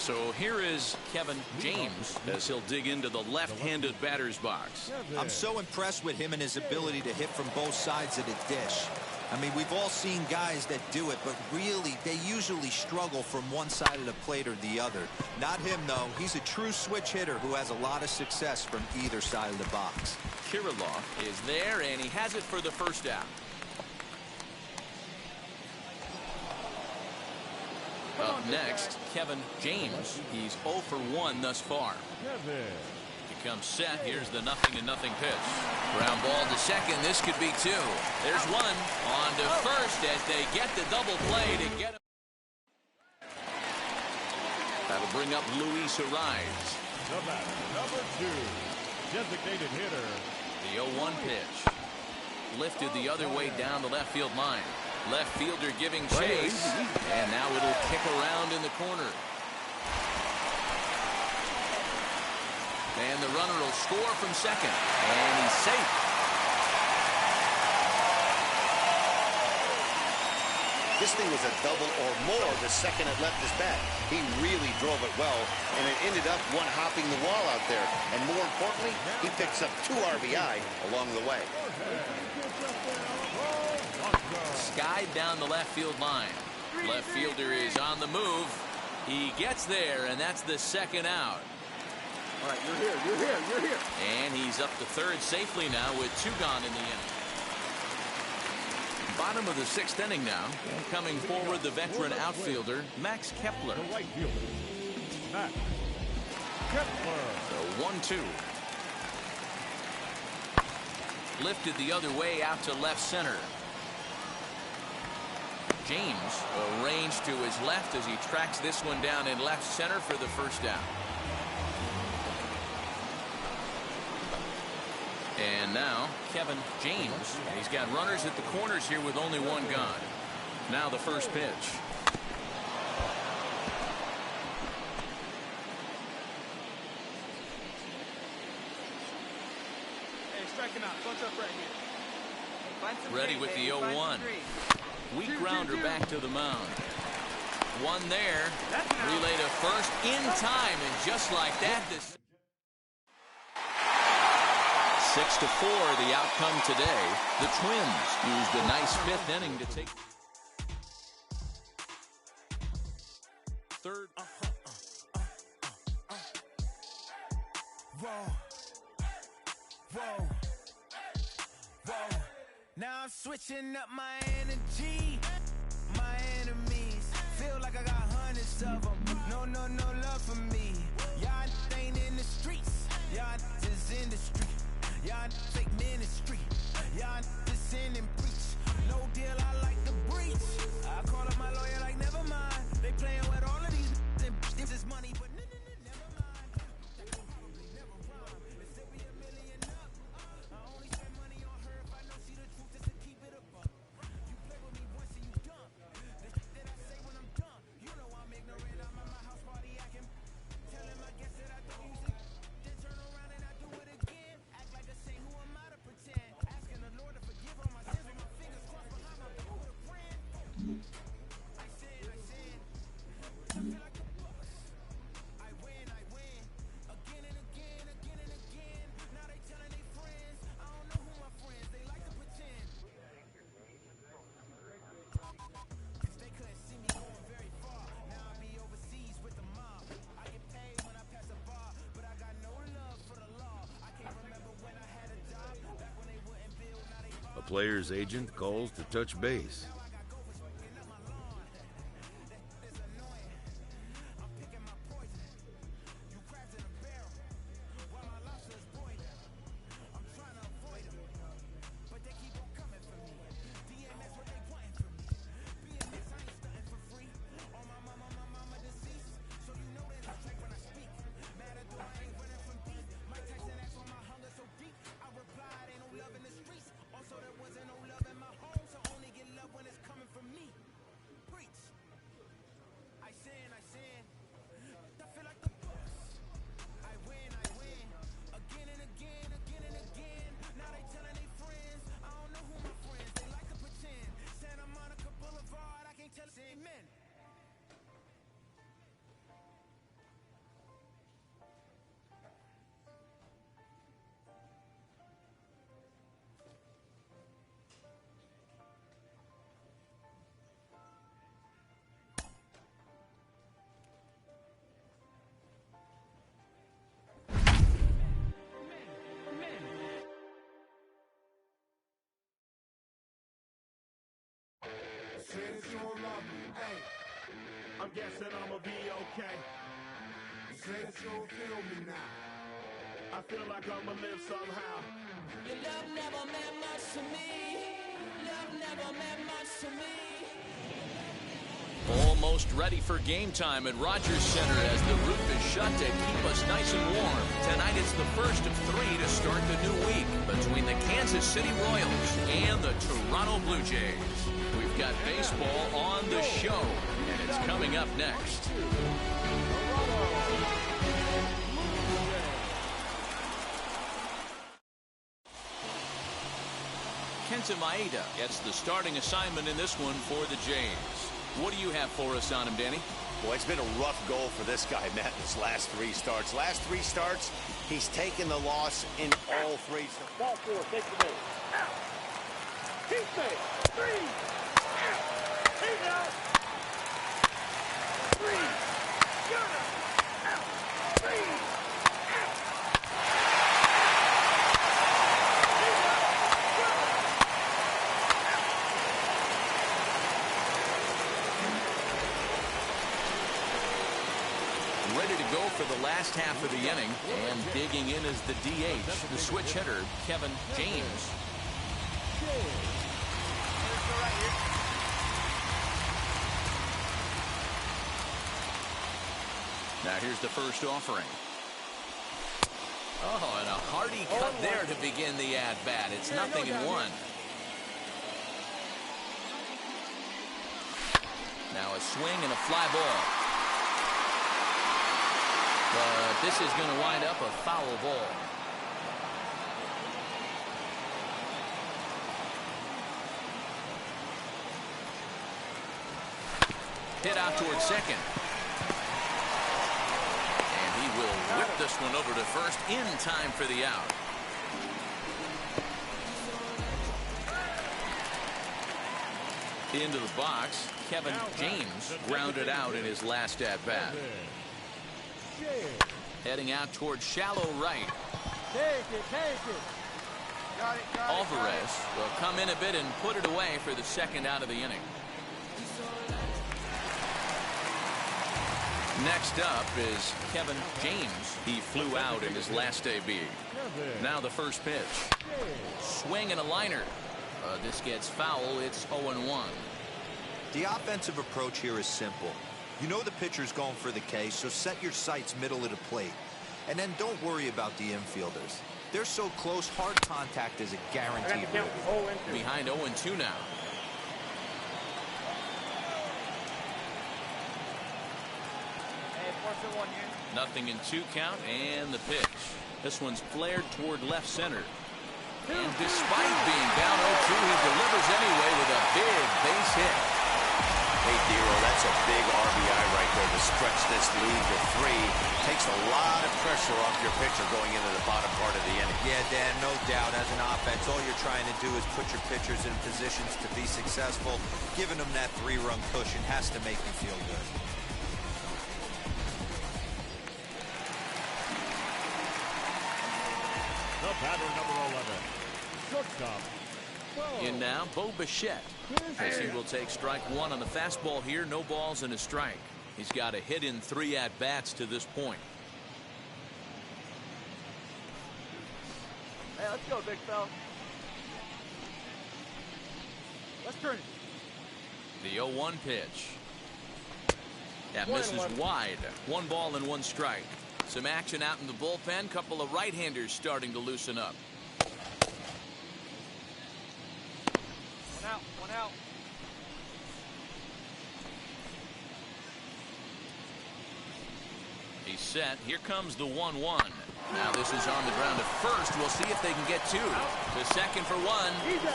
So here is Kevin James as he'll dig into the left-handed batter's box. I'm so impressed with him and his ability to hit from both sides of the dish. I mean, we've all seen guys that do it, but really, they usually struggle from one side of the plate or the other. Not him, though. He's a true switch hitter who has a lot of success from either side of the box. Kirilloff is there, and he has it for the first out. Up next, Kevin James. He's 0 for 1 thus far. He comes set. Here's the 0-0 pitch. Ground ball to second. This could be 2. There's 1. On to first as they get the double play to get him. That'll bring up Luis Arraez. The batter, number 2, designated hitter. The 0-1 pitch. Lifted the other way down the left field line. Left fielder giving chase, and now it'll kick around in the corner. And the runner will score from second, and he's safe. This thing was a double or more the second it left his bat. He really drove it well, and it ended up one-hopping the wall out there. And more importantly, he picks up 2 RBI along the way. Skied down the left field line. Left fielder is on the move. He gets there, and that's the second out. All right, you're here. And he's up to third safely now with 2 gone in the inning. Bottom of the 6th inning now. Coming forward, the veteran outfielder, Max Kepler. The right fielder, Max Kepler. The 1-2. Lifted the other way out to left center. James arranged to his left as he tracks this one down in left center for the first down. And now Kevin James. He's got runners at the corners here with only 1 gone. Now the first pitch. Hey, striking out. Bunch up right here. Ready with the 0-1. Weak grounder back to the mound. 1 there. Relay to first in time, and just like that, this 6-4 the outcome today. The Twins used a nice 5th inning to take third. Whoa. Now I'm switching up my energy. My enemies feel like I got hundreds of them. No love for me. Y'all ain't in the streets. Y'all is in the street. Y'all fake ministry. Y'all just sin and preach. No deal, I like the breach. I call up my lawyer like never mind. They playing with all of these and this is money, but never mind. That could probably never rhyme. It still be $1 million up. I only spend money on her if I know she the truth just to keep it up. You play with me once and you dumb. The shit that I say when I'm dumb. You know I'm ignorant. I'm at my house party acting. Tell him I guess that I don't use it. Then turn around and I do it again. Act like a saint, who am I to pretend? Asking the Lord to forgive all my sins with my fingers crossed behind my back with a friend. I sin. I feel like a boss. I win. Again and again. Now they telling their friends. I don't know who my friends. They like to pretend. Cause they couldn't see me going very far. Now I be overseas with the mob. I get paid when I pass a bar, but I got no love for the law. I can't remember when I had a job. Back when they wouldn't build, now they A player's agent calls to touch base. Also, there wasn't no love in my home, so only get love when it's that you don't love me. Hey, I'm guessing I'ma be okay. You say that you don't feel me now. I feel like I'ma live somehow. Your love never meant much to me. Love never meant much to me. Almost ready for game time at Rogers Center as the roof is shut to keep us nice and warm. Tonight it's the first of 3 to start the new week between the Kansas City Royals and the Toronto Blue Jays. We've got baseball on the show, and it's coming up next. Kenta Maeda gets the starting assignment in this one for the Jays. What do you have for us on him, Danny? Boy, it's been a rough goal for this guy, Matt, in his last 3 starts. Last 3 starts, he's taken the loss in all 3. Ball 4, take the base. Out. Keep it. 3. Out. He's out. 3. You're out. 3. Ready to go for the last half of the inning, and digging in is the DH, the switch hitter, Kevin James. Now here's the first offering. Oh, and a hearty cut there to begin the at-bat. It's 0-1. Now a swing and a fly ball. But this is going to wind up a foul ball. Hit out towards second. And he will whip this one over to first in time for the out. Into the box, Kevin James grounded out in his last at-bat. Heading out towards shallow right. Take it. Got it. Alvarez will come in a bit and put it away for the second out of the inning. Next up is Kevin James. He flew out in his last AB. Now the first pitch. Swing and a liner. This gets foul. It's 0-1. The offensive approach here is simple. You know the pitcher's going for the K, so set your sights middle of the plate. And then don't worry about the infielders. They're so close, hard contact is a guaranteed win. Behind 0-2 now. Nothing in 2 count, and the pitch. This one's flared toward left center. And despite being down 0-2, he delivers anyway with a big base hit. Hey, Dero, that's a big RBI right there to stretch this lead to 3. Takes a lot of pressure off your pitcher going into the bottom part of the inning. Yeah, Dan, no doubt. As an offense, all you're trying to do is put your pitchers in positions to be successful. Giving them that 3-run cushion has to make them feel good. The batter, number 11, shortstop. In now, Bo Bichette, as he will take strike 1 on the fastball here. No balls and a strike. He's got a hit in 3 at-bats to this point. Hey, let's go, big fella. Let's turn it. The 0-1 pitch. That misses wide. 1 ball and 1 strike. Some action out in the bullpen. Couple of right-handers starting to loosen up. One out. He's set. Here comes the 1-1. Now this is on the ground at first. We'll see if they can get 2. To second for 1.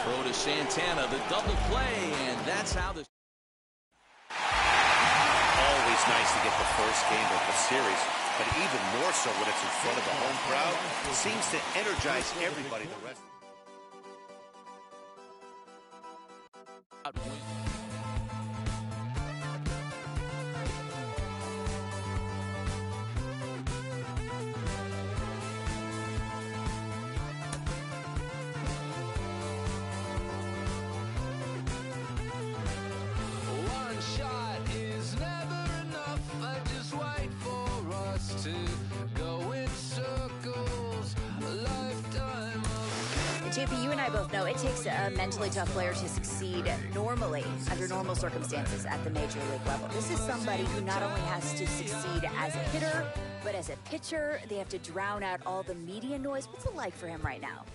Throw to Santana. The double play, and that's how this. Always nice to get the first game of the series, but even more so when it's in front of the home crowd. It seems to energize everybody the rest. JP, you and I both know it takes a mentally tough player to succeed normally, under normal circumstances at the major league level. This is somebody who not only has to succeed as a hitter, but as a pitcher. They have to drown out all the media noise. What's it like for him right now?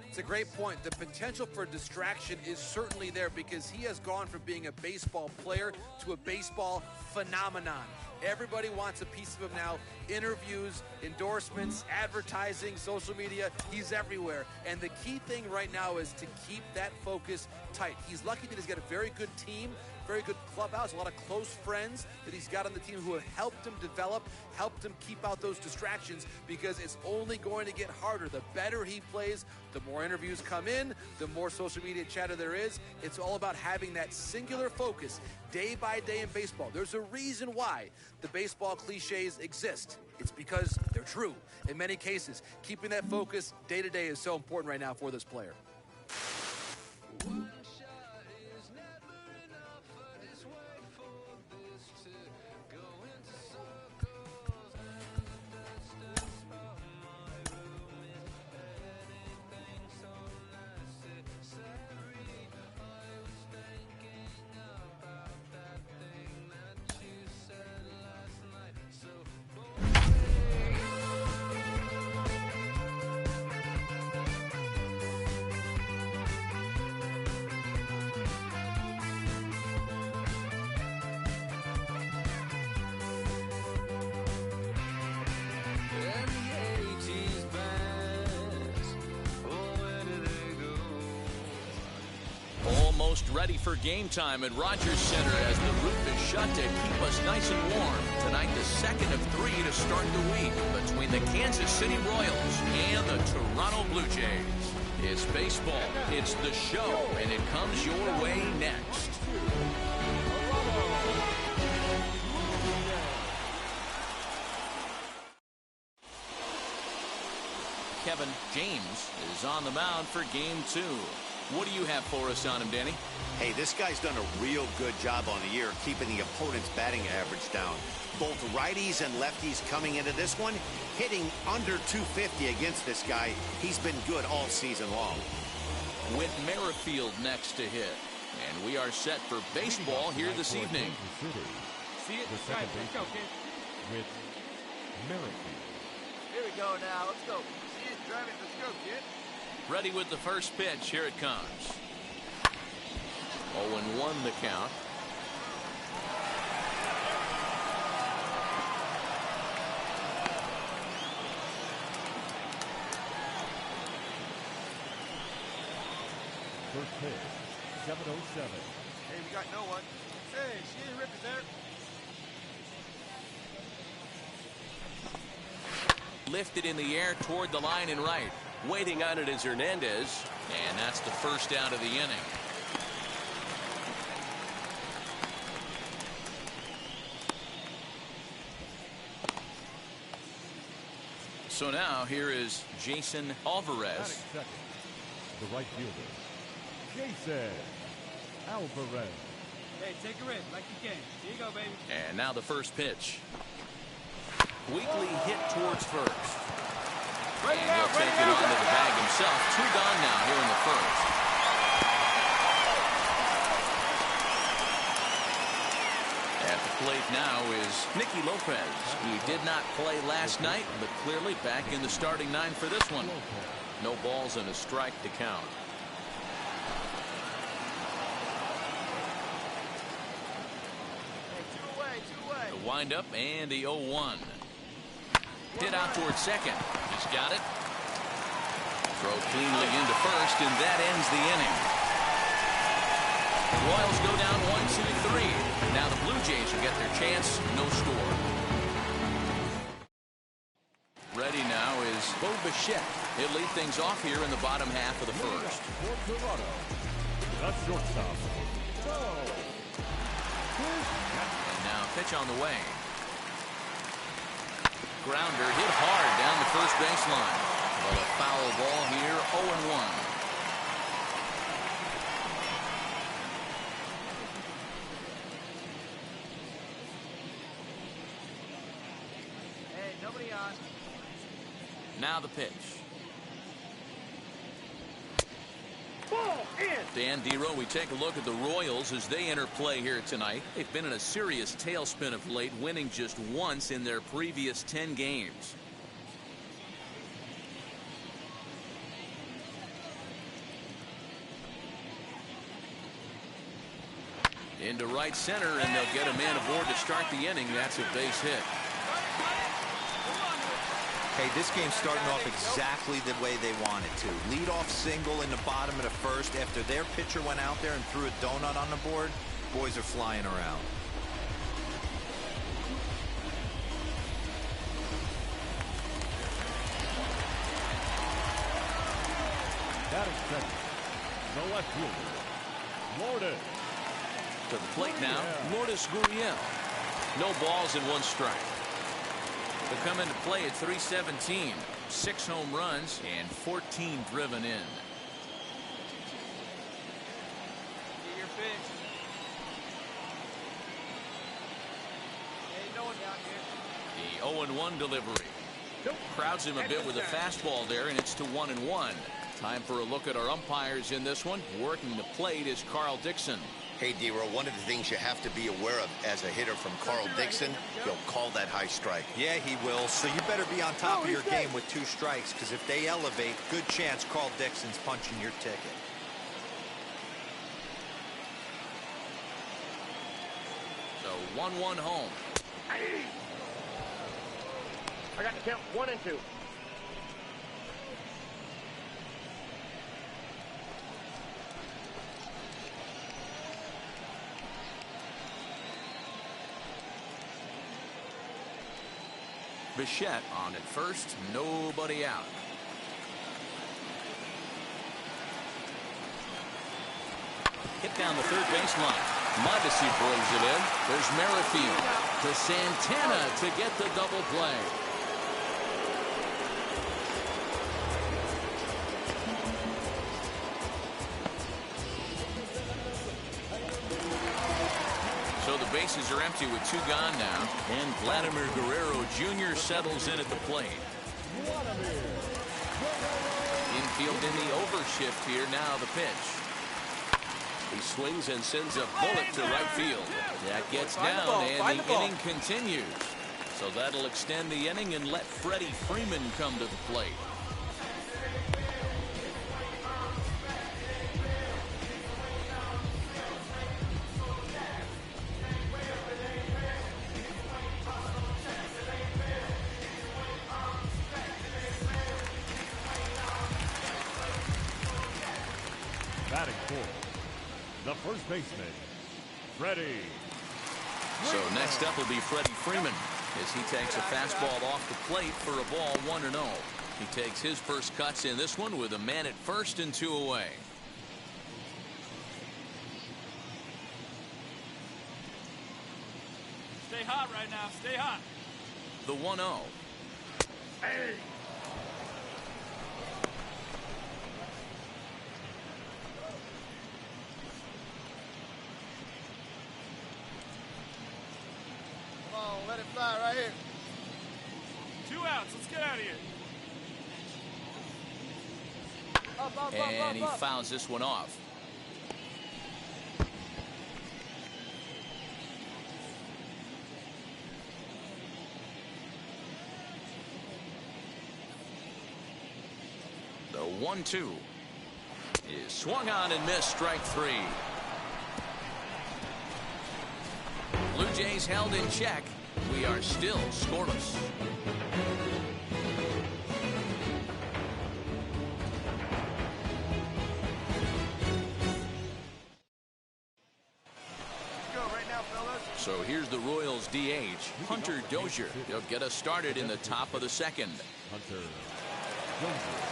It's a great point. The potential for distraction is certainly there because he has gone from being a baseball player to a baseball phenomenon. Everybody wants a piece of him now. Interviews, endorsements, advertising, social media. He's everywhere. And the key thing right now is to keep that focus tight. He's lucky that he's got a very good team, very good clubhouse, a lot of close friends that he's got on the team who have helped him develop, helped him keep out those distractions, because it's only going to get harder. The better he plays, the more interviews come in, the more social media chatter there is. It's all about having that singular focus day by day in baseball. There's a reason why the baseball cliches exist. It's because they're true. In many cases, keeping that focus day to day is so important right now for this player. Almost ready for game time at Rogers Center as the roof is shut to keep us nice and warm. Tonight, the second of 3 to start the week between the Kansas City Royals and the Toronto Blue Jays. It's baseball, it's the show, and it comes your way next. Kevin James is on the mound for game 2. What do you have for us on him, Danny? Hey, this guy's done a real good job on the year keeping the opponent's batting average down. Both righties and lefties coming into this one, hitting under 250 against this guy. He's been good all season long. With Merrifield next to hit. And we are set for baseball here this evening. See it? Right, let's go, kid. With Merrifield. Here we go now. Let's go. See it? Drive it. Let's go, kid. Ready with the first pitch. Here it comes. 0-1 the count. First pitch, 7-0-7. Hey, we got no one. Hey, she ain't ripping there. Lifted in the air toward the line and right. Waiting on it is Hernandez, and that's the first out of the inning. So now here is Jason Alvarez. The right fielder, Jason Alvarez. Hey, take a rip like you can. Here you go, baby. And now the first pitch. Weekly hit towards first. And he'll take it onto the bag himself. 2 gone now here in the first. At the plate now is Nicky Lopez. He did not play last night, but clearly back in the starting 9 for this one. No balls and a strike to count. Hey, two away. The windup and the 0-1. Hit out towards second. He's got it. Throw cleanly into first, and that ends the inning. The Royals go down 1-2-3. Now the Blue Jays will get their chance. No score. Ready now is Bo Bichette. He'll lead things off here in the bottom half of the first. For Toronto, the shortstop, And now pitch on the way. Grounder hit hard down the first baseline. But a foul ball here, 0-1. Hey, nobody on. Now the pitch. Dan Dero, we take a look at the Royals as they enter play here tonight. They've been in a serious tailspin of late, winning just once in their previous 10 games. Into right center, and they'll get a man aboard to start the inning. That's a base hit. Okay, this game's starting off exactly the way they wanted to. Lead-off single in the bottom of the first after their pitcher went out there and threw a donut on the board. Boys are flying around. Batting second, the left fielder, Lourdes. To the plate now, Lourdes Gurriel. No balls and 1 strike. They come into play at 317. 6 home runs and 14 driven in. Get your pitch. Hey, no one down here. The 0-1 delivery. Crowds him a bit with a fastball there, and it's to 1-1. Time for a look at our umpires in this one. Working the plate is Carl Dixon. Hey, Dero, one of the things you have to be aware of as a hitter from Carl Dixon, he'll call that high strike. Yeah, he will. So you better be on top of your game with 2 strikes, because if they elevate, good chance Carl Dixon's punching your ticket. So 1-1 home. I got to count 1 and 2. Bichette on at first, nobody out. Hit down the third baseline. Mondesi throws it in. There's Merrifield to Santana to get the double play. So the bases are empty with 2 gone now, and Vladimir Guerrero Jr. settles in at the plate. Infield in the overshift here. Now the pitch. He swings and sends a bullet to right field. That gets down, and the inning continues. So that'll extend the inning and let Freddie Freeman come to the plate. Batting fourth, the first baseman, Freddie. So next up will be Freddie Freeman as he takes a fastball off the plate for a ball 1-0. He takes his first cuts in this one with a man at first and 2 away. Stay hot right now. Stay hot. The 1-0. Hey. Let it fly right here. 2 outs. Let's get out of here. And he fouls this one off. The 1-2 is swung on and missed. Strike 3. Blue Jays held in check. We are still scoreless. So here's the Royals DH, Hunter Dozier. He'll get us started in the top of the second. Hunter Dozier.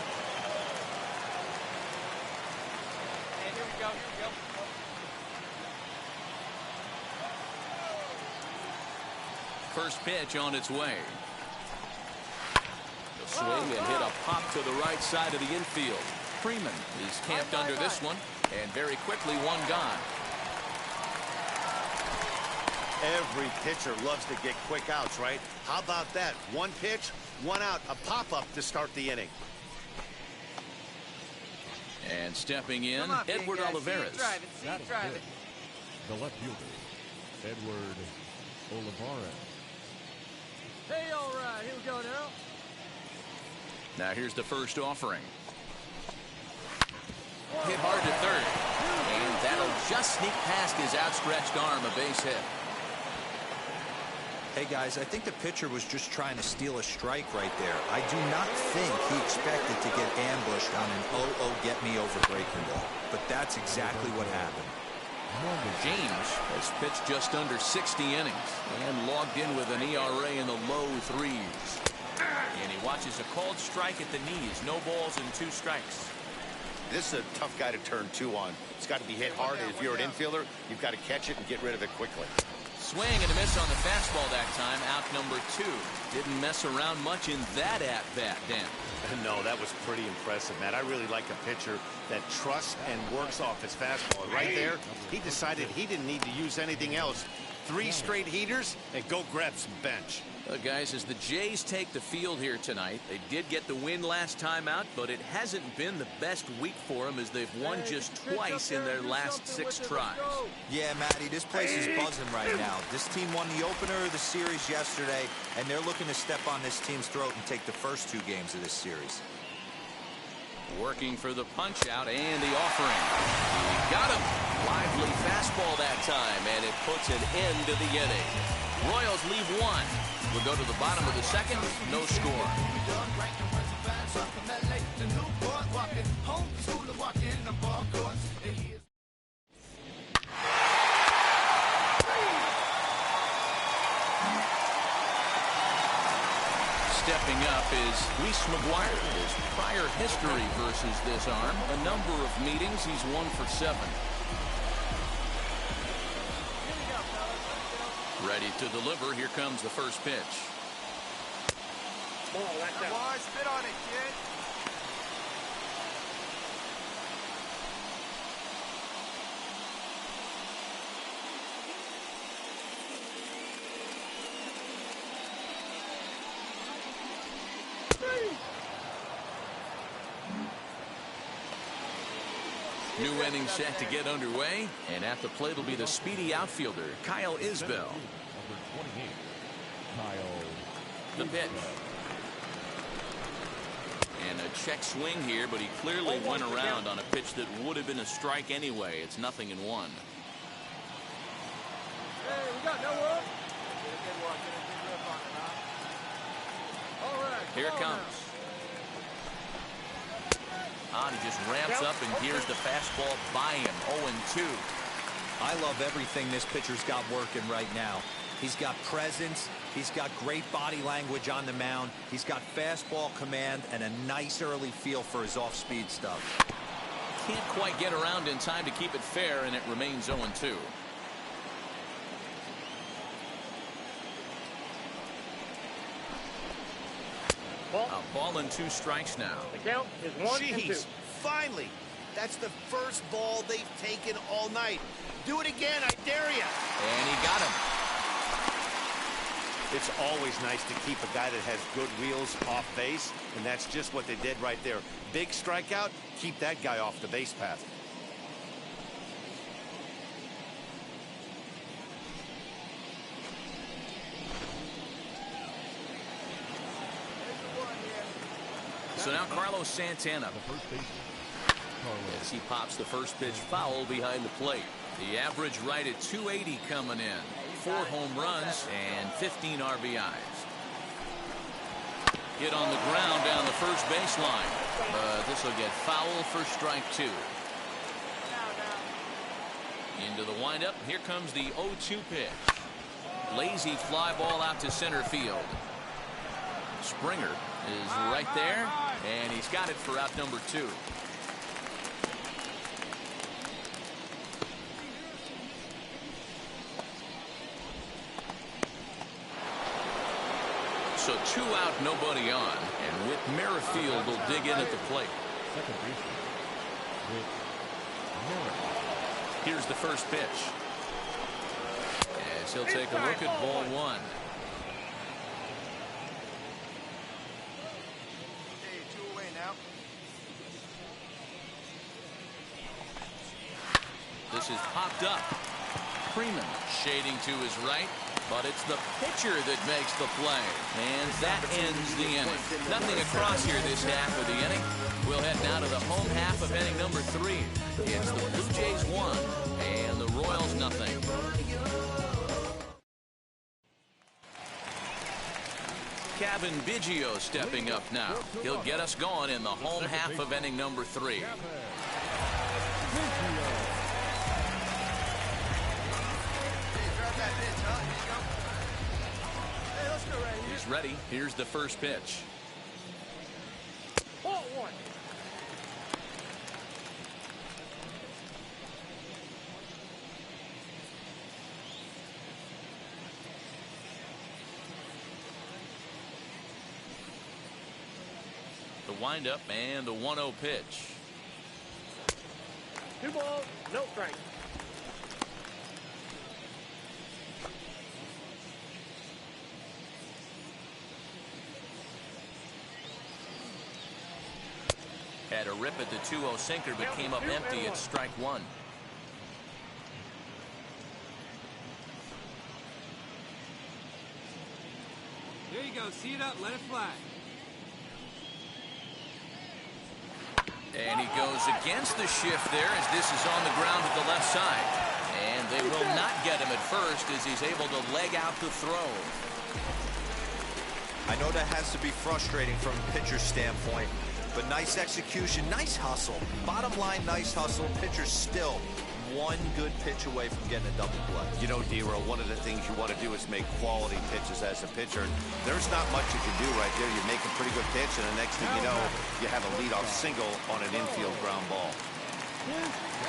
Hey, here we go. First pitch on its way. The swing and hit a pop to the right side of the infield. Freeman is camped under this one, and very quickly 1 gone. Every pitcher loves to get quick outs, right? How about that? 1 pitch, 1 out, a pop-up to start the inning. And stepping in, Come on, Edward guys. Olivares. See it drive it. The left fielder, Edward Olivares. Hey, all right. Here we go now. Now here's the first offering. Hit hard to third. And that'll just sneak past his outstretched arm, a base hit. Hey, guys, I think the pitcher was just trying to steal a strike right there. I do not think he expected to get ambushed on an get-me-over breaking ball. But that's exactly what happened. James has pitched just under 60 innings and logged in with an ERA in the low 3s. And he watches a called strike at the knees. No balls and 2 strikes. This is a tough guy to turn 2 on. It's got to be hit hard, and if you're an infielder, you've got to catch it and get rid of it quickly. Swing and a miss on the fastball that time. Out number 2. Didn't mess around much in that at-bat, Dan. No, that was pretty impressive, Matt. I really like a pitcher that trusts and works off his fastball. And right there, he decided he didn't need to use anything else. 3 straight heaters and go grab some bench. Guys, as the Jays take the field here tonight, they did get the win last time out, but it hasn't been the best week for them as they've won just twice in their last 6 tries. Yeah, Matty, this place is buzzing right now. This team won the opener of the series yesterday, and they're looking to step on this team's throat and take the first 2 games of this series. Working for the punch out and the offering. Got him. Lively fastball that time, and it puts an end to the inning. Royals leave 1. We'll go to the bottom of the second. No score. Stepping up is Reese McGuire. His prior history versus this arm, a number of meetings, he's 1 for 7. Ready to deliver. Here comes the first pitch. Come on, spit on it, kid. New inning set to get underway, and at the plate will be the speedy outfielder, Kyle Isbell. Number 28, Kyle. The pitch. And a check swing here, but he clearly went around on a pitch that would have been a strike anyway. It's 0-1. Hey, we got no one. Get a good one. Get a good grip on it, huh? All right. Here it comes. He just ramps up, and here's the fastball by him. 0-2. I love everything this pitcher's got working right now. He's got presence. He's got great body language on the mound. He's got fastball command and a nice early feel for his off-speed stuff. Can't quite get around in time to keep it fair, and it remains 0-2. A ball and 2 strikes now. The count is 1 and 2. Finally, that's the first ball they've taken all night. Do it again, I dare you. And he got him. It's always nice to keep a guy that has good wheels off base, and that's just what they did right there. Big strikeout, keep that guy off the base path. So now Carlos Santana. As he pops the first pitch foul behind the plate. The average right at 280 coming in. 4 home runs and 15 RBIs. Hit on the ground down the first baseline. But this will get foul for strike 2. Into the windup. Here comes the 0-2 pitch. Lazy fly ball out to center field. Springer is right there, and he's got it for out number 2. So 2 out, nobody on, and Whit Merrifield will dig in at the plate. Second baseman, Whit Merrifield. Here's the first pitch. As he'll take a look at ball 1. This is popped up. Freeman shading to his right, but it's the pitcher that makes the play. And that ends the inning. Nothing across here this half of the inning. We'll head now to the home half of inning number 3. It's the Blue Jays 1 and the Royals nothing. Kevin Biggio stepping up now. He'll get us going in the home half of inning number 3. He's ready. Here's the first pitch. Ball 1. The windup and the 1-0 pitch. 2 balls, no strike. Had a rip at the 2-0 sinker, but came up empty at strike 1. There you go. See it up. Let it fly. And he goes against the shift there as this is on the ground at the left side. And they will not get him at first as he's able to leg out the throw. I know that has to be frustrating from a pitcher's standpoint, but nice execution, nice hustle. Bottom line, nice hustle. Pitcher's still one good pitch away from getting a double play. You know, D-Row, one of the things you want to do is make quality pitches as a pitcher. There's not much you can do right there. You make a pretty good pitch, and the next thing you know, you have a leadoff single on an infield ground ball.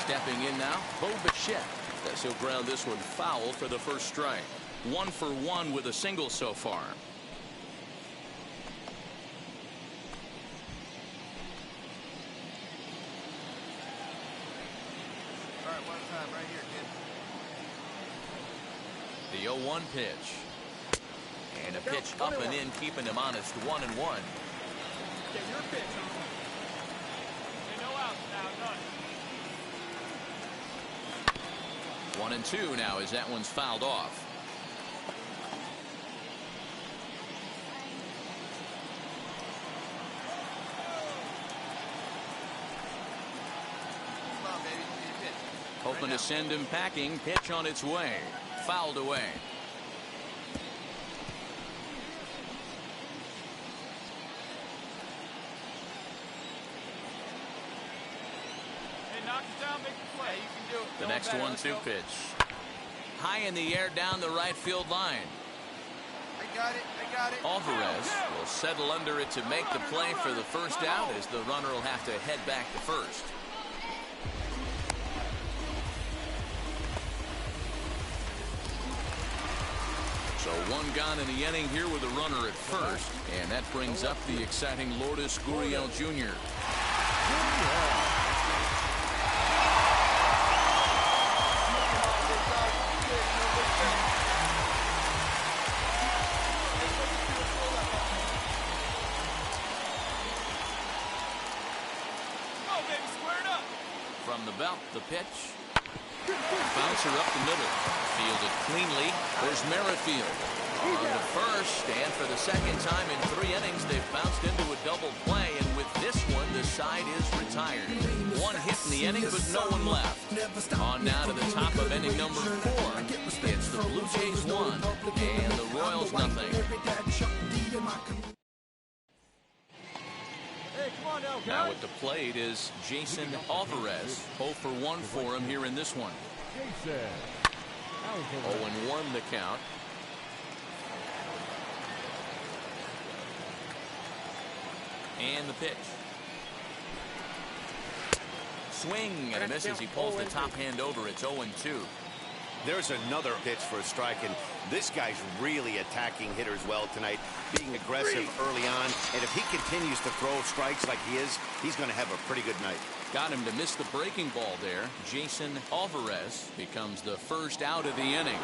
Stepping in now, Bo Bichette. As he'll ground this one foul for the first strike. 1 for 1 with a single so far. The 0-1 pitch. And a pitch up and in, keeping him honest. 1-1. Get your pitch on. No outs now, none. 1-2 now as that one's fouled off. Come on, baby. Give me a pitch. Hoping to send him packing. Pitch on its way. Fouled away. Hey, knock it down, make the play. You can do it. The next 1-2 pitch. High in the air down the right field line. I got it. I got it. Alvarez will settle under it to make the play for the first out as the runner will have to head back to first. So 1 gone in the inning here with a runner at first, and that brings up the exciting Lourdes Gurriel Jr. From the belt, the pitch. Bouncer up the middle. Fielded cleanly. There's Merrifield on to first, and for the second time in 3 innings, they've bounced into a double play, and with this one, the side is retired. 1 hit in the inning, but no one left. On now to the top of inning number 4. It's the Blue Jays 1 and the Royals nothing. Now at the plate is Jason Alvarez. 0 for 1 for him here in this one. 0-1 the count. And the pitch. Swing and a miss as he pulls the top hand over. It's 0-2. There's another pitch for a strike, and this guy's really attacking hitters well tonight, being aggressive early on, and if he continues to throw strikes like he is, he's going to have a pretty good night. Got him to miss the breaking ball there. Jason Alvarez becomes the first out of the inning.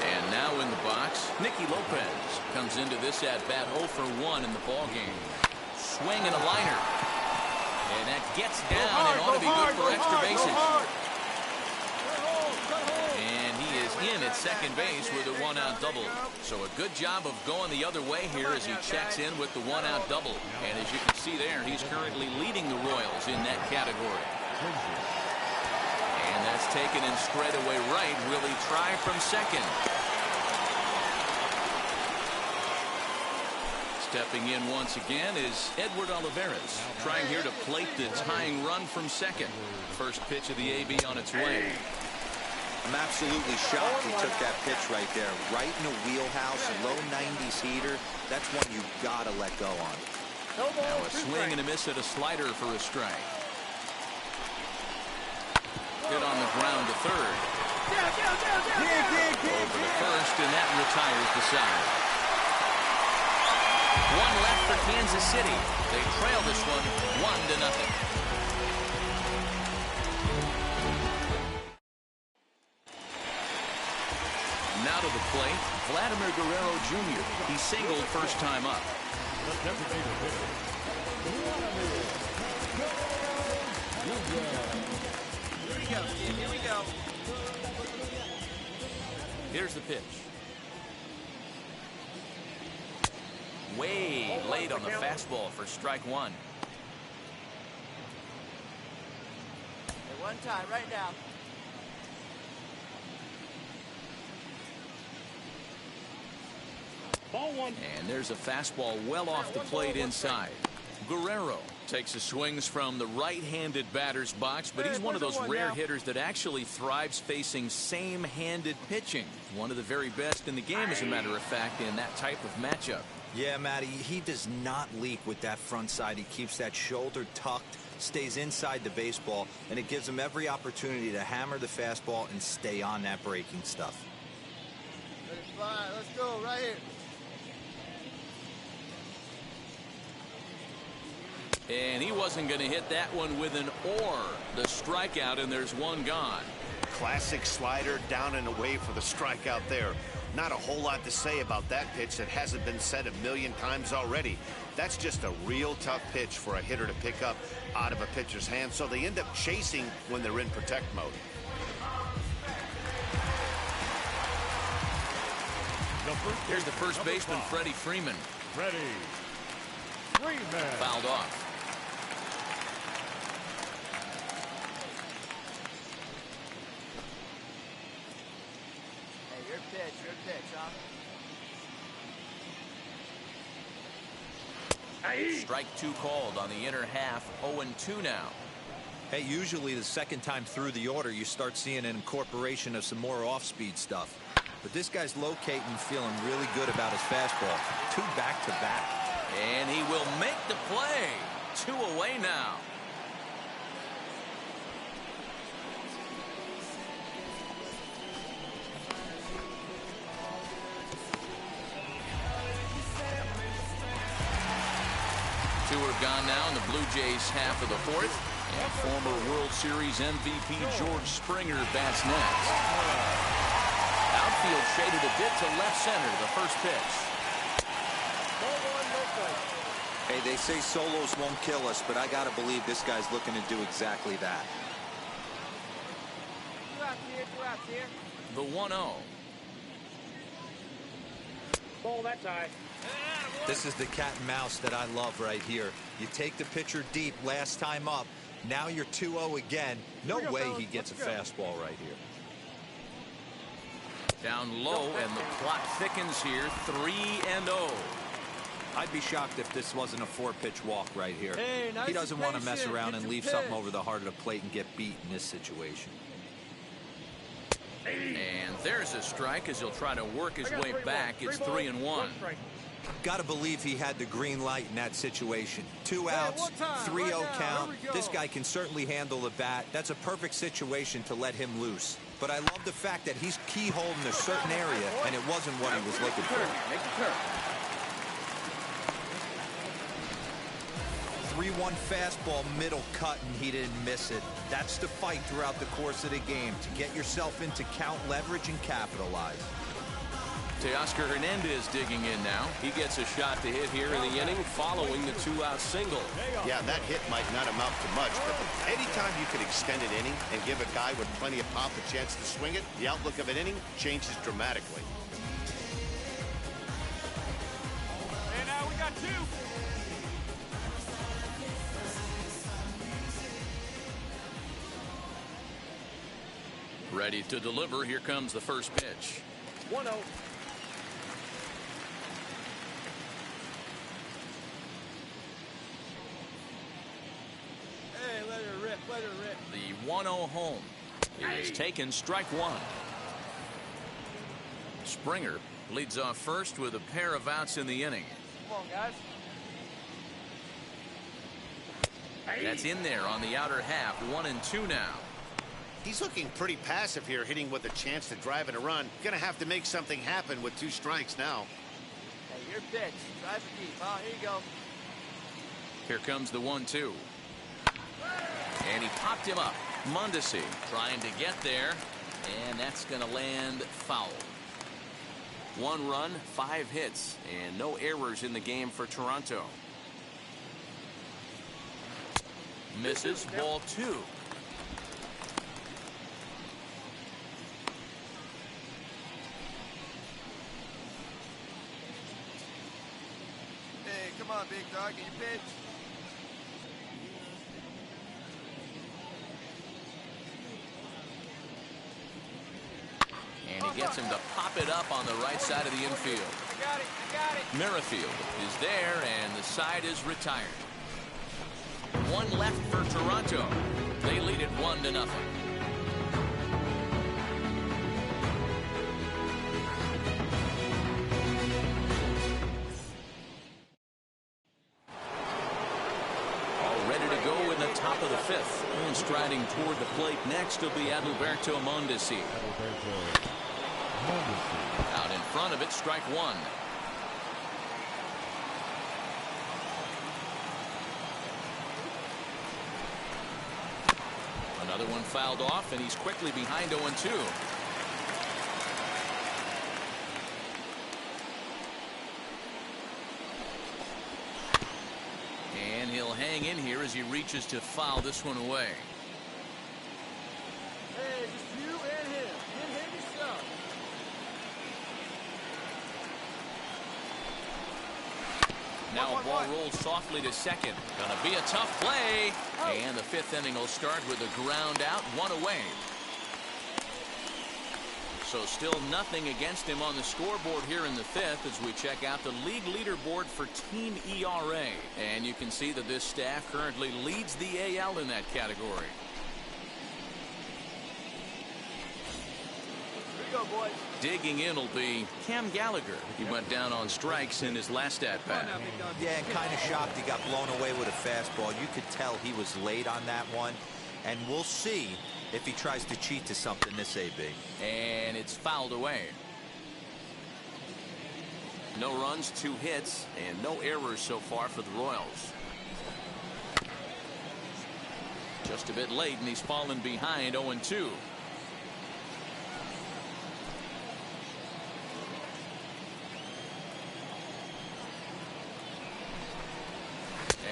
And now in the box, Nicky Lopez comes into this at-bat 0 for 1 in the ballgame. Swing and a liner. And that gets down and ought to be good for extra bases. And he is in at second base with a one-out double. So a good job of going the other way here as he checks in with the one-out double. And as you can see there, he's currently leading the Royals in that category. And that's taken in straightaway right. Will he try from second? Stepping in once again is Edward Olivares, trying here to plate the tying run from second. First pitch of the AB on its way. I'm absolutely shocked he took that pitch right there. Right in the wheelhouse, low 90s heater. That's one you gotta let go on. Now a swing and a miss at a slider for a strike. Hit on the ground to third. Over to first, and that retires the side. One left for Kansas City. They trail this one 1-0. Now to the plate, Vladimir Guerrero Jr. He singled first time up. Here we go, Steve. Here we go. Here's the pitch. Way late on the fastball for strike one. Hey, one time, right now. Ball one. And there's a fastball well off the plate inside. Guerrero takes his swings from the right-handed batter's box, but he's one of those rare hitters that actually thrives facing same-handed pitching. One of the very best in the game, as a matter of fact, in that type of matchup. Yeah, Matty, he does not leak with that front side. He keeps that shoulder tucked, stays inside the baseball, and it gives him every opportunity to hammer the fastball and stay on that breaking stuff. Let it fly. Let's go right here. And he wasn't going to hit that one with an or. The strikeout, and there's one gone. Classic slider down and away for the strikeout there. Not a whole lot to say about that pitch that hasn't been said a million times already. That's just a real tough pitch for a hitter to pick up out of a pitcher's hand, so they end up chasing when they're in protect mode. Here's the first baseman, Freddie Freeman. Freddie Freeman. Fouled off. Hey, your pitch, huh? Strike two called on the inner half. 0-2 now. Hey, usually the second time through the order, you start seeing an incorporation of some more off-speed stuff. But this guy's locating, feeling really good about his fastball. Two back-to-back. And he will make the play. 2 away now. Two are gone now in the Blue Jays half of the fourth. And former World Series MVP George Springer bats next. Outfield shaded a bit to left center, the first pitch. Hey, they say solos won't kill us, but I got to believe this guy's looking to do exactly that. 2 outs here, 2 outs here. The 1-0. Ball that tie. This is the cat and mouse that I love right here. You take the pitcher deep last time up. Now you're 2-0 again. No way he gets a fastball right here. Down low, and the clock thickens here. 3-0. I'd be shocked if this wasn't a 4-pitch walk right here. Hey, nice he doesn't want to mess patient. around Get and your leave pitch. something over the heart of the plate and get beat in this situation. And there's a strike as he'll try to work his way back. It's 3-1. Got to believe he had the green light in that situation. 2 outs, 3-0 count. This guy can certainly handle the bat. That's a perfect situation to let him loose. But I love the fact that he's keyholed in a certain area, and it wasn't what he was looking for. Make the turn. 3-1 fastball, middle cut, and he didn't miss it. That's the fight throughout the course of the game, to get yourself into count leverage and capitalize. Teoscar Hernandez digging in now. He gets a shot to hit here in the inning following the 2-out single. Yeah, that hit might not amount to much, but anytime you can extend an inning and give a guy with plenty of pop a chance to swing it, the outlook of an inning changes dramatically. And now we got 2. Ready to deliver. Here comes the first pitch. 1-0. Hey, let her rip, let her rip. The 1-0 home is taken, strike one. Springer leads off first with a pair of outs in the inning. Come on, guys. That's in there on the outer half. 1-2 now. He's looking pretty passive here, hitting with a chance to drive in a run. Gonna have to make something happen with 2 strikes now. Hey, your pitch. Drive it deep. Oh, here you go. Here comes the 1-2. And he popped him up. Mondesi trying to get there, and that's going to land foul. 1 run, 5 hits, and no errors in the game for Toronto. Misses, ball 2. Hey, come on, big dog. Get your pitch. And he gets him to pop it up on the right side of the infield. I got it. I got it. Merrifield is there, and the side is retired. 1 left for Toronto. They lead it 1-0. All ready to go in the top of the 5th. And striding toward the plate next will be Adalberto Mondesi. Out in front of it, strike 1. Another one fouled off, and he's quickly behind 0-2. And he'll hang in here as he reaches to foul this one away. Hey, just you and him. Get him yourself. Now a ball rolls softly to second. Gonna be a tough play. And the 5th inning will start with a ground out, 1 away. So still nothing against him on the scoreboard here in the 5th as we check out the league leaderboard for team ERA. And you can see that this staff currently leads the AL in that category. Here we go, boys. Digging in will be Cam Gallagher. He went down on strikes in his last at-bat. Yeah, and kind of shocked he got blown away with a fastball. You could tell he was late on that one. And we'll see if he tries to cheat to something this AB. And it's fouled away. No runs, 2 hits, and no errors so far for the Royals. Just a bit late, and he's fallen behind 0-2.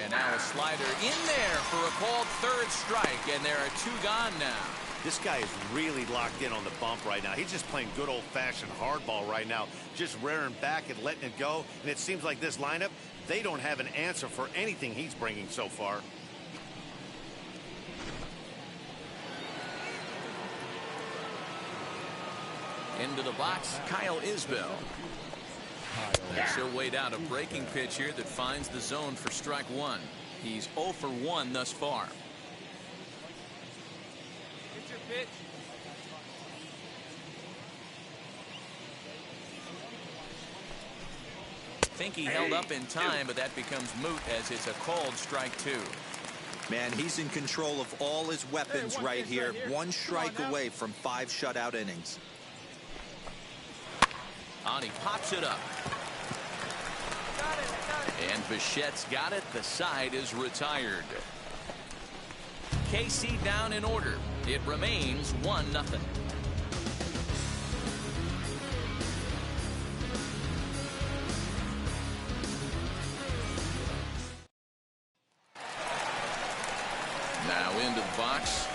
And now a slider in there for a called 3rd strike, and there are 2 gone now. This guy is really locked in on the bump right now. He's just playing good old-fashioned hardball right now, just rearing back and letting it go. And it seems like this lineup, they don't have an answer for anything he's bringing so far. Into the box, Kyle Isbell. As he'll wait out a breaking pitch here that finds the zone for strike 1. He's 0 for 1 thus far. Get your pitch. Think he held up in time, but that becomes moot as it's a called strike 2. Man, he's in control of all his weapons right here. 1 strike away from 5 shutout innings. He pops it up. And Bichette's got it. The side is retired. KC down in order. It remains 1-0.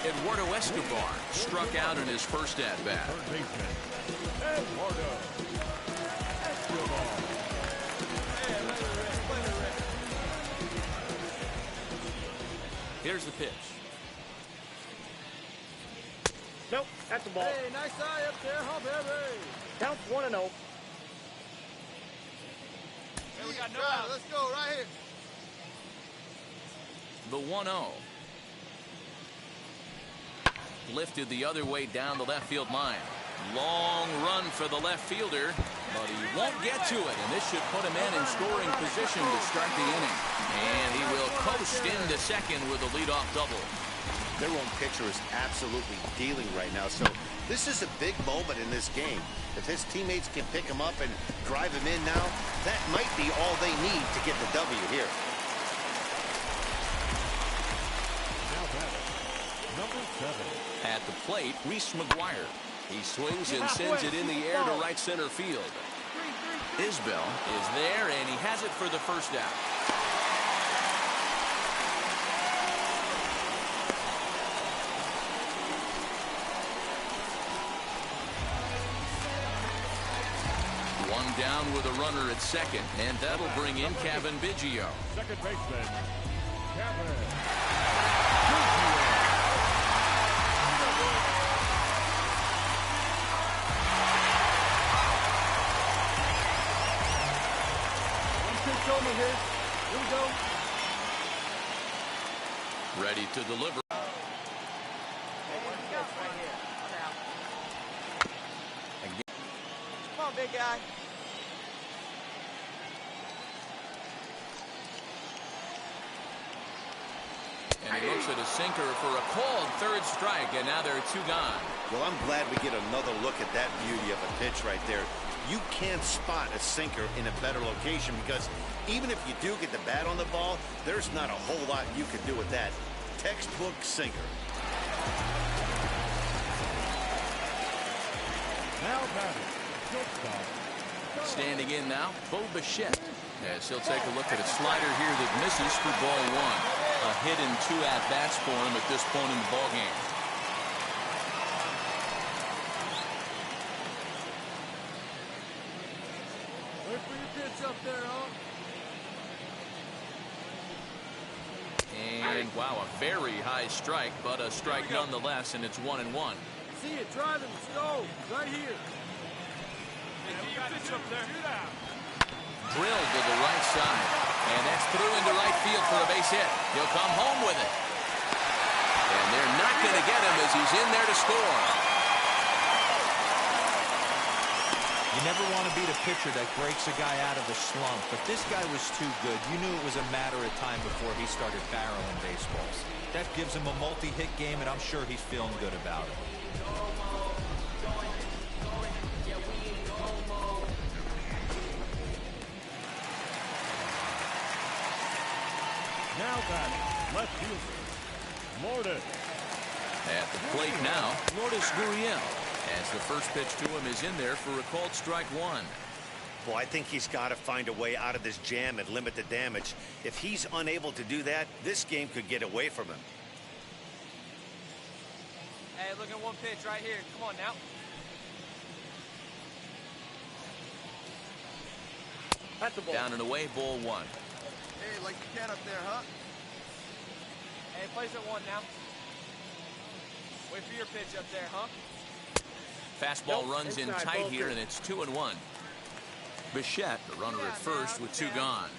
Eduardo Escobar struck out in his first at-bat. Third baseman, Eduardo Escobar. Here's the pitch. Nope, that's the ball. Hey, nice eye up there, huh, baby? Counts 1-0. Hey, we got no outs. Let's go right here. The 1-0. Lifted the other way down the left field line. Long run for the left fielder, but he won't get to it, and this should put him in scoring position to start the inning. And he will coast into second with a leadoff double. Their own pitcher is absolutely dealing right now, so this is a big moment in this game. If his teammates can pick him up and drive him in now, that might be all they need to get the W here. Now batting, number 7. At the plate, Reese McGuire. He swings and sends it in the air to right center field. Isbell is there, and he has it for the first out. One down with a runner at second, and that'll bring in Cavan Biggio. Second baseman, Cavan. Over here. Here we go. Ready to deliver. Again. Come on, big guy. And he looks at a sinker for a called third strike, and now there are 2 gone. Well, I'm glad we get another look at that beauty of a pitch right there. You can't spot a sinker in a better location because even if you do get the bat on the ball, there's not a whole lot you can do with that. Textbook sinker. Now batting, shortstop. Standing in now, Bo Bichette, as he'll take a look at a slider here that misses for ball 1. A hit in 2 at-bats for him at this point in the ballgame. Wait for your pitch up there, huh? And wow, a very high strike, but a strike nonetheless, and it's 1-1. See it driving the stove right here. Hey, get your pitch up there. Drilled to the right side, and that's through into right field for a base hit. He'll come home with it. And they're not going to get him as he's in there to score. You never want to beat a pitcher that breaks a guy out of a slump, but this guy was too good. You knew it was a matter of time before he started barreling baseballs. That gives him a multi-hit game, and I'm sure he's feeling good about it. Now batting, left fielder, Lourdes. At the plate now, Lourdes Gurriel, as the first pitch to him is in there for a called strike 1. Well, I think he's got to find a way out of this jam and limit the damage. If he's unable to do that, this game could get away from him. Hey, look at one pitch right here. Come on now. That's the ball. Down and away, ball 1. Hey, like you can up there, huh? Hey, place at 1 now. Wait for your pitch up there, huh? Fastball Nope, runs in inside, tight ball here, 2. and it's 2-1. Bichette, the runner at first with 2 gone.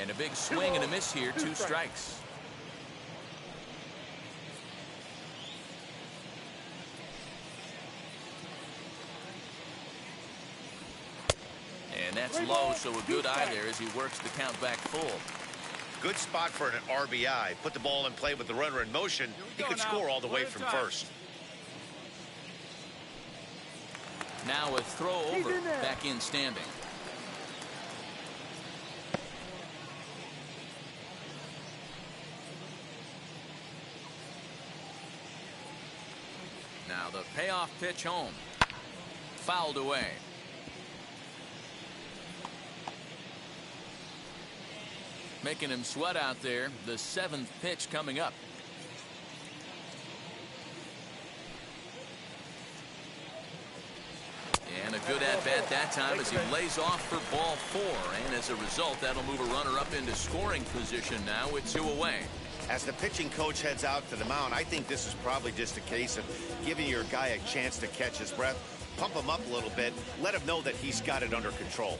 And a big swing and a miss here, 2 strikes. And that's low, so a good eye there as he works the count back full. Good spot for an RBI. Put the ball in play with the runner in motion. He could score all the way from first. Now a throw over, back in standing. Now the payoff pitch home. Fouled away. Making him sweat out there. The 7th pitch coming up. And a good at-bat that time as he lays off for ball 4. And as a result, that'll move a runner up into scoring position now with 2 away. As the pitching coach heads out to the mound, I think this is probably just a case of giving your guy a chance to catch his breath, pump him up a little bit, let him know that he's got it under control.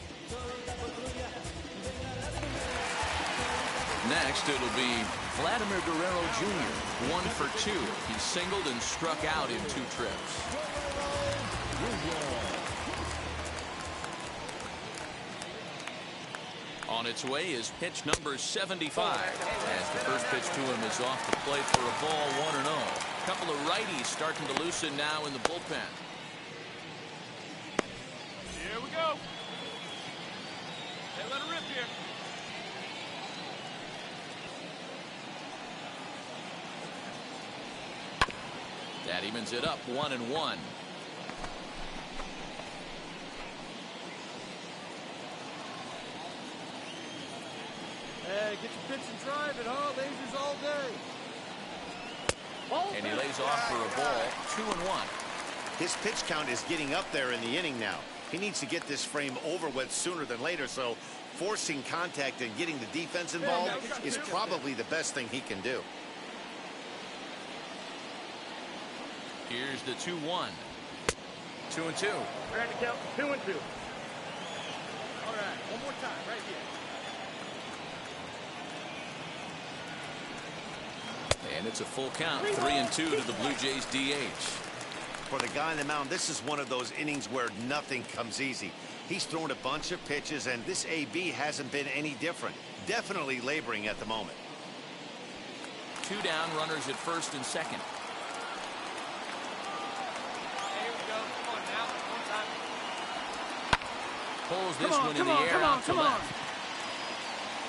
Next, it'll be Vladimir Guerrero Jr., 1 for 2. He singled and struck out in 2 trips. On its way is pitch number 75. As the first pitch to him is off the plate for a ball 1-0. A couple of righties starting to loosen now in the bullpen. Here we go. Hey, let her rip here. That evens it up 1-1. Hey, get your pitch and drive it, huh? Lasers all day. And he lays off for a ball, 2-1. His pitch count is getting up there in the inning now. He needs to get this frame over with sooner than later, so forcing contact and getting the defense involved is probably the best thing he can do. Here's the 2-1. 2-2. We're at the count 2-2. All right, one more time, right here. And it's a full count, 3-2 to the Blue Jays DH. For the guy on the mound, this is one of those innings where nothing comes easy. He's thrown a bunch of pitches, and this AB hasn't been any different. Definitely laboring at the moment. 2 down, runners at first and second. Here we go. Come on now. One time. Pulls this one in the air out to left.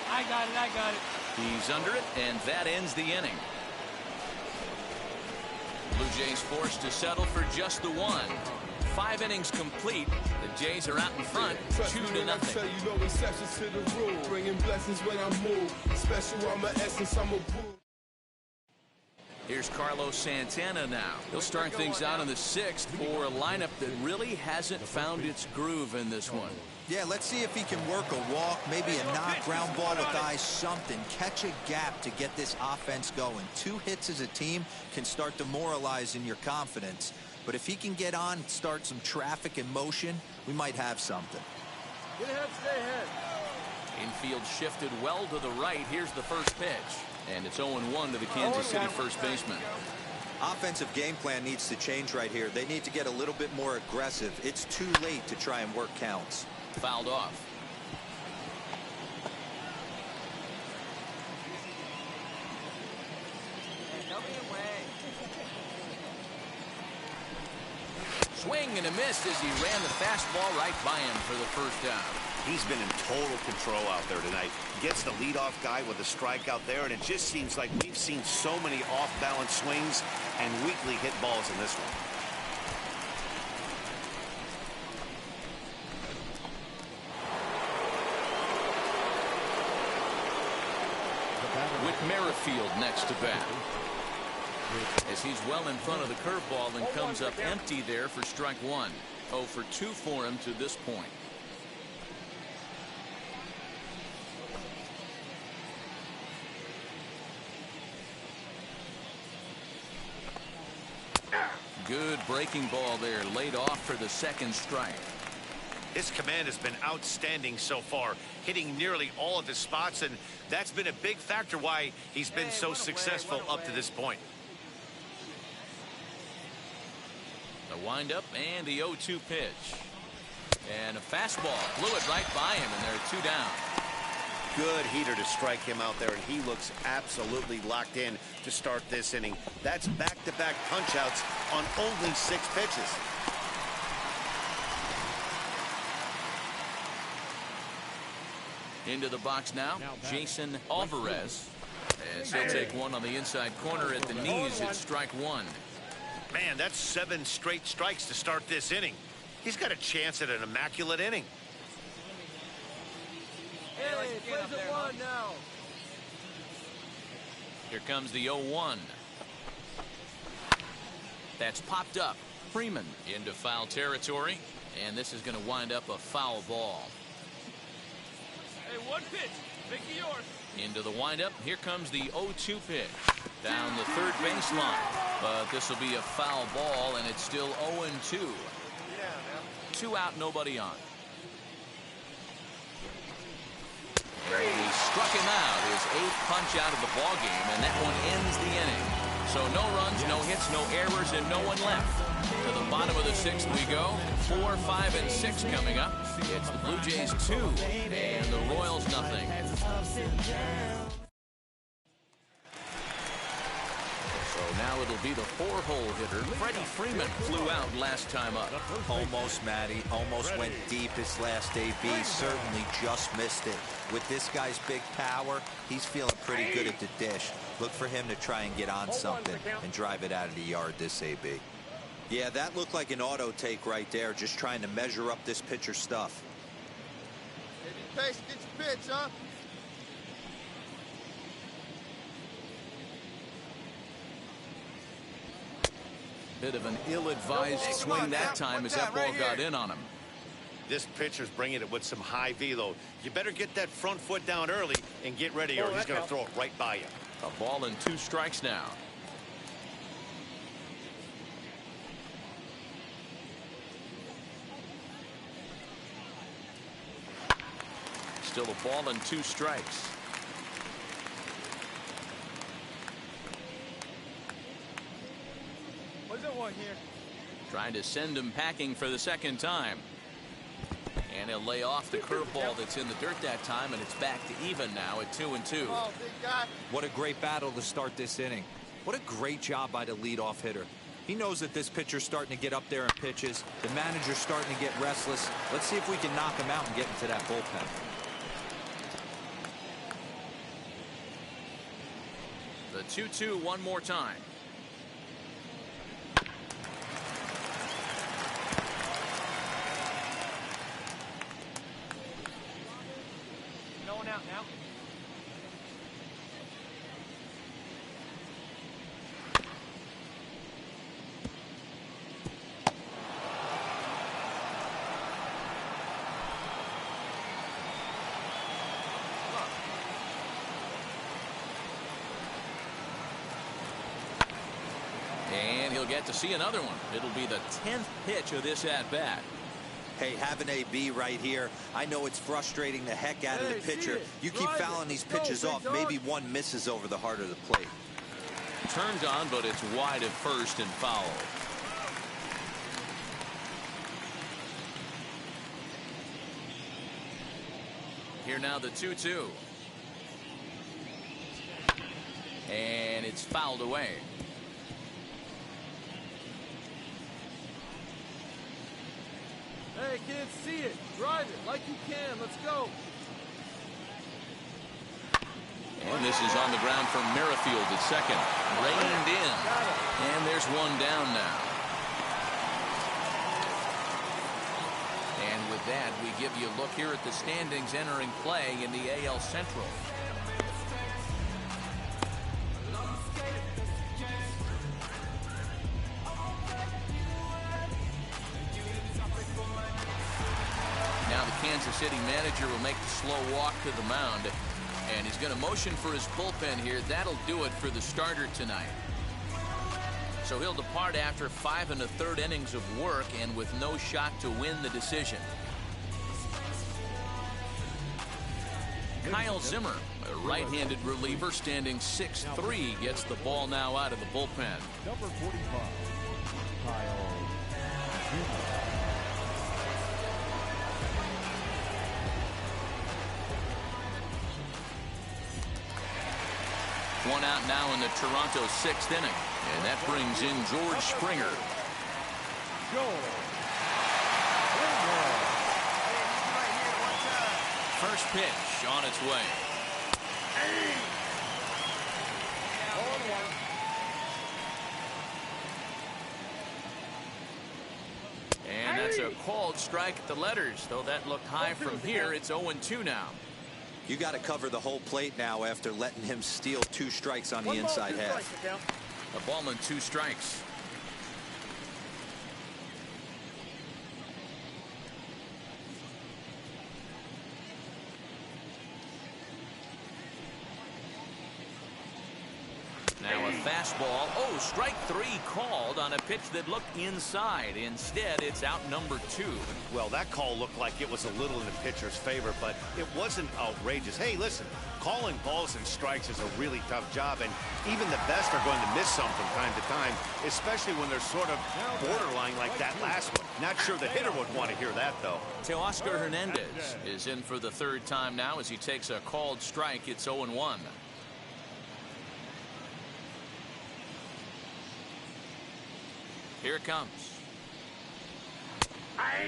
I got it. He's under it, and that ends the inning. Blue Jays forced to settle for just the 1. 5 innings complete. The Jays are out in front, 2-0. You know exceptions to the rule. Bringing blessings when I move. Special, I'm an essence, I'm a boo. Here's Carlos Santana now. He'll start things out in the 6th for a lineup that really hasn't found its groove in this one. Yeah, let's see if he can work a walk, maybe a knock, ground ball with eyes, something. Catch a gap to get this offense going. 2 hits as a team can start demoralizing your confidence. But if he can get on, start some traffic in motion, we might have something. Get ahead, stay ahead. Infield shifted well to the right. Here's the first pitch. And it's 0-1 to the Kansas City first baseman. Offensive game plan needs to change right here. They need to get a little bit more aggressive. It's too late to try and work counts. Fouled off. Swing and a miss as he ran the fastball right by him for the first down. He's been in total control out there tonight. Gets the leadoff guy with a strikeout there, and it just seems like we've seen so many off-balance swings and weakly hit balls in this one. Whit Merrifield next to bat. As he's well in front of the curveball and comes up empty there for strike 1. 0 for 2 for him to this point. Good breaking ball there, laid off for the 2nd strike. His command has been outstanding so far, hitting nearly all of his spots, and that's been a big factor why he's been so successful up to this point. The windup and the 0-2 pitch. And a fastball blew it right by him, and they're 2 down. Good heater to strike him out there, and he looks absolutely locked in to start this inning. That's back-to-back punch-outs on only 6 pitches. Into the box now, Jason Alvarez. As he'll take one on the inside corner at the knees at strike 1. Man, that's 7 straight strikes to start this inning. He's got a chance at an immaculate inning. Hey, plays at 1 now. Here comes the 0-1. That's popped up. Freeman into foul territory, and this is going to wind up a foul ball. Hey, one pitch. Make it yours. Into the windup. Here comes the 0-2 pitch. Down the third baseline. But this will be a foul ball, and it's still 0-2. 2 out, nobody on. He struck him out, his 8th punch out of the ball game, and that one ends the inning. So no runs, no hits, no errors, and no one left. To the bottom of the 6th we go. 4, 5, and 6 coming up. It's the Blue Jays 2 and the Royals nothing. So now it'll be the 4-hole hitter. Freddie Freeman flew out last time up. Almost, Matty. Almost went deep his last AB. Certainly just missed it. With this guy's big power, he's feeling pretty good at the dish. Look for him to try and get on something and drive it out of the yard this AB. Yeah, that looked like an auto take right there, just trying to measure up this pitcher's stuff. Get your pitch, huh? Bit of an ill-advised swing that time as that ball got in on him. This pitcher's bringing it with some high velo. You better get that front foot down early and get ready, or he's going to throw it right by you. A ball and 2 strikes now. Still a ball and 2 strikes. What's that one here? Trying to send him packing for the 2nd time. And he'll lay off the curveball that's in the dirt that time, and it's back to even now at 2-2. Oh, big guy. What a great battle to start this inning. What a great job by the leadoff hitter. He knows that this pitcher's starting to get up there in pitches. The manager's starting to get restless. Let's see if we can knock him out and get into that bullpen. The 2-2 one more time. No one out now. And he'll get to see another one. It'll be the 10th pitch of this at-bat. Hey, have an AB right here. I know it's frustrating the heck out of the pitcher. You keep fouling these pitches off. Maybe one misses over the heart of the plate. Turned on, but it's wide at first and foul. Here now the 2-2. And it's fouled away. Hey, kids, see it. Drive it like you can. Let's go. And this is on the ground from Merrifield at second. Reined in. And there's one down now. And with that, we give you a look here at the standings entering play in the AL Central. Now the Kansas City manager will make the slow walk to the mound. And he's going to motion for his bullpen here. That'll do it for the starter tonight. So he'll depart after 5 1/3 innings of work and with no shot to win the decision. Kyle Zimmer, a right-handed reliever standing 6'3", gets the ball now out of the bullpen. Number 45, Kyle Zimmer. One out now in the Toronto 6th inning. And that brings in George Springer. First pitch on its way. And that's a called strike at the letters, though that looked high from here. It's 0-2 now. You got to cover the whole plate now after letting him steal 2 strikes on the inside half. A ball and 2 strikes. Now a fastball. Oh, strike 3 called on a pitch that looked inside. Instead, it's out number 2. Well, that call looked like it was a little in the pitcher's favor, but it wasn't outrageous. Hey, listen, calling balls and strikes is a really tough job, and even the best are going to miss some from time to time, especially when they're sort of borderline like that last one. Not sure the hitter would want to hear that, though. Teoscar Hernandez is in for the 3rd time now as he takes a called strike. It's 0-1. Here it comes.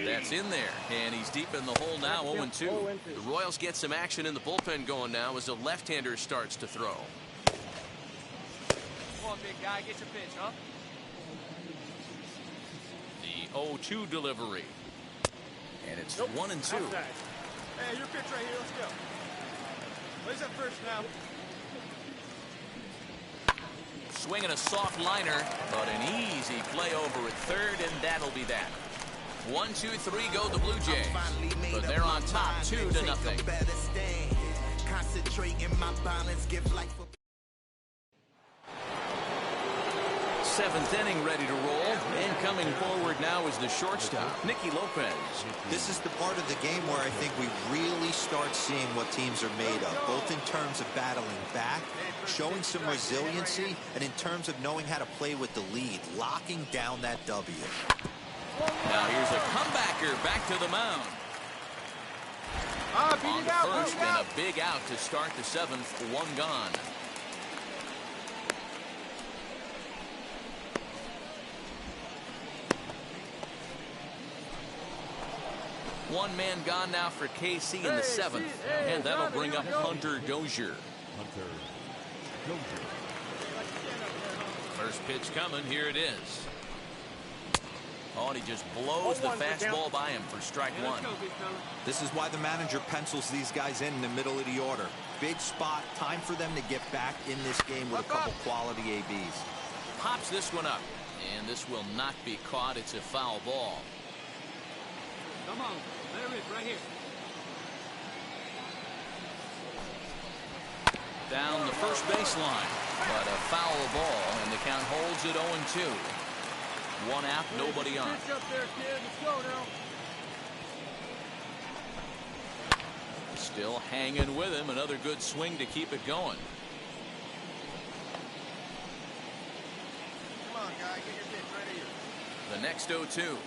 That's in there, and he's deep in the hole now, 0-2. The Royals get some action in the bullpen going now as the left-hander starts to throw. Come on, big guy, get your pitch, huh? The 0-2 delivery. And it's 1-2. Hey, your pitch right here, let's go. Where's that first now? Swinging a soft liner, but an easy play over at 3rd, and that'll be that. 1, 2, 3 go the Blue Jays, but they're on top 2-0. 7th inning ready to roll, and coming forward now is the shortstop, Nicky Lopez. This is the part of the game where I think we really start seeing what teams are made of, both in terms of battling back, showing some resiliency, and in terms of knowing how to play with the lead, locking down that W. Now here's a comebacker back to the mound. On the first, and a big out to start the 7th, 1 gone. One man gone now for KC in the 7th, and that'll bring up Hunter Dozier. First pitch coming, here it is. Oh, and he just blows the fastball by him for strike 1. This is why the manager pencils these guys in the middle of the order. Big spot, time for them to get back in this game with a couple quality ABs. Pops this one up, and this will not be caught. It's a foul ball. Come on, let it rip right here. Down the first baseline, but a foul ball, and the count holds at 0-2. 1 out, nobody on. Pitch up there, kid. Let's go now. Still hanging with him. Another good swing to keep it going. Come on, guy. Get your pitch right here. The next 0-2.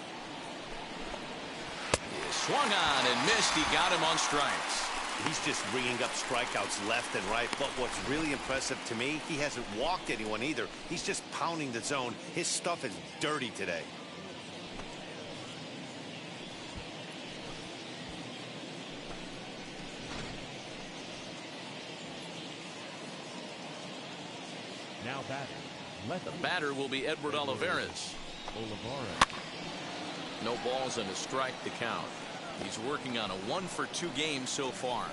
He swung on and missed. He got him on strikes. He's just ringing up strikeouts left and right, but what's really impressive to me, he hasn't walked anyone either. He's just pounding the zone. His stuff is dirty today. Now batting. The batter will be Edward Olivares. No balls and a strike to count. He's working on a 1-for-2 game so far.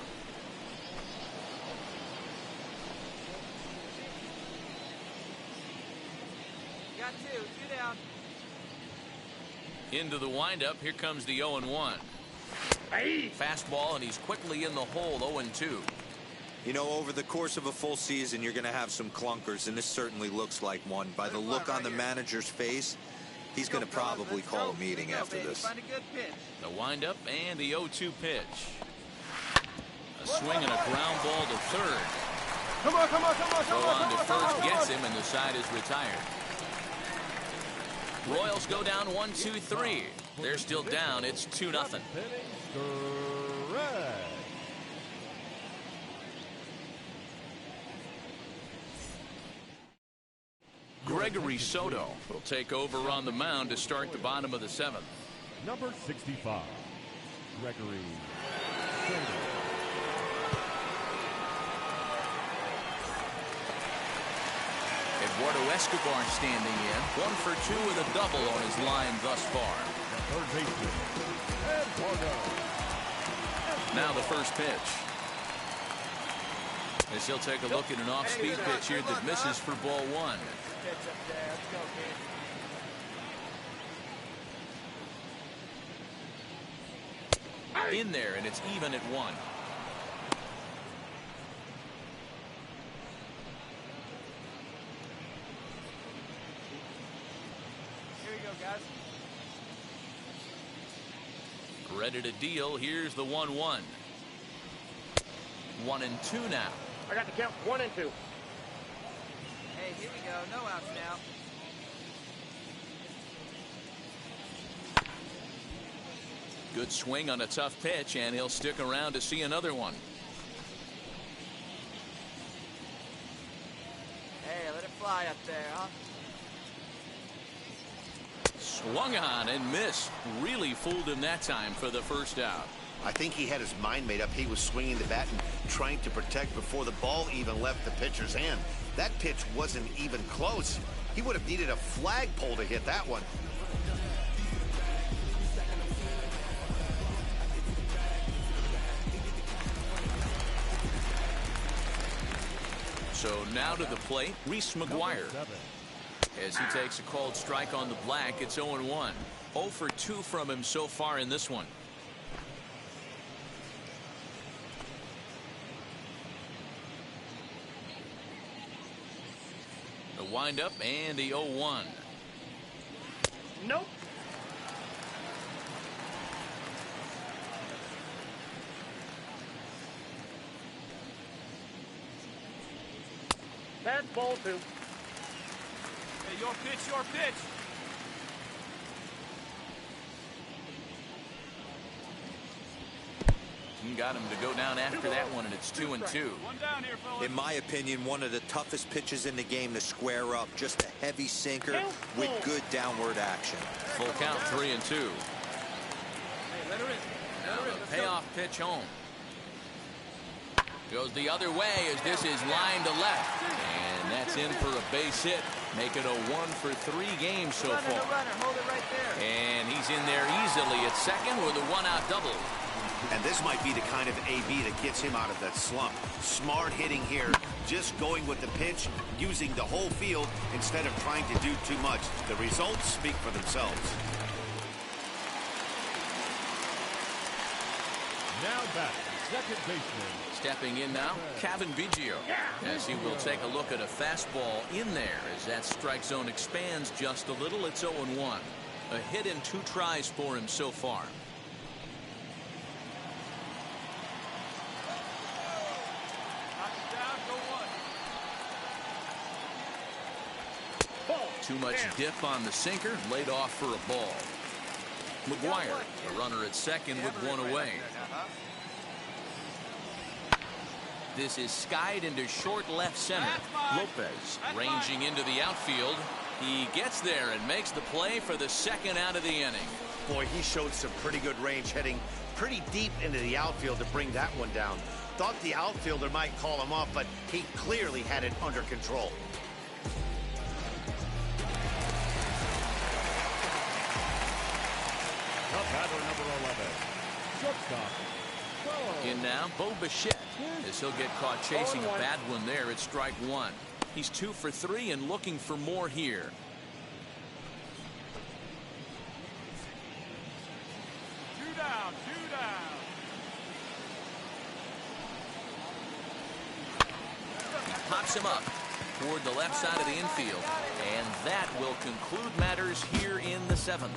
Got two down. Into the windup. Here comes the 0-1. Fastball, and he's quickly in the hole. 0-2. You know, over the course of a full season, you're going to have some clunkers, and this certainly looks like one. By the look on the manager's face, he's going to probably call a meeting after this. The windup and the 0-2 pitch. A swing and a ground ball to 3rd. Come on, come on, come on, Throw on to first gets him, and the side is retired. Royals go down 1-2-3. They're still down. It's 2-0. Gregory Soto will take over on the mound to start the bottom of the 7th. Number 65, Gregory Soto. Eduardo Escobar standing in. 1-for-2 with a double on his line thus far. Third baseman, Eduardo. Now the first pitch. As he'll take a look at an off-speed pitch here that misses for ball one. In there, and it's even at one. Here we go, guys. Ready to deal. Here's the 1-1. 1-2 now. I got the count. 1 and 2. Hey, here we go. No outs now. Good swing on a tough pitch, and he'll stick around to see another one. Hey, let it fly up there, huh? Swung on and missed. Really fooled him that time for the first out. I think he had his mind made up. He was swinging the bat and trying to protect before the ball even left the pitcher's hand. That pitch wasn't even close. He would have needed a flagpole to hit that one. So now to the plate, Reese McGuire. As he takes a called strike on the black, it's 0-1. 0 for 2 from him so far in this one. The windup and the 0-1. Nope. That's ball 2. Hey, your pitch, your pitch. Got him to go down after that one, and it's 2-2. In my opinion, one of the toughest pitches in the game to square up. Just a heavy sinker with good downward action. Full count, 3-2. Hey, let her in. Now the payoff pitch home. Goes the other way as this is lined to left. And that's in for a base hit. Make it a 1-for-3 game so far. Hold it right there. And he's in there easily at second with a 1-out double. And this might be the kind of AB that gets him out of that slump. Smart hitting here, just going with the pitch, using the whole field instead of trying to do too much. The results speak for themselves. Now back, second baseman. Stepping in now, Cavan Biggio. As he will take a look at a fastball in there as that strike zone expands just a little. It's 0-1. A hit in 2 tries for him so far. Too much dip on the sinker, laid off for a ball. McGuire, the runner at second with 1 away. This is skied into short left center. Lopez ranging into the outfield. He gets there and makes the play for the second out of the inning. Boy, he showed some pretty good range, heading pretty deep into the outfield to bring that one down. Thought the outfielder might call him off, but he clearly had it under control. Batter number 11, shortstop. In now, Bo Bichette, as he'll get caught chasing a bad one there at strike 1. He's 2 for 3 and looking for more here. Two down. Pops him up toward the left side of the infield. And that will conclude matters here in the 7th.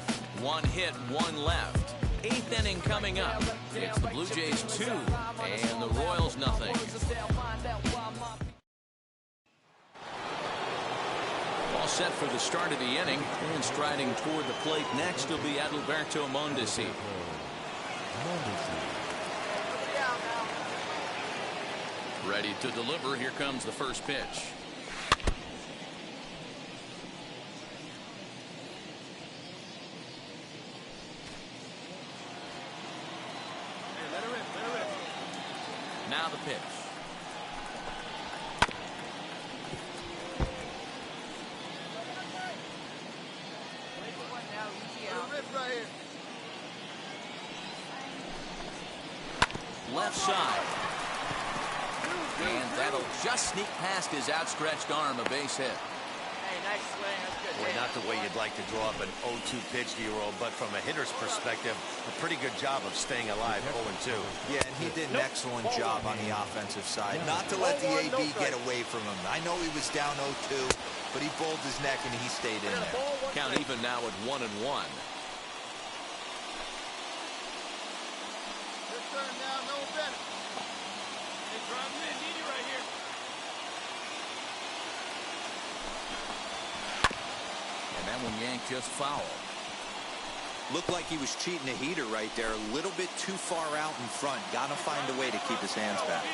1 hit, 1 left. 8th inning coming up. It's the Blue Jays 2 and the Royals nothing. All set for the start of the inning. And striding toward the plate next will be Adalberto Mondesi. Ready to deliver. Here comes the first pitch. Now the pitch. Left side. And that'll just sneaked past his outstretched arm, a base hit. Hey, nice swing. That's good. Boy, not the way you'd like to draw up an 0-2 pitch to your old, but from a hitter's perspective, a pretty good job of staying alive, 0-2. Yeah, and he did an excellent job on the offensive side. Not to let the AB get away from him. I know he was down 0-2, but he bowled his neck and he stayed in there. Count even now at 1-1. This turn now, no better. Hey, drive him in. Need you right here. And that one yanked just foul. Looked like he was cheating a heater right there. A little bit too far out in front. Got to find a way to keep his hands back.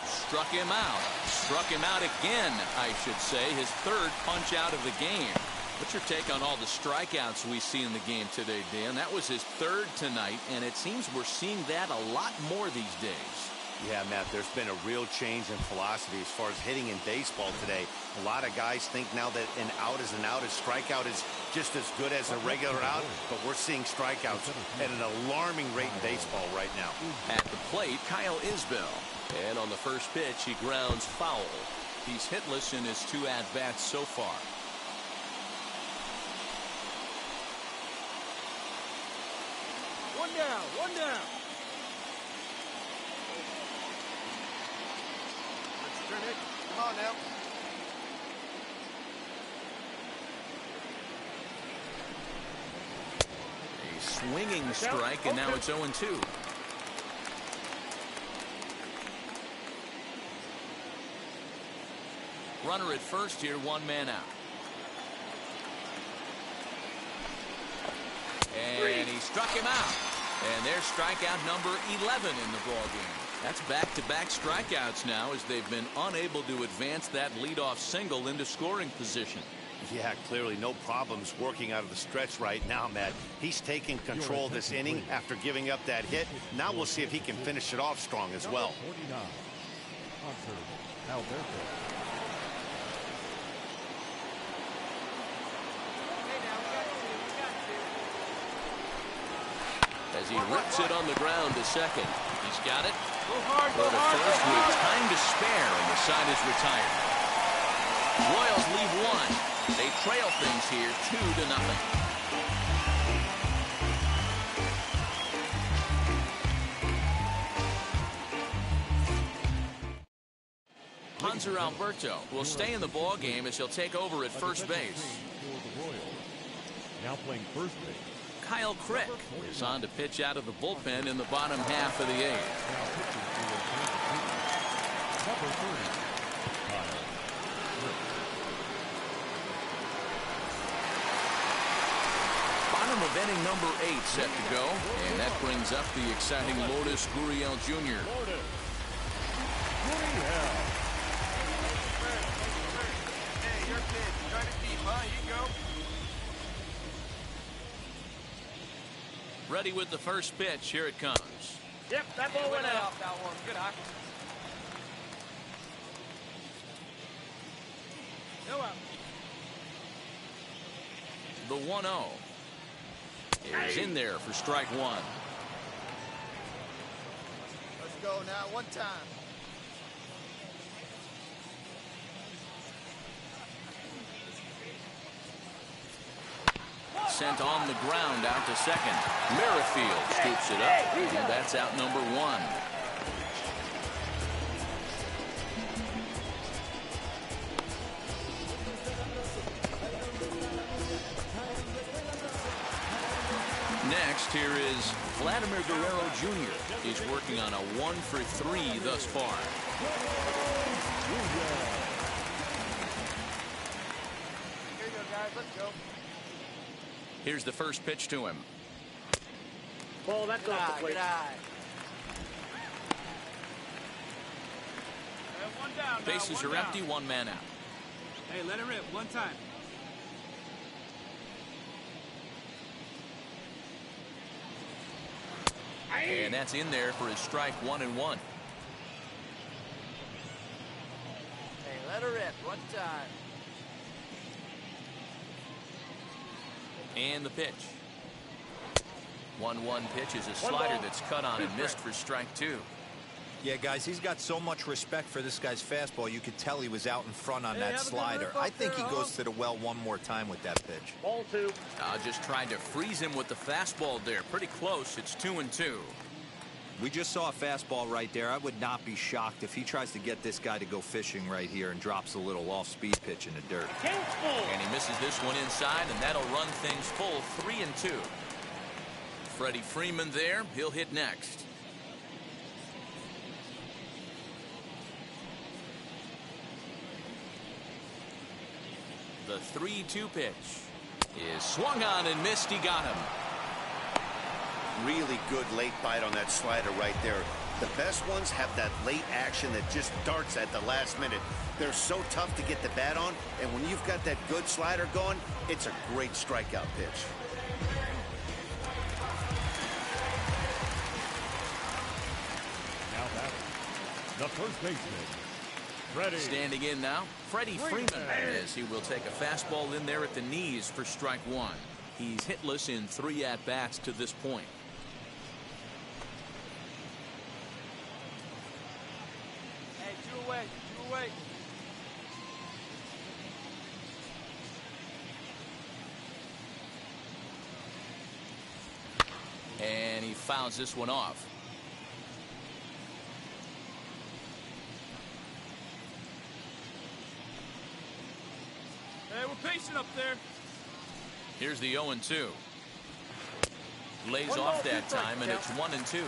Struck him out. Struck him out again, I should say. His third punch out of the game. What's your take on all the strikeouts we see in the game today, Dan? That was his third tonight, and it seems we're seeing that a lot more these days. Yeah, Matt, there's been a real change in philosophy as far as hitting in baseball today. A lot of guys think now that an out is an out. A strikeout is just as good as a regular out, but we're seeing strikeouts at an alarming rate in baseball right now. At the plate, Kyle Isbell. And on the first pitch, he grounds foul. He's hitless in his 2 at-bats so far. One down, one down. Let's turn it. Come on now. A swinging strike, and now it's 0-2. Runner at first here, 1 man out. And he struck him out. And there's strikeout number 11 in the ballgame. That's back-to-back strikeouts now as they've been unable to advance that leadoff single into scoring position. Yeah, clearly no problems working out of the stretch right now, Matt. He's taking control of this inning after giving up that hit. Now we'll see if he can finish it off strong as well. 49. Alberto. As he rips it on the ground to second. He's got it. Go hard, Go to first with time to spare, and the side is retired. Royals leave 1. They trail things here 2-0. Hanser Alberto will stay in the ball game as he'll take over at first base. Now playing first base. Kyle Crick is on to pitch out of the bullpen in the bottom half of the 8th. Number 30, Kyle Crick. Bottom of inning number 8 set to go, and that brings up the exciting Lourdes Gurriel Jr. Hey, your kid. Trying to keep, huh? You go. Ready with the first pitch. Here it comes. Yep, that ball went out. That one. Good hockey. No out. The 1-0 is in there for strike 1. Let's go now. One time. Sent on the ground out to second. Merrifield scoops it up, and that's out number 1. Next, here is Vladimir Guerrero Jr. He's working on a 1-for-3 thus far. Here you go, guys. Let's go. Here's the first pitch to him. Ball, that's off the plate. One down now, Bases one are down. empty, 1 man out. Hey, let it rip. One time. And that's in there for his strike 1-1. Hey, let her rip. One time. And the pitch. 1-1 pitch is a slider that's cut on and missed for strike 2. Yeah, guys, he's got so much respect for this guy's fastball. You could tell he was out in front on that slider. I think he goes to the well one more time with that pitch. Ball 2. Just tried to freeze him with the fastball there. Pretty close. It's 2-2. We just saw a fastball right there. I would not be shocked if he tries to get this guy to go fishing right here and drops a little off-speed pitch in the dirt. And he misses this one inside, and that'll run things full 3-2. Freddie Freeman there. He'll hit next. The 3-2 pitch is swung on and missed. He got him. Really good late bite on that slider right there. The best ones have that late action that just darts at the last minute. They're so tough to get the bat on, and when you've got that good slider going, it's a great strikeout pitch. Now batting, the first baseman, Freddie. Standing in now, Freddie Freeman, as he will take a fastball in there at the knees for strike 1. He's hitless in 3 at-bats to this point. Hey, 2 away, 2 away. And he fouls this one off. Hey, we're patient up there. Here's the 0-2. Lays off that time, and it's 1-2.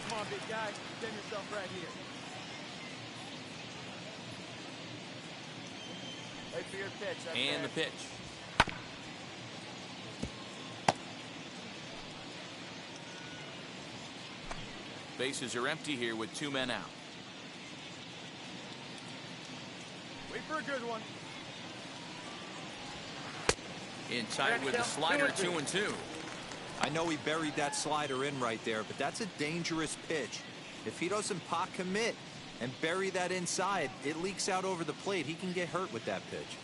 Come on, big guy. Get yourself right here. Wait for your pitch. And the pitch. Bases are empty here with 2 men out. Wait for a good one. In tight with the slider, 2-2. I know he buried that slider in right there, but that's a dangerous pitch. If he doesn't pot commit and bury that inside, it leaks out over the plate. He can get hurt with that pitch.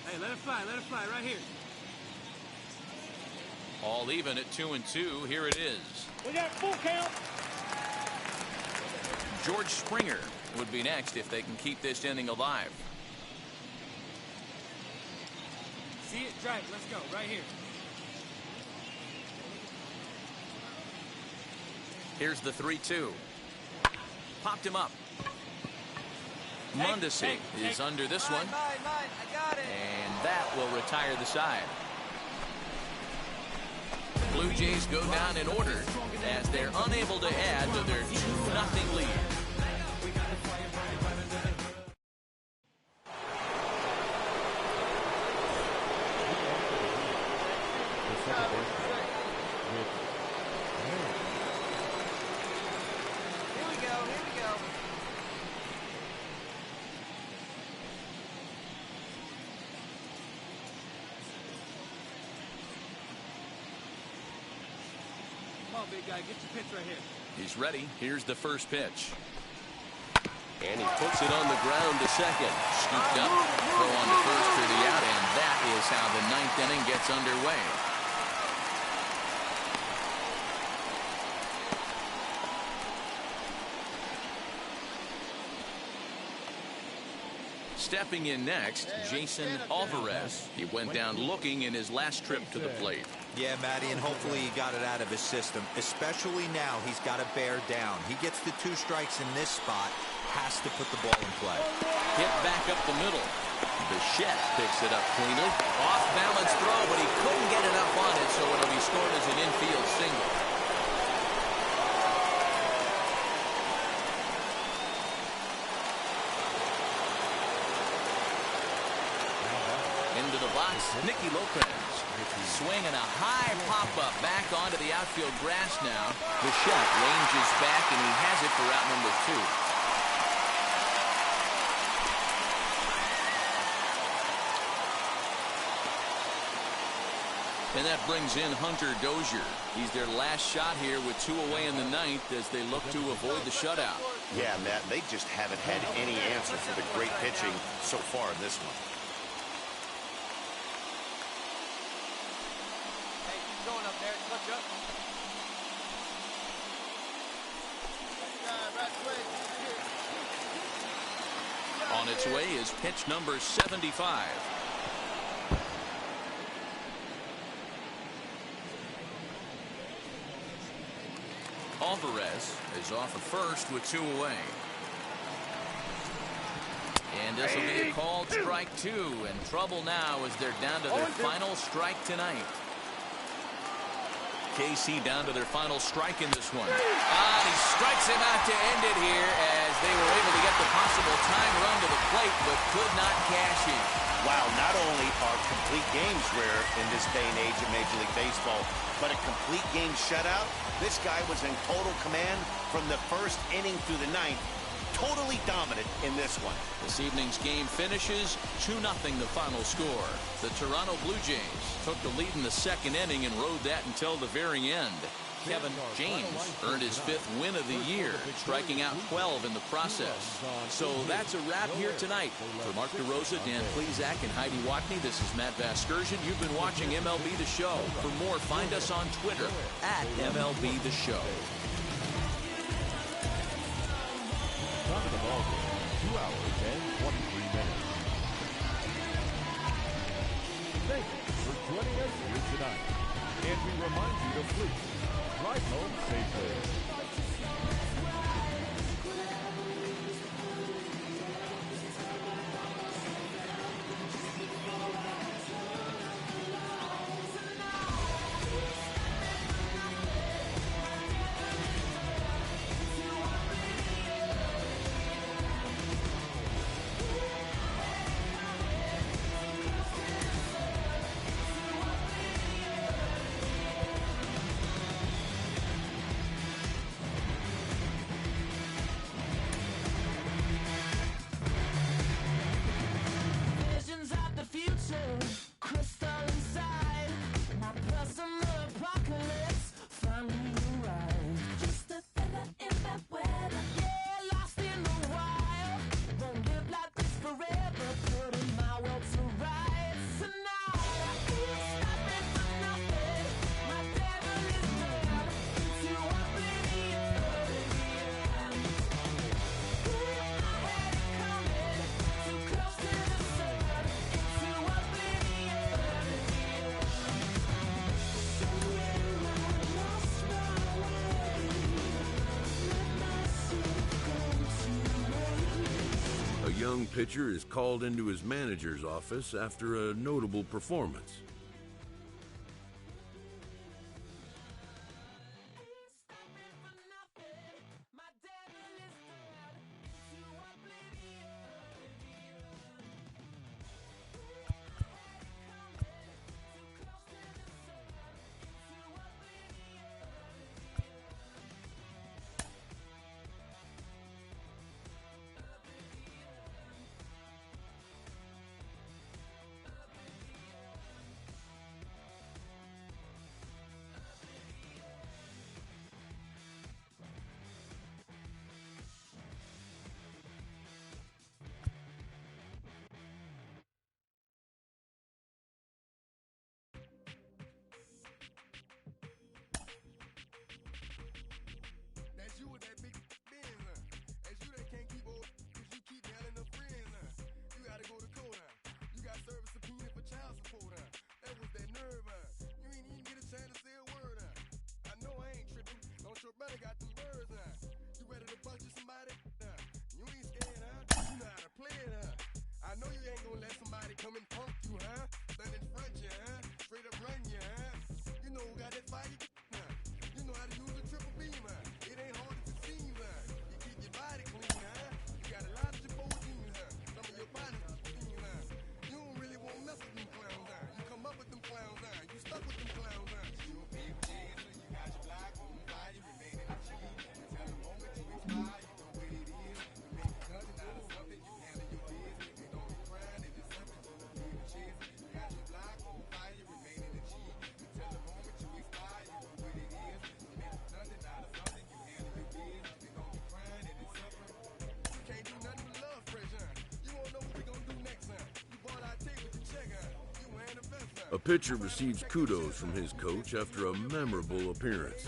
Hey, let it fly right here. All even at 2-2. Here it is. We got full count. George Springer would be next if they can keep this inning alive. See it, drive. Let's go right here. Here's the 3-2. Popped him up. Mondesi is under this one. Mine, I got it. And that will retire the side. Blue Jays go down in order as they're unable to add to their 2-0 lead. Big guy, get your pitch right here. He's ready. Here's the first pitch. And he puts it on the ground to second. Scooped up. Throw on to first for the out, and that is how the 9th inning gets underway. Stepping in next, Jason Alvarez. He went down looking in his last trip to the plate. Yeah, Matty, and hopefully he got it out of his system. Especially now, he's got to bear down. He gets the 2 strikes in this spot, has to put the ball in play. Hit back up the middle. Bichette picks it up cleanly. Off balance throw, but he couldn't get enough on it, so it'll be scored as an infield single. Into the box, Nicky Lopez. Swinging a high pop-up back onto the outfield grass now. Bichette ranges back, and he has it for out number 2. And that brings in Hunter Dozier. He's their last shot here with 2 away in the 9th as they look to avoid the shutout. Yeah, Matt, they just haven't had any answer for the great pitching so far in this one. Hey, keep going up there. Touch up. On its way is pitch number 75. Alvarez is off at first with 2 away. And this will be a called strike 2, and trouble now as they're down to their final strike tonight. KC down to their final strike in this one. He strikes him out to end it here as they were able to get the possible tying run to the plate, but could not cash in. Wow, not only are complete games rare in this day and age of Major League Baseball, but a complete game shutout. This guy was in total command from the first inning through the ninth. Totally dominant in this one. This evening's game finishes 2-0 the final score. The Toronto Blue Jays took the lead in the second inning and rode that until the very end. Kevin James earned his 5th win of the year, striking out 12 in the process. So that's a wrap here tonight. For Mark DeRosa, Dan Plesac, and Heidi Watney, this is Matt Vasgersian. You've been watching MLB The Show. For more, find us on Twitter at MLB The Show. Top of the ball game, 2 hours and 23 minutes. Thank you for joining us here tonight. And we remind you to please drive home safely. Young pitcher is called into his manager's office after a notable performance. Come and punk you, huh? Stand in front you, huh? Straight up run you, huh? You know who got that fire, huh? You know how to use a triple beam, huh? It ain't hard as it seems, huh? You keep your body clean, huh? You got a lot of your bold jeans, huh? Some of your body clean, huh? You don't really want to mess with them clowns, huh? You come up with them clowns, huh? You stuck with them clowns, huh? You a big dancer, you got your block on fire, you remain in the cheese. You tell the moment you expire, you know what it is. You make a cousin out of something, you handle your business. You don't be crying if it's something. A pitcher receives kudos from his coach after a memorable appearance.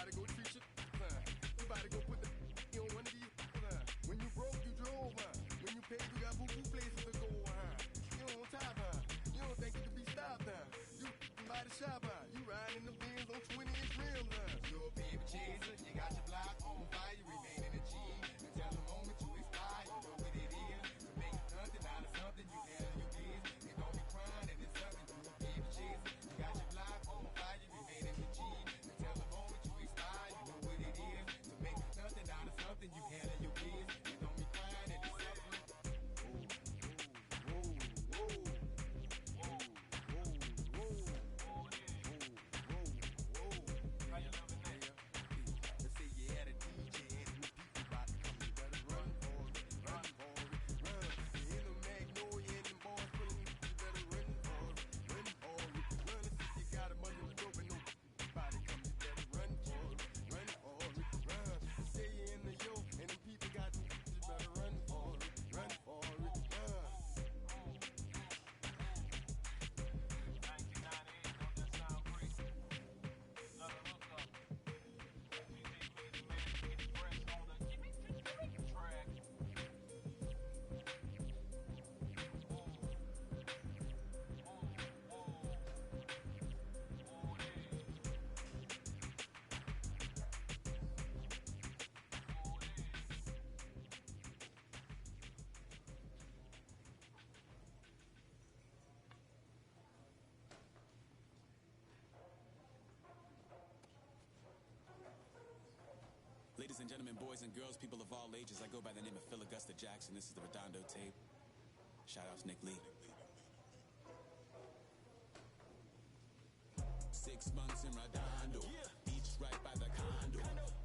about to go treat your you about to go put the on one of these when you broke, you drove, when you paid, you got boo-boo places to go, you on top, you don't think you can be stopped, you by the shop, you riding the Benz on 20-inch rims, you're a baby chaser, you got your block on fire, you remain in the G, until the moment you expire, you know what it is, to make nothing out of something, you handle your biz, you don't be crying and it's something, you're a baby chaser, you got your block on fire, you remain in the G, until the moment you expire, you know what it is, to make nothing out of something, you handle your biz, you don't be crying and it's something. Ladies and gentlemen, boys and girls, people of all ages, I go by the name of Phil Augusta Jackson. This is the Redondo tape. Shout out to Nick Lee. 6 months in Redondo, beach right by the condo.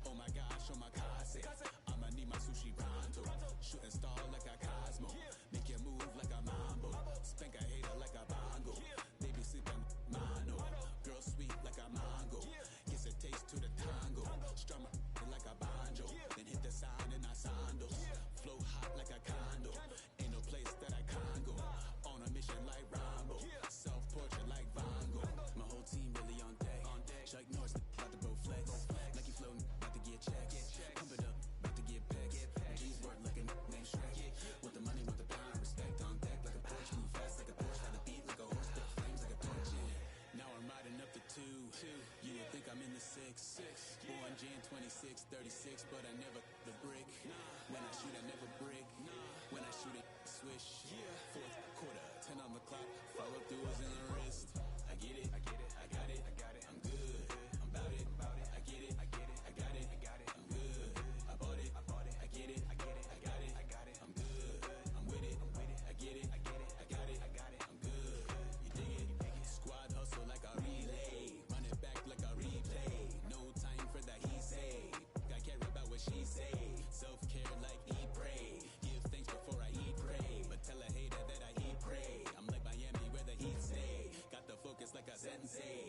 Oh my gosh, oh my casa, I'ma need my sushi pronto. Shooting star like a Cosmo, make you move like a mambo. Spank a hater like a bongo. They be sleeping mono, girl sweet like a mango. Gives a taste to the tango, strum like a banjo, then hit the sign in our sandals. Flow hot like a condo, ain't no place that I can't go. On a mission like Rambo, self-portrait like Van Gogh. My whole team really on deck. Chuck Norris about to bow flex. Like he floating, about to get checks. Pump it up, about to get pegs. G's work like a named Shrek. Want the money, want the power, respect on deck like a Porsche. Move fast like a Porsche, got the beat like a horse, the flames like a torch. Now I'm riding up the 2. You would think I'm in the 6. Born Jan 26, 36, but I never the brick. When I shoot, I never brick. When I shoot it, swish. Fourth quarter, 10 on the clock. Follow through is in the wrist. I get it, I get it, I got it, I got it. I'm good, I'm about it, I get it, I get it, I got it, I got it. I'm good, I bought it, I get it, I get it, I got it, I got it. I'm good, I'm with it, I get it, I get it, I got it, I got it. I'm good, you dig it, squad hustle like a relay, run it back like a replay. No time for that he say, I care about what she say. Self-care like eat, pray, give thanks before I eat, pray. But tell a hater that I eat, pray. I'm like Miami where the heat stay, got the focus like a sensei.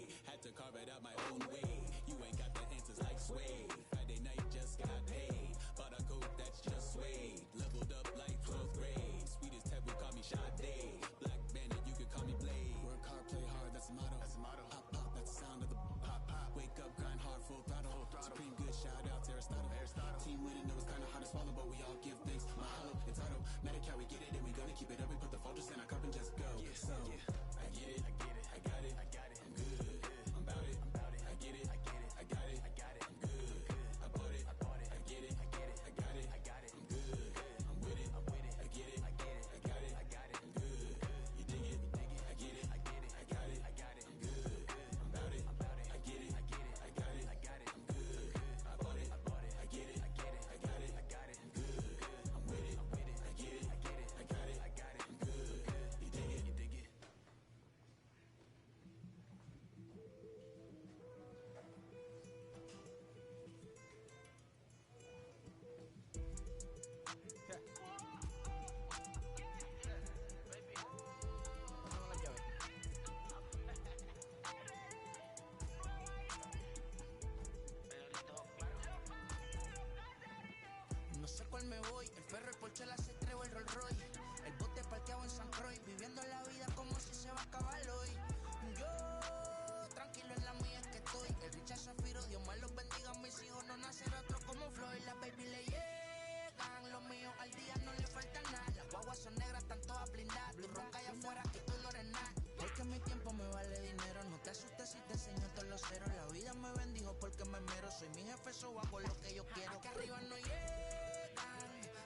confeso, hago lo que yo quiero. Aquí arriba no llegan,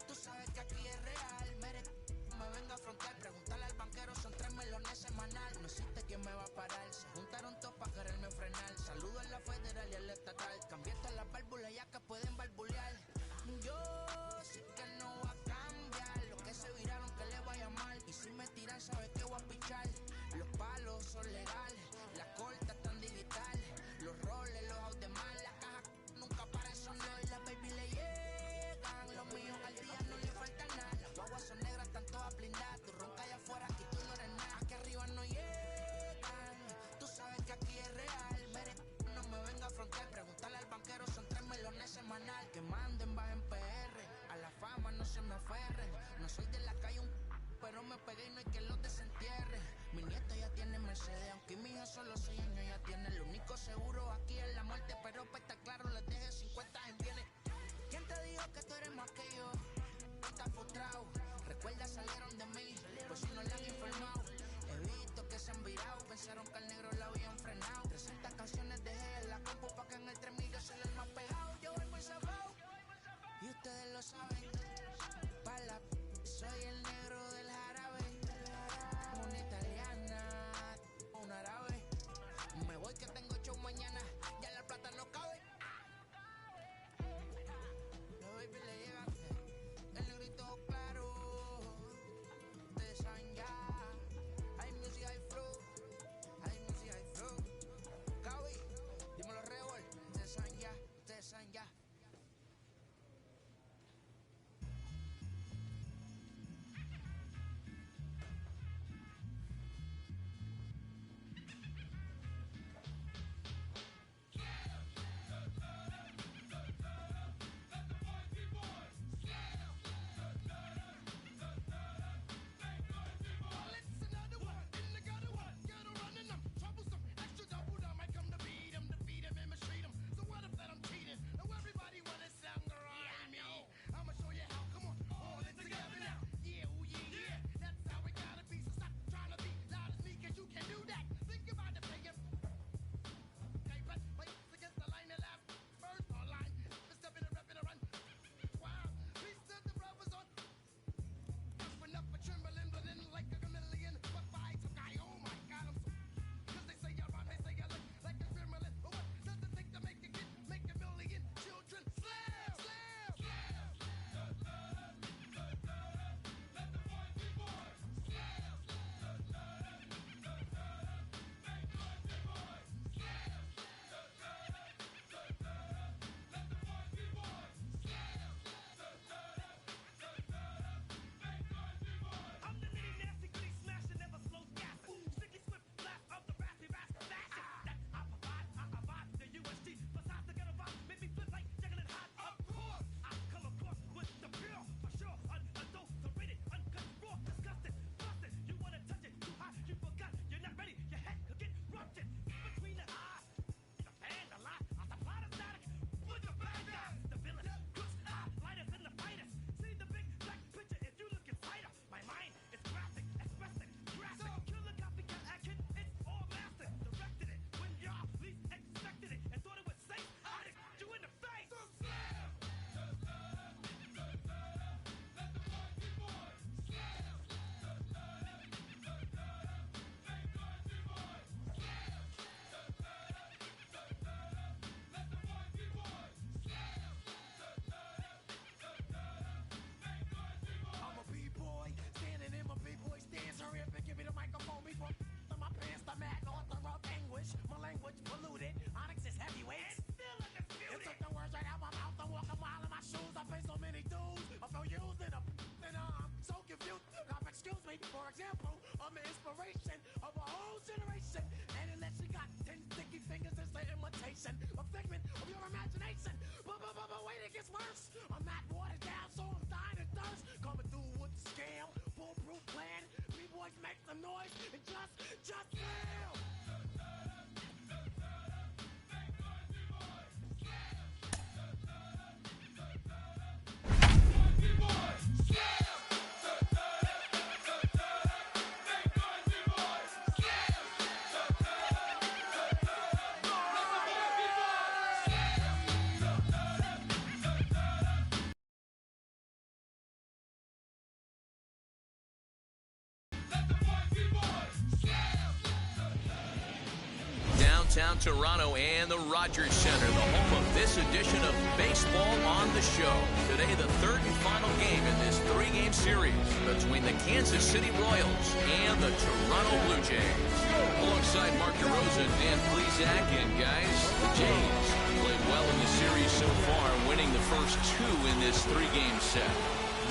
tú sabes que aquí es real. Me venga a frontear, preguntarle al banquero, son 3 melones semanal. No existe quien me va a parar, se juntaron todos para quererme frenar. Saludo a la federal y al estatal, cambié todas las válvulas ya que pueden barbulear. Yo sé que no va a cambiar, los que se viraron que le vaya mal. Y si me tiran, sabes que voy a pichar. Los palos son legales, las cortas están digitales. Los roles, los out de mal, las cajas nunca paran, son los y las baby le llegan. Los míos al día no le falta nada. Las guaguas son negras, están todas blindadas. Tú ronca allá afuera, aquí tú no eres nada. Aquí arriba no llegan, tú sabes que aquí es real. No me venga a frontear, preguntarle al banquero, son 3 melones semanal. Que manden, bajen PR, a la fama no se me aferren. No soy de la calle, pero me pegué y no hay que los desentierre. Mi nieta ya tiene Mercedes, aunque mi hija solo 6 años ya tiene. Lo único seguro aquí es la muerte, pero para estar claro les deje 50 en bienes. ¿Quién te dijo que tú eres más que yo? No estás frustrado, recuerda salieron de mí, pues si no le han informado. He visto que se han virado, pensaron que al negro lo habían frenado. 300 canciones dejé en la compu pa' que en el 3000 soy el más pegado. Yo voy muy zafado, y ustedes lo saben. Pa' la soy el negro del jarabe. Una italiana, un árabe. Me voy que tengo show mañana, ya la plata no cabe. Los baby le llegan, el negrito claro. Ustedes saben ya, hay music, hay flow. Hay music, hay flow. Cabi, dímelo Rebol, ustedes saben ya, ustedes saben ya. For example, I'm an inspiration of a whole generation. And unless you got 10 sticky fingers, it's an imitation, a figment of your imagination. But wait, it gets worse. I'm not watered down, so I'm dying of thirst. Coming through with the scale, foolproof plan. B-boys make some noise and just fail. downtown Toronto and the Rogers Center, the home of this edition of Baseball on the Show. Today, the third and final game in this three-game series between the Kansas City Royals and the Toronto Blue Jays. Alongside Mark DeRosa, Dan Plesac, and guys, the Jays played well in the series so far, winning the first two in this three-game set.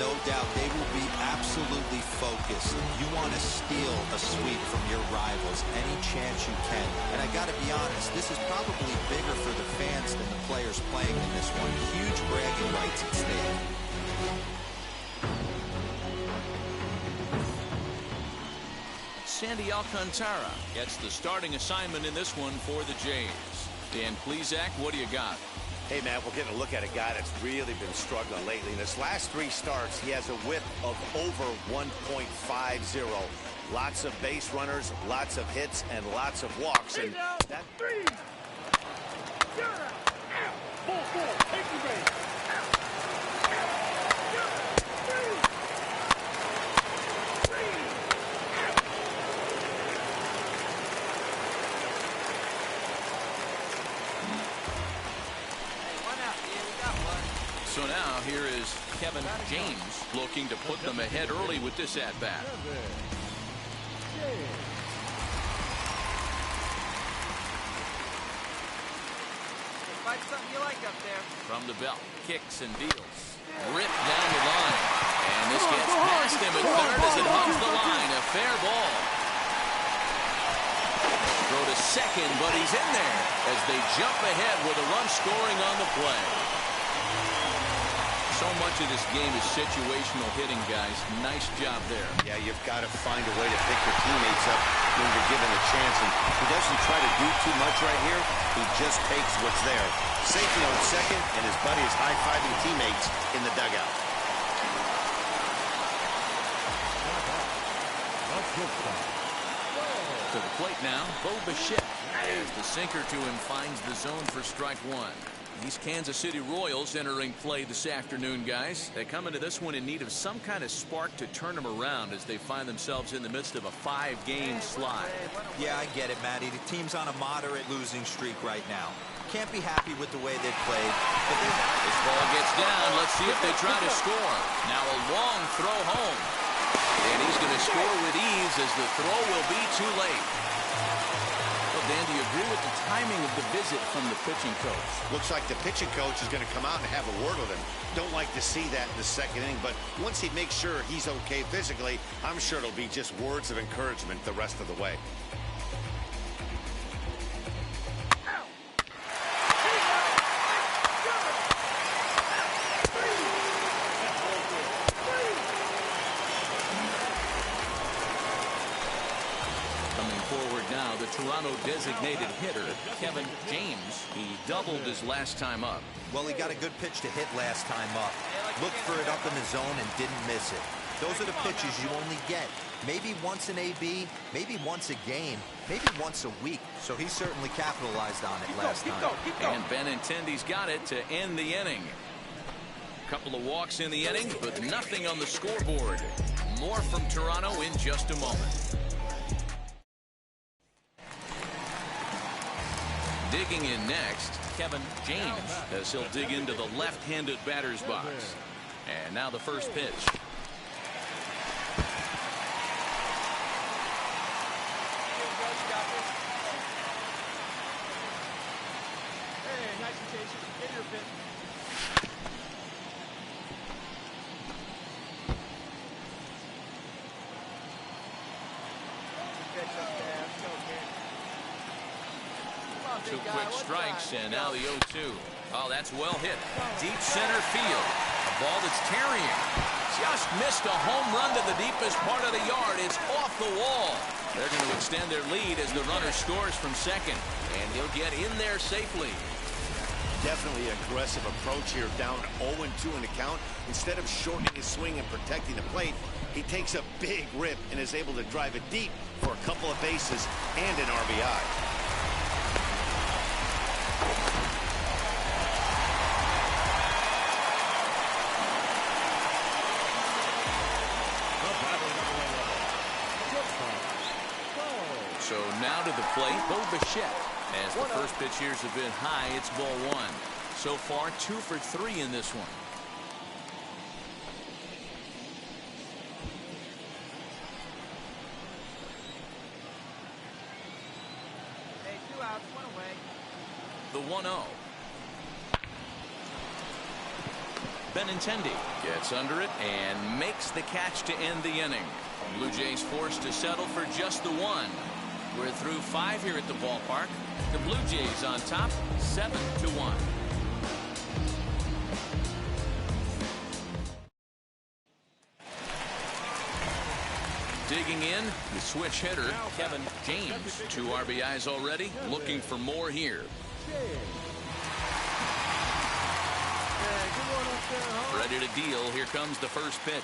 No doubt they will be absolutely focused. You want to steal a sweep from your rivals any chance you can. And I got to be honest, this is probably bigger for the fans than the players playing in this one. Huge bragging rights at stake. Sandy Alcantara gets the starting assignment in this one for the Jays. Dan Plesac, what do you got? Hey, man, we're getting a look at a guy that's really been struggling lately. In his last three starts, he has a whip of over 1.50. Lots of base runners, lots of hits, and lots of walks. And that... Take your base. So now here is Kevin James looking to put them ahead early with this at-bat. Find something you like up there. From the belt, kicks and deals. Ripped down the line. And this gets past him at third as it hugs the line. A fair ball. Throw to second, but he's in there as they jump ahead with a run scoring on the play. So much of this game is situational hitting, guys. Nice job there. Yeah, you've got to find a way to pick your teammates up when you're given a chance. And he doesn't try to do too much right here. He just takes what's there. Safety on second, and his buddy is high-fiving teammates in the dugout. To the plate now, Bo Bichette, as the sinker to him finds the zone for strike one. These Kansas City Royals entering play this afternoon, guys. They come into this one in need of some kind of spark to turn them around as they find themselves in the midst of a 5-game slide. Yeah, I get it, Matty. The team's on a moderate losing streak right now. Can't be happy with the way they played, but they... This ball gets down. Let's see if they try to score. Now a long throw home. And he's going to score with ease as the throw will be too late. Well, Dan, do you agree with the timing of the visit from the pitching coach? Looks like the pitching coach is going to come out and have a word with him. Don't like to see that in the second inning, but once he makes sure he's okay physically, I'm sure it'll be just words of encouragement the rest of the way. Toronto designated hitter, Kevin James. He doubled his last time up. Well, he got a good pitch to hit last time up. Looked for it up in the zone and didn't miss it. Those are the pitches you only get. Maybe once an AB, maybe once a game, maybe once a week. So he certainly capitalized on it last time. And Benintendi's got it to end the inning. Couple of walks in the inning, but nothing on the scoreboard. More from Toronto in just a moment. Digging in next, Kevin James, as he'll dig into the left-handed batter's box. And now the first pitch. Hey, nice and tasty. Get your pitch. Two quick strikes, and now the 0-2. Oh, that's well hit. Deep center field. A ball that's carrying. Just missed a home run to the deepest part of the yard. It's off the wall. They're going to extend their lead as the runner scores from second. And he'll get in there safely. Definitely aggressive approach here, down 0-2 in the count. Instead of shortening his swing and protecting the plate, he takes a big rip and is able to drive it deep for a couple of bases and an RBI. So now to the plate, Bo Bichette. As the first pitch years have been high, it's ball one. So far, 2 for 3 in this one. Hey, 2 outs, 1 away. The 1-0. Benintendi gets under it and makes the catch to end the inning. Blue Jays forced to settle for just the 1. We're through 5 here at the ballpark. The Blue Jays on top, 7-1. Digging in, the switch hitter, Kevin James. 2 RBIs already, looking for more here. Ready to deal. Here comes the first pitch.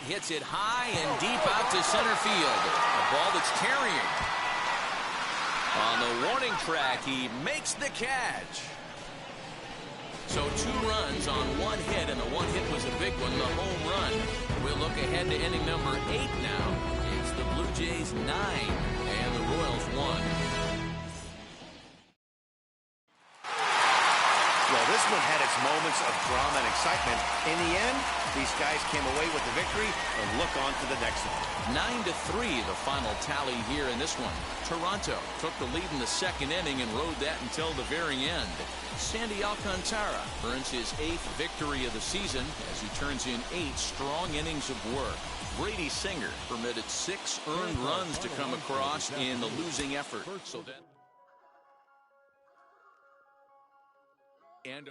Hits it high and deep out to center field. A ball that's carrying. On the warning track, he makes the catch. So 2 runs on 1 hit, and the 1 hit was a big one, the home run. We'll look ahead to inning number 8 now. It's the Blue Jays 9 and the Royals 1. Well, this one had its moments of drama and excitement. In the end, these guys came away with the victory and look on to the next one. 9-3, the final tally here in this one. Toronto took the lead in the second inning and rode that until the very end. Sandy Alcantara earns his 8th victory of the season as he turns in 8 strong innings of work. Brady Singer permitted 6 earned runs to come across in the losing effort. So that. And